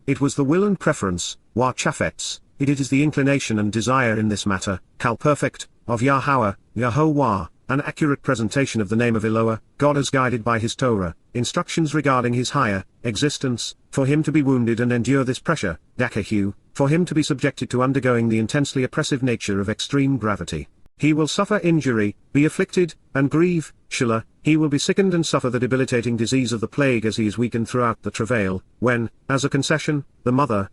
it was the will and preference, it is the inclination and desire in this matter, perfect, of Yahowah, an accurate presentation of the name of Eloah, God as guided by his Torah, instructions regarding his higher existence, for him to be wounded and endure this pressure, for him to be subjected to undergoing the intensely oppressive nature of extreme gravity. He will suffer injury, be afflicted, and grieve, he will be sickened and suffer the debilitating disease of the plague as he is weakened throughout the travail, when, as a concession, the mother,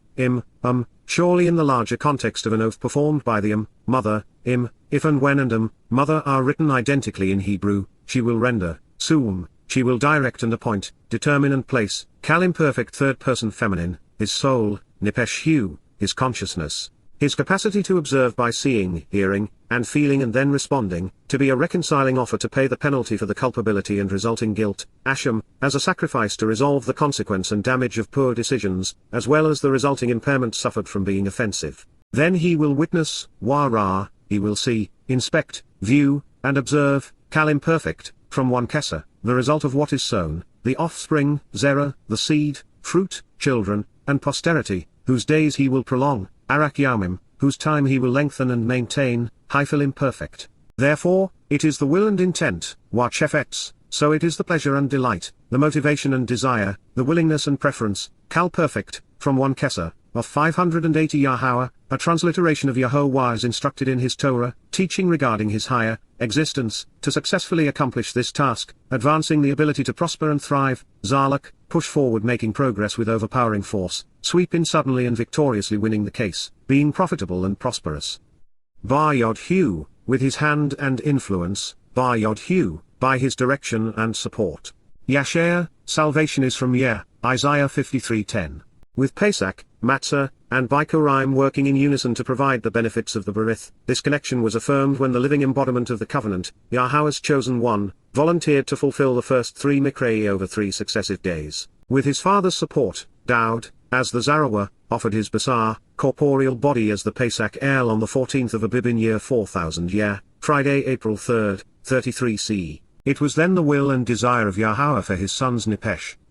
surely in the larger context of an oath performed by the mother, if and when and mother are written identically in Hebrew, she will render, she will direct and appoint, determine and place, imperfect third person feminine, his soul, his consciousness, his capacity to observe by seeing, hearing, and feeling and then responding, to be a reconciling offer to pay the penalty for the culpability and resulting guilt, as a sacrifice to resolve the consequence and damage of poor decisions, as well as the resulting impairment suffered from being offensive. Then he will witness, he will see, inspect, view, and observe, imperfect, from one Kesser, the result of what is sown, the offspring, Zerah, the seed, fruit, children, and posterity, whose days he will prolong, Arak Yamim, whose time he will lengthen and maintain, imperfect. Therefore, it is the will and intent, so it is the pleasure and delight, the motivation and desire, the willingness and preference, perfect, from one Kesser, of 580 Yahowah, a transliteration of Yahowah as instructed in his Torah, teaching regarding his higher existence, to successfully accomplish this task, advancing the ability to prosper and thrive, push forward making progress with overpowering force, sweep in suddenly and victoriously winning the case, being profitable and prosperous. Bar Yod-Hu, with his hand and influence, Bar Yod-Hu, by his direction and support. Yasha'yah, salvation is from Isaiah 53:10. With Pesach, Matsah, and Bikuwrym working in unison to provide the benefits of the Berith, this connection was affirmed when the living embodiment of the covenant, Yahowah's chosen one, volunteered to fulfill the first 3 Miqra'ey over 3 successive days. With his father's support, Daud, as the Zarowa, offered his Baqar, corporeal body as the Pesach El on the 14th of Abib in year 4000 Friday, April 3, 33 CE. It was then the will and desire of Yahowah for his son's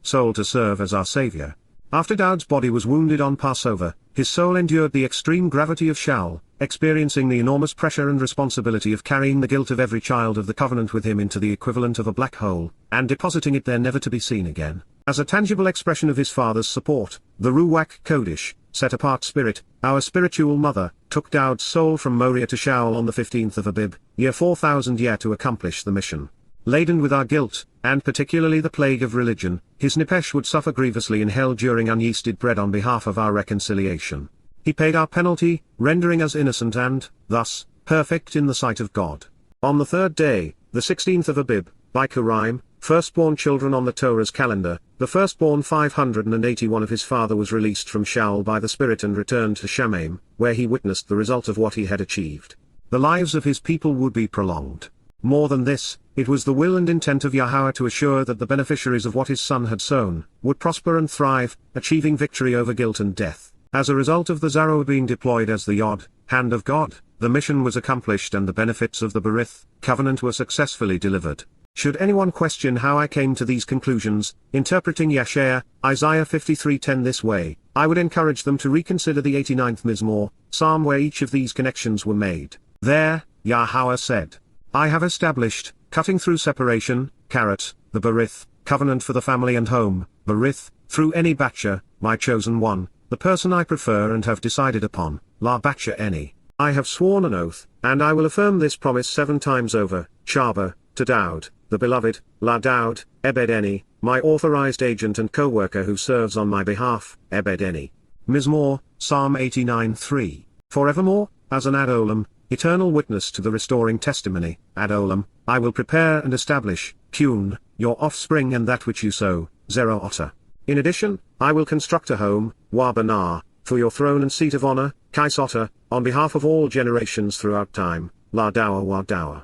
soul to serve as our savior. After Daud's body was wounded on Passover, his soul endured the extreme gravity of Shaul, experiencing the enormous pressure and responsibility of carrying the guilt of every child of the covenant with him into the equivalent of a black hole, and depositing it there never to be seen again. As a tangible expression of his father's support, the Ruach Kodesh, set-apart spirit, our spiritual mother, took Daud's soul from Moriah to Shaul on the 15th of Abib, year 4000 to accomplish the mission. Laden with our guilt, and particularly the plague of religion, his Nipesh would suffer grievously in hell during UnYeasted bread on behalf of our reconciliation. He paid our penalty, rendering us innocent and, thus, perfect in the sight of God. On the third day, the 16th of Abib, Bikuwrym, firstborn children on the Torah's calendar, the firstborn 581 of his father was released from Shaul by the Spirit and returned to Shamaim, where he witnessed the result of what he had achieved. The lives of his people would be prolonged. More than this, it was the will and intent of Yahowah to assure that the beneficiaries of what his son had sown, would prosper and thrive, achieving victory over guilt and death. As a result of the Zarowa being deployed as the Yod, hand of God, the mission was accomplished and the benefits of the Berith covenant were successfully delivered. Should anyone question how I came to these conclusions, interpreting Yasha'yah, Isaiah 53:10 this way, I would encourage them to reconsider the 89th Mizmor, psalm where each of these connections were made. There, Yahowah said, I have established, cutting through separation, the Berith, covenant for the family and home, Berith, through any Batcha, my chosen one, the person I prefer and have decided upon, La Batcha any. I have sworn an oath, and I will affirm this promise 7 times over, Shabat, to Daud, the beloved, La Daud, Ebed Eni, my authorized agent and co-worker who serves on my behalf, Ebed Eni. Mizmor, Psalm 89:3. Forevermore, as an ad olam, eternal witness to the restoring testimony, ad olam, I will prepare and establish, Kun, your offspring and that which you sow, Zarowa. In addition, I will construct a home, Wabanar, for your throne and seat of honor, Kaisota, on behalf of all generations throughout time, La Dawa Wa Dawa.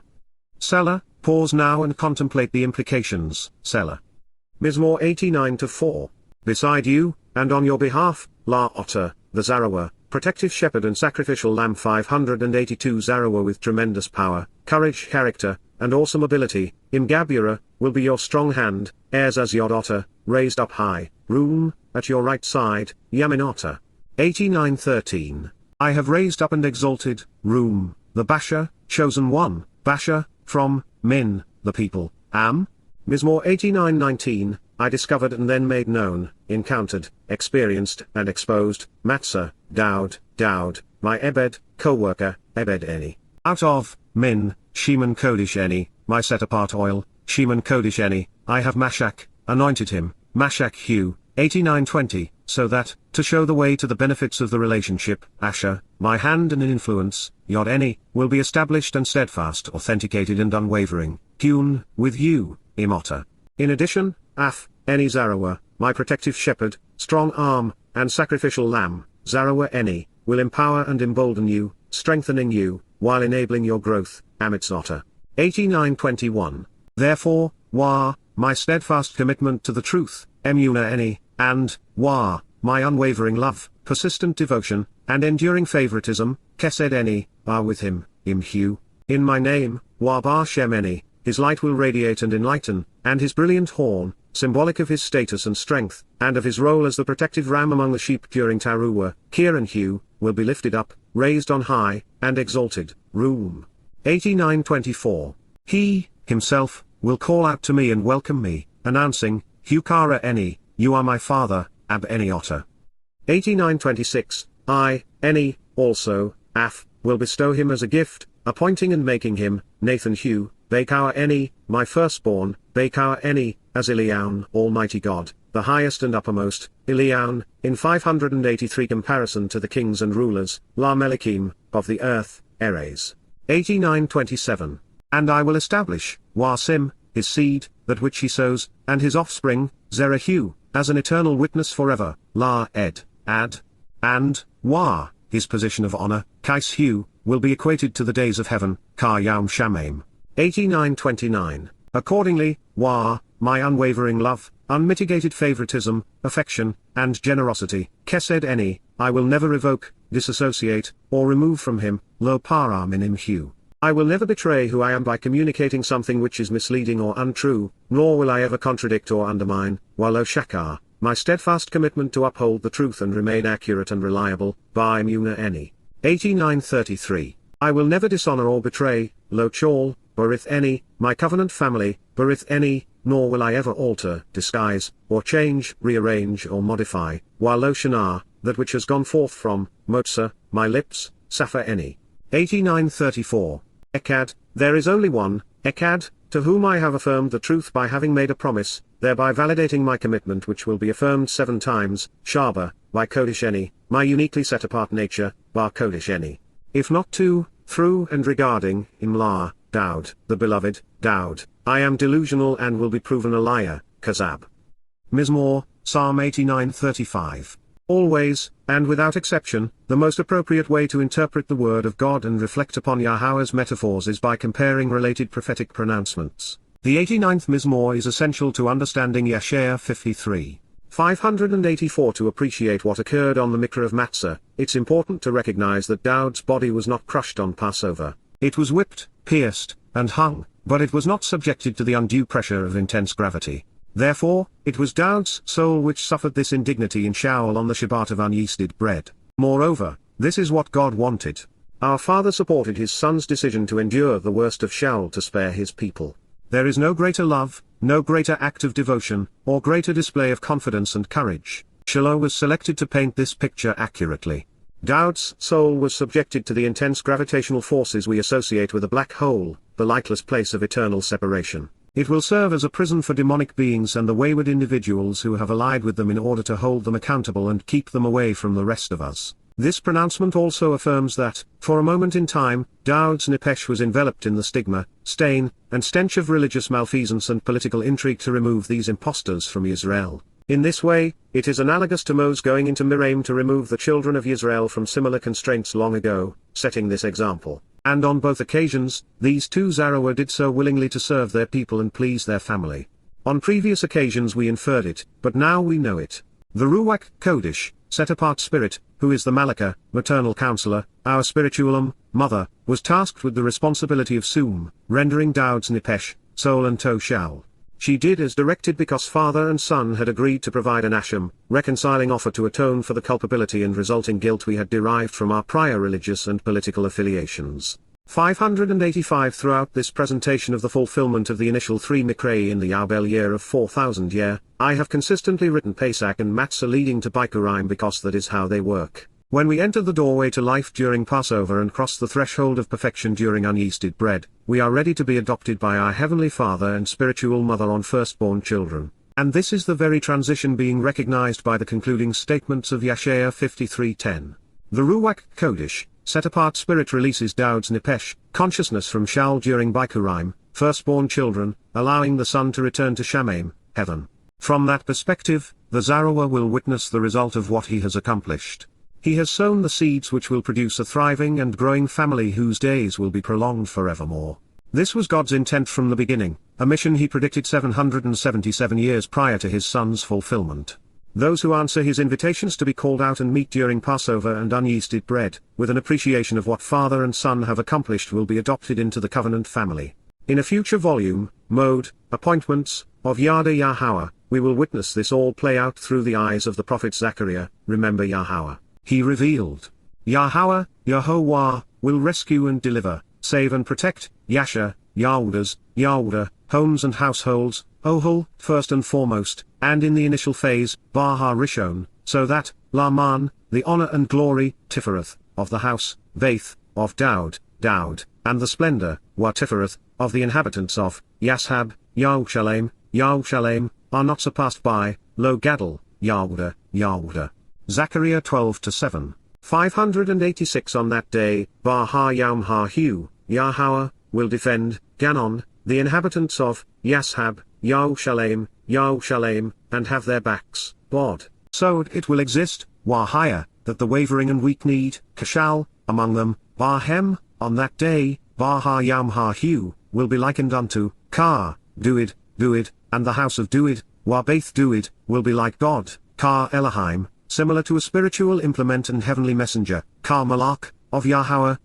Selah, pause now and contemplate the implications, Selah. Mizmor 89:4. Beside you, and on your behalf, La Otter, the Zarowa, protective shepherd and sacrificial lamb 582 Zarowa with tremendous power, courage, character, and awesome ability, Imgabura, will be your strong hand, heirs as Yod Otter, raised up high, Room, at your right side, Yamin Otter. 89:13. I have raised up and exalted, Room, the Basha, chosen one, Basha, from, Min, the people, Am. Mizmor 89:19, I discovered and then made known, encountered, experienced and exposed, Matsah, Daud, my Ebed, co-worker, Ebed Eni. Out of, Min, Sheman Kodesh Eni, my set-apart oil, Sheman Kodesh Eni, I have Mashach, anointed him, Mashach Hu, 89:20, so that, to show the way to the benefits of the relationship, Asher, my hand and influence, Yod Eni, will be established and steadfast, authenticated and unwavering, Kun, with you, Imota. In addition, Af, Eni Zarowa, my protective shepherd, strong arm, and sacrificial lamb, Zarowa Eni, will empower and embolden you, strengthening you, while enabling your growth, Amitzota. 89:21. Therefore, Wa, my steadfast commitment to the truth, Emuna Eni, and, Wa, my unwavering love, persistent devotion, and enduring favoritism, Kesed Eni, are with him, Imhu. In my name, Wa Bar Shem Eni, his light will radiate and enlighten, and his brilliant horn, symbolic of his status and strength, and of his role as the protective ram among the sheep during Towrah, Kieran Hu, will be lifted up, raised on high, and exalted, Room. 89:24. He, himself, will call out to me and welcome me, announcing, Hukara Eni, you are my father, Ab Eni Otter. 89:26. I, Eni, also, Af, will bestow him as a gift, appointing and making him, Nathan Hu, Baqar Eni, my firstborn, Baqar Eni, as Eliyawn, Almighty God, the highest and uppermost, Eliyawn, in 583 comparison to the kings and rulers, La Melikim, of the earth, Eres. 89:27. And I will establish, Wasim, his seed, that which he sows, and his offspring, Zerahu, as an eternal witness forever, La Ed, Ad, and, Wa, his position of honor, Kais Hu, will be equated to the days of heaven, Kar Yaum Shamaim. 89:29. Accordingly, Wa, my unwavering love, unmitigated favoritism, affection, and generosity, Kesed Eni, I will never revoke, disassociate, or remove from him, Lo Para Minim Hu. I will never betray who I am by communicating something which is misleading or untrue, nor will I ever contradict or undermine, Walo Shakar, my steadfast commitment to uphold the truth and remain accurate and reliable, by Muna Eni. 89:33. I will never dishonor or betray, Lo Chol, Berith Eni, my covenant family, Berith Eni, nor will I ever alter, disguise, or change, rearrange or modify, Walo Shanar, that which has gone forth from, Matsah, my lips, Safa Eni. 89:34. Echad, there is only one, Echad, to whom I have affirmed the truth by having made a promise, thereby validating my commitment which will be affirmed 7 times, Shabat, by Kodesh Eni, my uniquely set-apart nature, Bar Kodesh Eni. If not to, through and regarding, Imla, Daud, the beloved, Daud, I am delusional and will be proven a liar, Kazab. Mizmor, Psalm 89:35. Always, and without exception, the most appropriate way to interpret the Word of God and reflect upon Yahowah's metaphors is by comparing related prophetic pronouncements. The 89th Mizmor is essential to understanding Yasha'yah 53. 584. To appreciate what occurred on the Miqra of Matsah, it's important to recognize that Daud's body was not crushed on Passover. It was whipped, pierced, and hung, but it was not subjected to the undue pressure of intense gravity. Therefore, it was Daud's soul which suffered this indignity in Shaul on the Shabat of unyeasted bread. Moreover, this is what God wanted. Our Father supported his Son's decision to endure the worst of Shaul to spare his people. There is no greater love, no greater act of devotion, or greater display of confidence and courage. Shiloh was selected to paint this picture accurately. Daud's soul was subjected to the intense gravitational forces we associate with a black hole, the lightless place of eternal separation. It will serve as a prison for demonic beings and the wayward individuals who have allied with them in order to hold them accountable and keep them away from the rest of us. This pronouncement also affirms that, for a moment in time, Daud's Nefesh was enveloped in the stigma, stain, and stench of religious malfeasance and political intrigue to remove these impostors from Israel. In this way, it is analogous to Moses going into Miqra'ey to remove the children of Yisrael from similar constraints long ago, setting this example. And on both occasions, these two Zarowa did so willingly to serve their people and please their family. On previous occasions we inferred it, but now we know it. The Ruach Kodesh, set-apart spirit, who is the Malakah, maternal counselor, our spiritual mother, was tasked with the responsibility of Sum, rendering Daud's Nefesh, soul and toe Shaul. She did as directed because father and son had agreed to provide an asham, reconciling offer to atone for the culpability and resulting guilt we had derived from our prior religious and political affiliations. 585. Throughout this presentation of the fulfillment of the initial three Miqra'ey in the Yabel year of 4000 year, I have consistently written Pesach and Matsah leading to Bikuwrym because that is how they work. When we enter the doorway to life during Passover and cross the threshold of perfection during unyeasted bread, we are ready to be adopted by our Heavenly Father and spiritual Mother on firstborn children. And this is the very transition being recognized by the concluding statements of Yasha'yah 53:10. The Ruach Kodesh, set-apart spirit releases Daud's Nefesh, consciousness from Shaul during Bikuwrym, firstborn children, allowing the son to return to Shamaim, heaven. From that perspective, the Zarowa will witness the result of what he has accomplished. He has sown the seeds which will produce a thriving and growing family whose days will be prolonged forevermore. This was God's intent from the beginning, a mission he predicted 777 years prior to his son's fulfillment. Those who answer his invitations to be called out and meet during Passover and unyeasted bread, with an appreciation of what father and son have accomplished, will be adopted into the covenant family. In a future volume, Mode, Appointments, of Yada Yahowah, we will witness this all play out through the eyes of the prophet Zechariah. Remember Yahowah. He revealed, Yahweh, Yahowah, will rescue and deliver, save and protect, Yasha'yah, Yahweh, homes and households, Ohel, first and foremost, and in the initial phase, Bahar Rishon, so that, Laman, the honor and glory, Tifereth, of the house, Vaith, of Daud, and the splendor, Tifereth, of the inhabitants of, Yashab, Yahushalem, are not surpassed by, Lo Gadol, Yahweh. Zechariah 12:7. 586. On that day, Bahar Yom HaHu, Yahweh, will defend, Ganon, the inhabitants of, Yashab, Yahushalem, and have their backs, bod. So it will exist, Wahaya, that the wavering and weak-kneed, Kashal, among them, Bahem, on that day, Bahar Yom HaHu, will be likened unto, Kar, Duid, and the house of Duid, Wabaith Duid, will be like God, Kar Elohim, similar to a spiritual implement and heavenly messenger, Kar Malach, of Yahweh,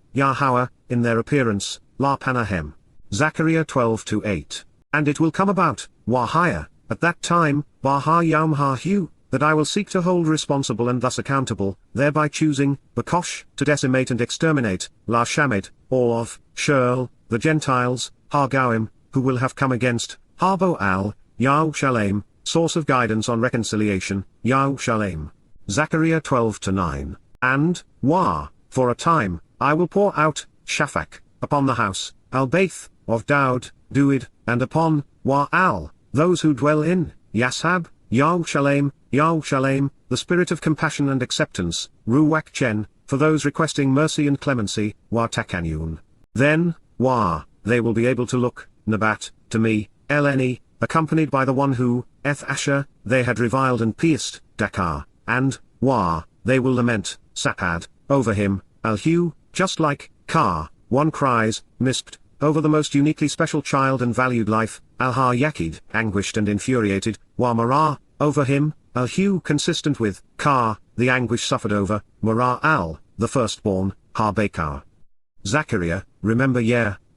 in their appearance, La Panahem. Zechariah 12:8. And it will come about, Wahaya, at that time, Bahar Yom HaHu, that I will seek to hold responsible and thus accountable, thereby choosing, Bakosh, to decimate and exterminate, La Shamed, all of, Shurl, the Gentiles, Hargawim, who will have come against, Harbo Al, Yahushalem, source of guidance on reconciliation, Yahushalem. Zechariah 12:9. And, for a time, I will pour out, Shafak, upon the house, Al-Baith, of Daud, Duid, and upon, Al, those who dwell in, Yashab, Yahushalem, the spirit of compassion and acceptance, Ruach Chen, for those requesting mercy and clemency, Takanyun. Then, they will be able to look, Nabat, to me, Eleni, accompanied by the one who, Eth Asher, they had reviled and pierced, Dakar, and, they will lament, Sapad, over him, Alhu, just like, Kar, one cries, Mispt, over the most uniquely special child and valued life, Alha Yakid, anguished and infuriated, Marah, over him, a hue consistent with Ka, the anguish suffered over Miqra'ey, the firstborn, Baqar. Zechariah, remember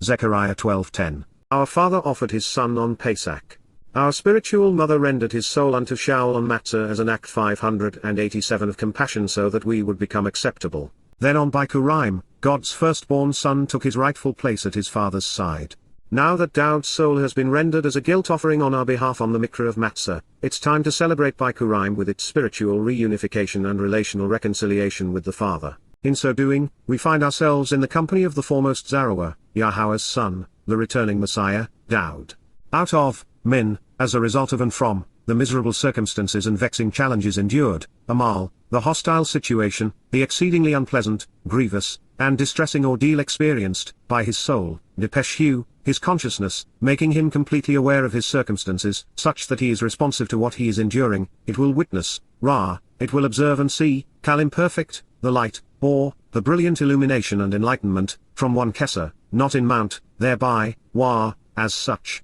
Zechariah 12:10. Our father offered his son on Pesach. Our spiritual mother rendered his soul unto Chag Matsah as an act 587 of compassion so that we would become acceptable. Then on Bikuwrym, God's firstborn son took his rightful place at his father's side. Now that Daud's soul has been rendered as a guilt offering on our behalf on the Miqra of Matsah, it's time to celebrate Bikuwrym with its spiritual reunification and relational reconciliation with the Father. In so doing, we find ourselves in the company of the foremost Zarowa, Yahweh's son, the returning Messiah, Daud. Out of, as a result of and from, the miserable circumstances and vexing challenges endured, Amal, the hostile situation, the exceedingly unpleasant, grievous, and distressing ordeal experienced, by his soul, Nephesh, his consciousness, making him completely aware of his circumstances, such that he is responsive to what he is enduring, it will witness, it will observe and see, Kal imperfect, the light, or, the brilliant illumination and enlightenment, from one Kesser, not in mount, thereby, as such.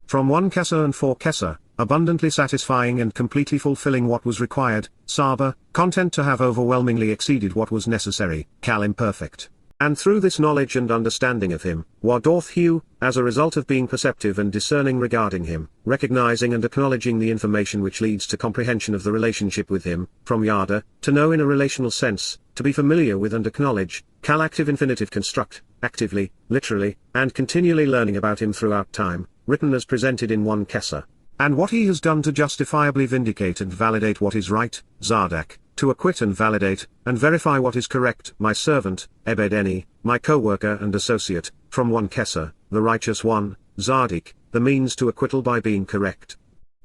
From one Kesser and for Kesser, abundantly satisfying and completely fulfilling what was required, Saba, content to have overwhelmingly exceeded what was necessary, Kal imperfect. And through this knowledge and understanding of him, Wadorth, as a result of being perceptive and discerning regarding him, recognizing and acknowledging the information which leads to comprehension of the relationship with him, from Yada, to know in a relational sense, to be familiar with and acknowledge, Kal active infinitive construct, actively, literally, and continually learning about him throughout time, written as presented in one Kesser. And what he has done to justifiably vindicate and validate what is right, Zardak, to acquit and validate, and verify what is correct, my servant, Ebed-Eni, my co-worker and associate, from one Kesser, the righteous one, Zardik, the means to acquittal by being correct.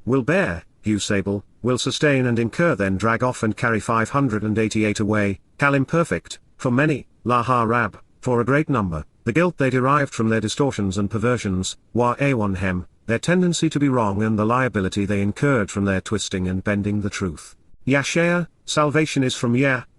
Will bear, Sable, will sustain and incur then drag off and carry 588 away, Kal imperfect, for many, Rab, for a great number, the guilt they derived from their distortions and perversions, Hem, their tendency to be wrong and the liability they incurred from their twisting and bending the truth. Yasha'yah, salvation is from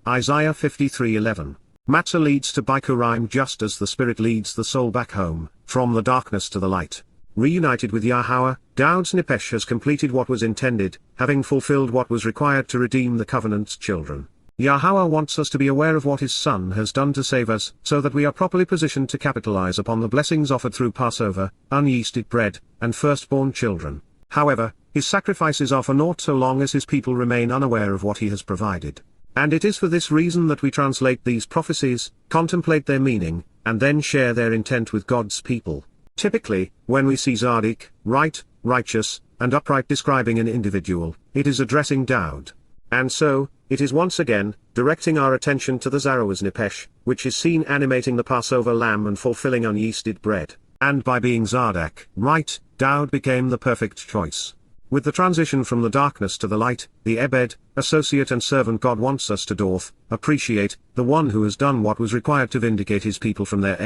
Isaiah 53:11. Matsah leads to Bikuwrym just as the spirit leads the soul back home, from the darkness to the light. Reunited with Yahowah, Daud's Nephesh has completed what was intended, having fulfilled what was required to redeem the covenant's children. Yahowah wants us to be aware of what his Son has done to save us, so that we are properly positioned to capitalize upon the blessings offered through Passover, UnYeasted bread, and firstborn children. However, his sacrifices are for naught so long as his people remain unaware of what he has provided. And it is for this reason that we translate these prophecies, contemplate their meaning, and then share their intent with God's people. Typically, when we see Zardik, right, righteous, and upright describing an individual, it is addressing Daud. And so, it is once again, directing our attention to the Zarowa's Nephesh, which is seen animating the Passover lamb and fulfilling unyeasted bread. And by being Zardak, right, Daud became the perfect choice. With the transition from the darkness to the light, the Ebed, associate and servant God wants us to appreciate, the one who has done what was required to vindicate his people from their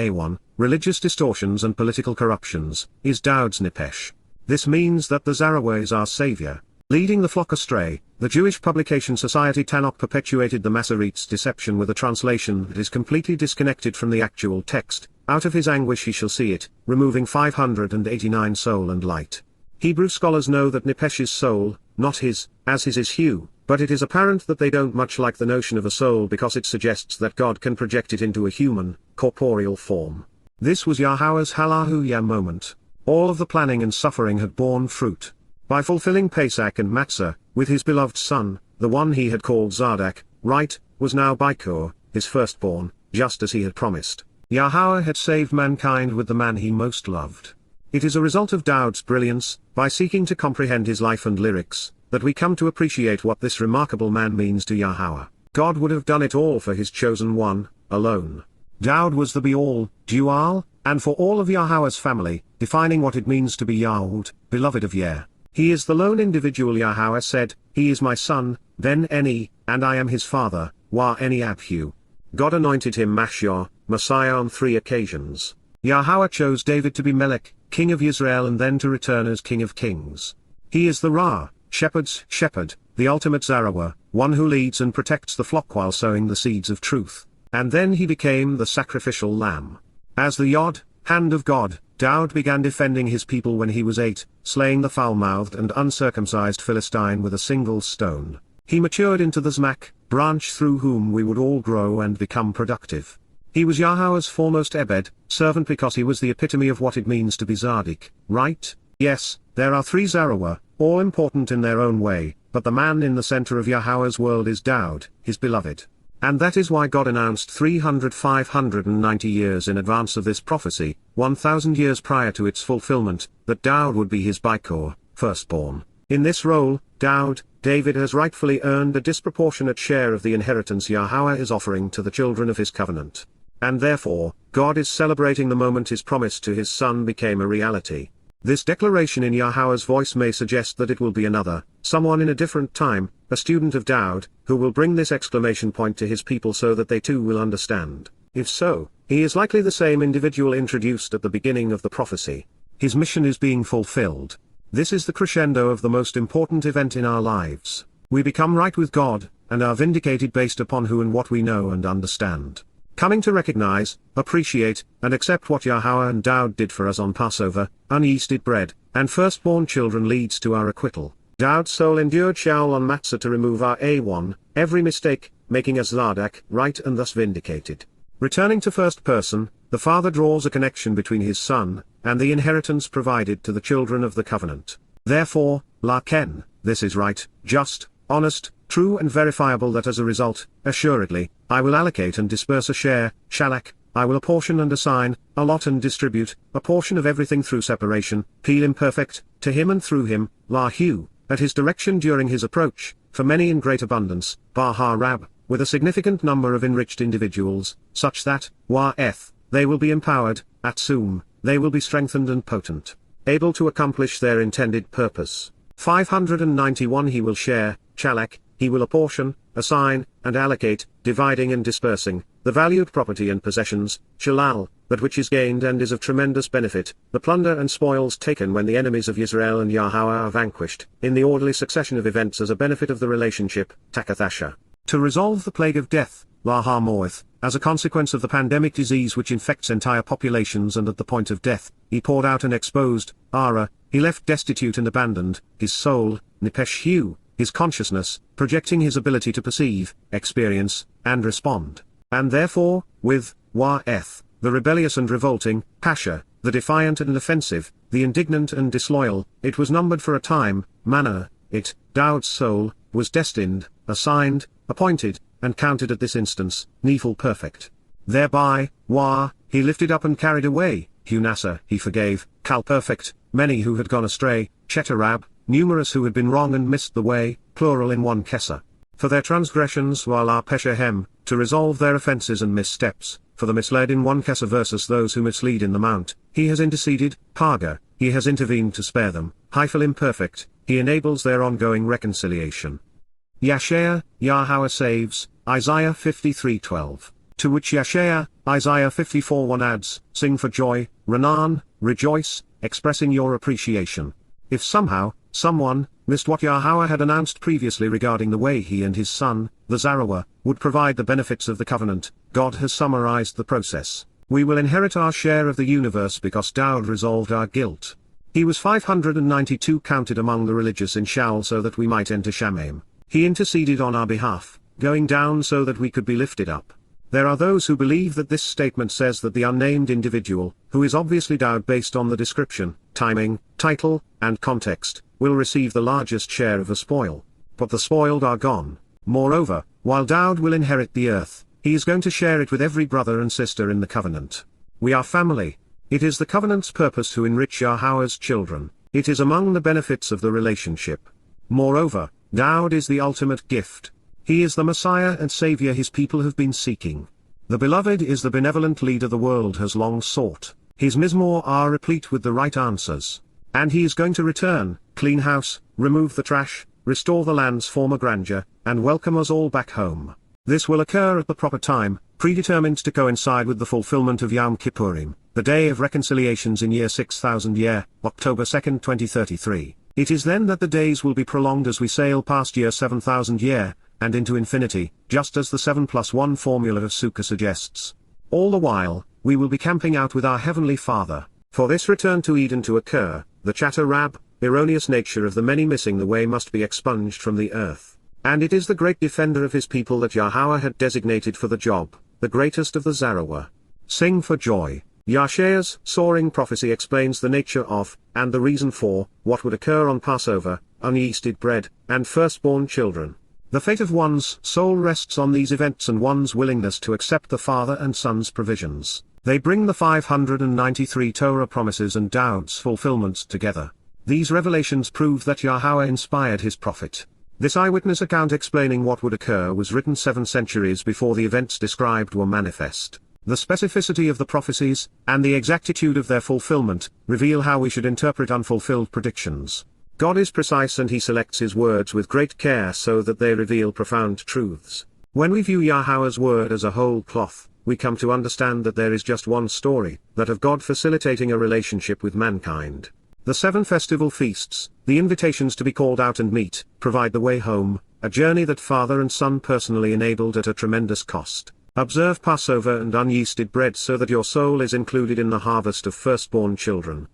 religious distortions and political corruptions, is Daud's Nephesh. This means that the Zarowa is our savior. Leading the flock astray, the Jewish publication society Tanakh perpetuated the Masorete's deception with a translation that is completely disconnected from the actual text. Out of his anguish he shall see it, removing 589 soul and light. Hebrew scholars know that Nephesh's soul, not his, as his is hue, but it is apparent that they don't much like the notion of a soul because it suggests that God can project it into a human, corporeal form. This was Yahweh's Hallelujah moment. All of the planning and suffering had borne fruit. By fulfilling Pesach and Matsah, with his beloved son, the one he had called Zardak, right, was now Bikuwrym, his firstborn, just as he had promised. Yahowah had saved mankind with the man he most loved. It is a result of Daud's brilliance, by seeking to comprehend his life and lyrics, that we come to appreciate what this remarkable man means to Yahowah. God would have done it all for his chosen one, alone. Daud was the be-all, do-all, and for all of Yahowah's family, defining what it means to be Yahud, beloved of Yah. He is the lone individual Yahowah said, he is my son, then Eni, and I am his father, Eni Abhu. God anointed him Mashiach, Messiah on 3 occasions. Yahowah chose David to be Melech, king of Yisrael and then to return as king of kings. He is the shepherd's shepherd, the ultimate Zarowa, one who leads and protects the flock while sowing the seeds of truth. And then he became the sacrificial lamb. As the Yod, hand of God, Daud began defending his people when he was 8, slaying the foul-mouthed and uncircumcised Philistine with a single stone. He matured into the Zmak, branch through whom we would all grow and become productive. He was Yahweh's foremost Ebed, servant, because he was the epitome of what it means to be Tzaddik, right? Yes, there are 3 Zarowa, all important in their own way, but the man in the center of Yahweh's world is Daud, his beloved. And that is why God announced 590 years in advance of this prophecy, 1,000 years prior to its fulfillment, that Daud would be his Baqar, firstborn. In this role, David has rightfully earned a disproportionate share of the inheritance Yahweh is offering to the children of his covenant. And therefore, God is celebrating the moment his promise to his son became a reality. This declaration in Yahweh's voice may suggest that it will be another, someone in a different time, a student of Daud, who will bring this exclamation point to his people so that they too will understand. If so, he is likely the same individual introduced at the beginning of the prophecy. His mission is being fulfilled. This is the crescendo of the most important event in our lives. We become right with God, and are vindicated based upon who and what we know and understand. Coming to recognize, appreciate, and accept what Yahweh and Daud did for us on Passover, unyeasted bread, and firstborn children leads to our acquittal. Daud's soul endured Shaul on Matsah to remove our A1, every mistake, making us Tzaddik, right, and thus vindicated. Returning to first person, the Father draws a connection between his Son, and the inheritance provided to the children of the covenant. Therefore, Laken, this is right, just, honest, true and verifiable, that as a result, assuredly, I will allocate and disperse a share, shalak, I will apportion and assign, allot and distribute, a portion of everything through separation, peel imperfect, to him and through him, lahu, at his direction during his approach, for many in great abundance, Baharab, with a significant number of enriched individuals, such that, they will be empowered, atsum, they will be strengthened and potent, able to accomplish their intended purpose. 591 He will share, chalak, he will apportion, assign, and allocate, dividing and dispersing, the valued property and possessions, shalal, that which is gained and is of tremendous benefit, the plunder and spoils taken when the enemies of Yisrael and Yahweh are vanquished, in the orderly succession of events as a benefit of the relationship, takathasha. To resolve the plague of death, lahamoeth, as a consequence of the pandemic disease which infects entire populations, and at the point of death, he poured out and exposed, ara, he left destitute and abandoned, his soul, nipeshu, his consciousness, projecting his ability to perceive, experience, and respond. And therefore, with, the rebellious and revolting, pasha, the defiant and offensive, the indignant and disloyal, it was numbered for a time, manner, it, Daud's soul, was destined, assigned, appointed, and counted at this instance, needful perfect. Thereby, he lifted up and carried away, hunasa, he forgave, kal perfect, many who had gone astray, chetarab, numerous who had been wrong and missed the way, plural in one kesa. For their transgressions wala peshahem, to resolve their offenses and missteps, for the misled in one kesa versus those who mislead in the mount, he has interceded, paga, he has intervened to spare them, hyphal imperfect, he enables their ongoing reconciliation. Yasha'yah, Yahweh saves, Isaiah 53:12. To which Yasha'yah, Isaiah 54:1 adds, sing for joy, Ranan, rejoice, expressing your appreciation. If somehow, someone, missed what Yahweh had announced previously regarding the way he and his son, the Zarowa, would provide the benefits of the covenant, God has summarized the process. We will inherit our share of the universe because Daud resolved our guilt. He was 592 counted among the religious in Shaul so that we might enter Shamaim. He interceded on our behalf, going down so that we could be lifted up. There are those who believe that this statement says that the unnamed individual, who is obviously Daud based on the description, timing, title, and context, will receive the largest share of the spoil. But the spoiled are gone. Moreover, while Daud will inherit the earth, he is going to share it with every brother and sister in the covenant. We are family. It is the covenant's purpose to enrich Yahweh's children. It is among the benefits of the relationship. Moreover, Daud is the ultimate gift. He is the Messiah and Savior his people have been seeking. The beloved is the benevolent leader the world has long sought. His mizmor are replete with the right answers. And he is going to return, clean house, remove the trash, restore the land's former grandeur, and welcome us all back home. This will occur at the proper time, predetermined to coincide with the fulfillment of Yom Kippurim, the day of reconciliations in year 6000 year, October 2, 2033. It is then that the days will be prolonged as we sail past year 7000 year, and into infinity, just as the 7+1 formula of Sukkah suggests. All the while, we will be camping out with our Heavenly Father. For this return to Eden to occur, the chatter-rab, erroneous nature of the many missing the way must be expunged from the earth. And it is the great defender of his people that Yahowah had designated for the job, the greatest of the Zarowa. Sing for joy. Yasha'yah's soaring prophecy explains the nature of, and the reason for, what would occur on Passover, unyeasted bread, and firstborn children. The fate of one's soul rests on these events and one's willingness to accept the Father and Son's provisions. They bring the 593 Torah promises and Daud's fulfillments together. These revelations prove that Yahowah inspired his prophet. This eyewitness account explaining what would occur was written 7 centuries before the events described were manifest. The specificity of the prophecies, and the exactitude of their fulfillment, reveal how we should interpret unfulfilled predictions. God is precise and he selects his words with great care so that they reveal profound truths. When we view Yahowah's word as a whole cloth, we come to understand that there is just one story, that of God facilitating a relationship with mankind. The 7 festival feasts, the invitations to be called out and meet, provide the way home, a journey that Father and Son personally enabled at a tremendous cost. Observe Passover and unyeasted bread so that your soul is included in the harvest of firstborn children.